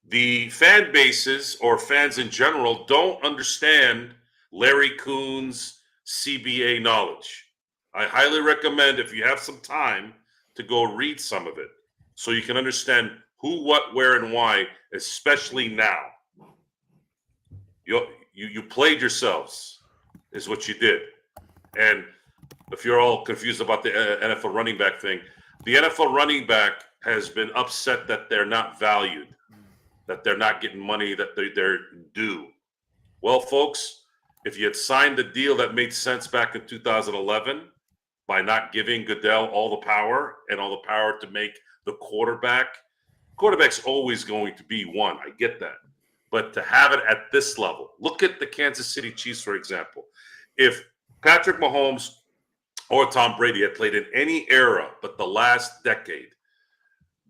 The fan bases or fans in general don't understand Larry Kuhn's CBA knowledge. I highly recommend, if you have some time, to go read some of it so you can understand who, what, where, and why, especially now. You played yourselves, is what you did. And if you're all confused about the NFL running back thing, the NFL running back has been upset that they're not valued, that they're not getting money that they're due. Well, folks, if you had signed the deal that made sense back in 2011 by not giving Goodell all the power and all the power to make the quarterback's always going to be one. I get that. But to have it at this level, look at the Kansas City Chiefs, for example. If Patrick Mahomes or Tom Brady had played in any era but the last decade,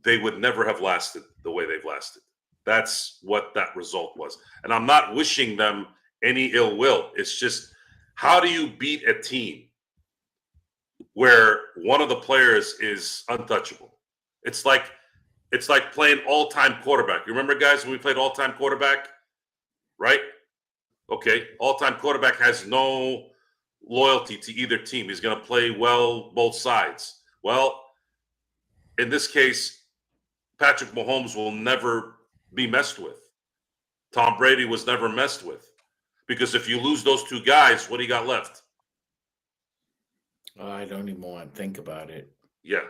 they would never have lasted the way they've lasted. That's what that result was. And I'm not wishing them any ill will. It's just, how do you beat a team where one of the players is untouchable? It's like playing all-time quarterback. You remember, guys, when we played all-time quarterback, right? Okay, all-time quarterback has no loyalty to either team. He's going to play well both sides. Well, in this case, Patrick Mahomes will never be messed with. Tom Brady was never messed with. Because if you lose those two guys, what do you got left? I don't even want to think about it. Yeah.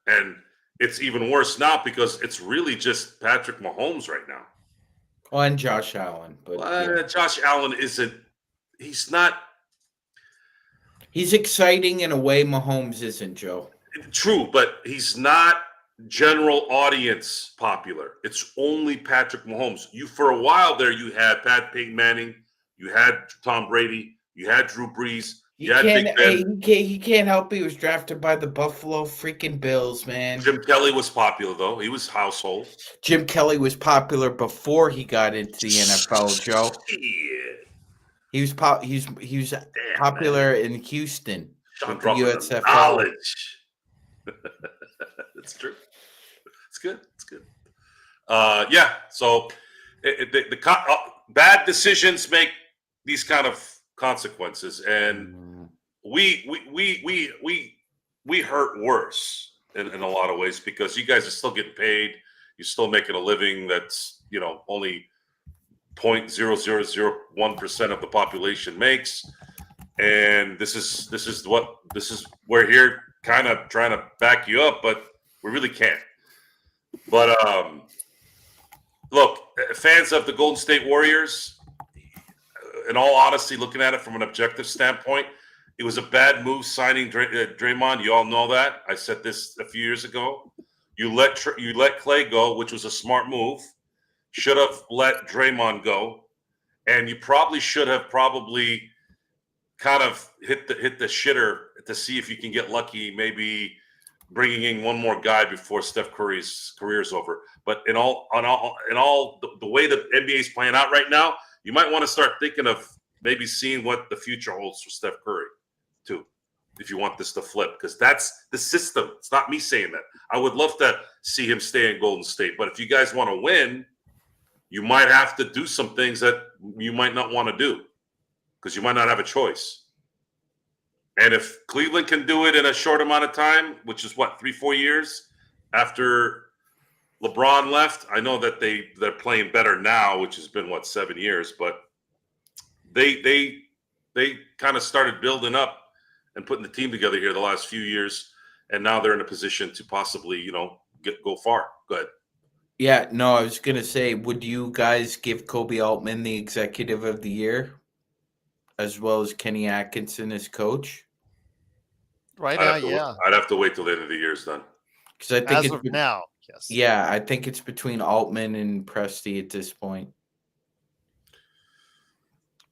And it's even worse now because it's really just Patrick Mahomes right now. Oh, and Josh Allen. But yeah. Josh Allen he's not. He's exciting in a way Mahomes isn't, Joe. True, but he's not general audience popular. It's only Patrick Mahomes. For a while there, you had Peyton Manning, you had Tom Brady, you had Drew Brees, you had Big Ben. He can't help. He was drafted by the Buffalo freaking Bills, man. Jim Kelly was popular though. He was household. Jim Kelly was popular before he got into the NFL, Joe. Yeah. He was popular in Houston with the USFL. Knowledge. That's true. It's good. It's good. Yeah. So bad decisions make these kind of consequences, and we hurt worse in a lot of ways because you guys are still getting paid. You're still making a living that's only 0.0001% of the population makes, and this is where here kind of trying to back you up, but We really can't. But look, fans of the Golden State Warriors, in all honesty, looking at it from an objective standpoint, it was a bad move signing Draymond. You all know that. I said this a few years ago. You let Clay go, which was a smart move. Should have let Draymond go, and you probably should have kind of hit the shitter to see if you can get lucky, maybe bringing in one more guy before Steph Curry's career is over. But in all the way the NBA is playing out right now, you might want to start thinking of maybe seeing what the future holds for Steph Curry too, if you want this to flip, because that's the system. It's not me saying that. I would love to see him stay in Golden State, but if you guys want to win, you might have to do some things that you might not want to do because you might not have a choice. And if Cleveland can do it in a short amount of time, which is what, 3-4 years after LeBron left, I know that they're playing better now, which has been 7 years, but they kind of started building up and putting the team together here the last few years, and now they're in a position to possibly, go far. Go ahead. Yeah, no, I was gonna say, would you guys give Kobe Altman the Executive of the Year, as well as Kenny Atkinson as coach? Right now, yeah. I'd have to wait till the end of the year's done. Because I think As it's of now, yes. Yeah, I think it's between Altman and Presti at this point.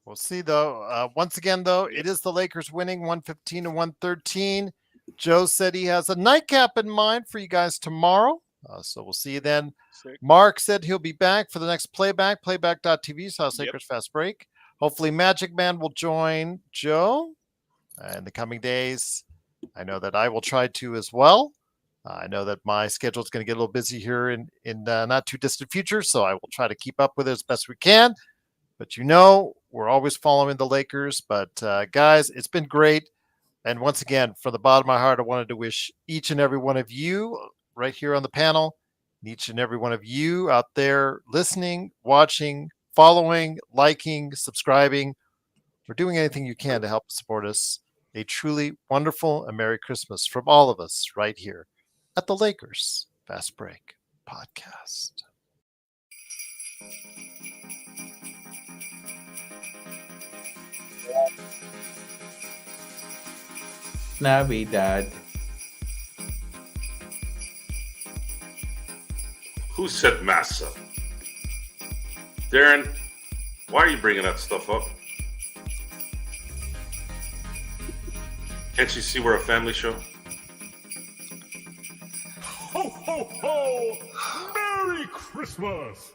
We'll see, though. Once again, though, it is the Lakers winning 115-113. Joe said he has a nightcap in mind for you guys tomorrow. So we'll see you then. Sick. Mark said he'll be back for the next playback.tv, South Yep. Lakers Fast Break. Hopefully Magic Man will join Joe in the coming days. I know that I will try to as well. I know that my schedule is going to get a little busy here in not too distant future, so I will try to keep up with it as best we can. But we're always following the Lakers. But guys, it's been great. And once again, from the bottom of my heart, I wanted to wish each and every one of you right here on the panel, and each and every one of you out there listening, watching, following, liking, subscribing, or doing anything you can to help support us, a truly wonderful and Merry Christmas from all of us right here at the Lakers Fast Break Podcast. Navidad. Who said massa? Darren, why are you bringing that stuff up? Can't you see we're a family show? Ho, ho, ho! Merry Christmas!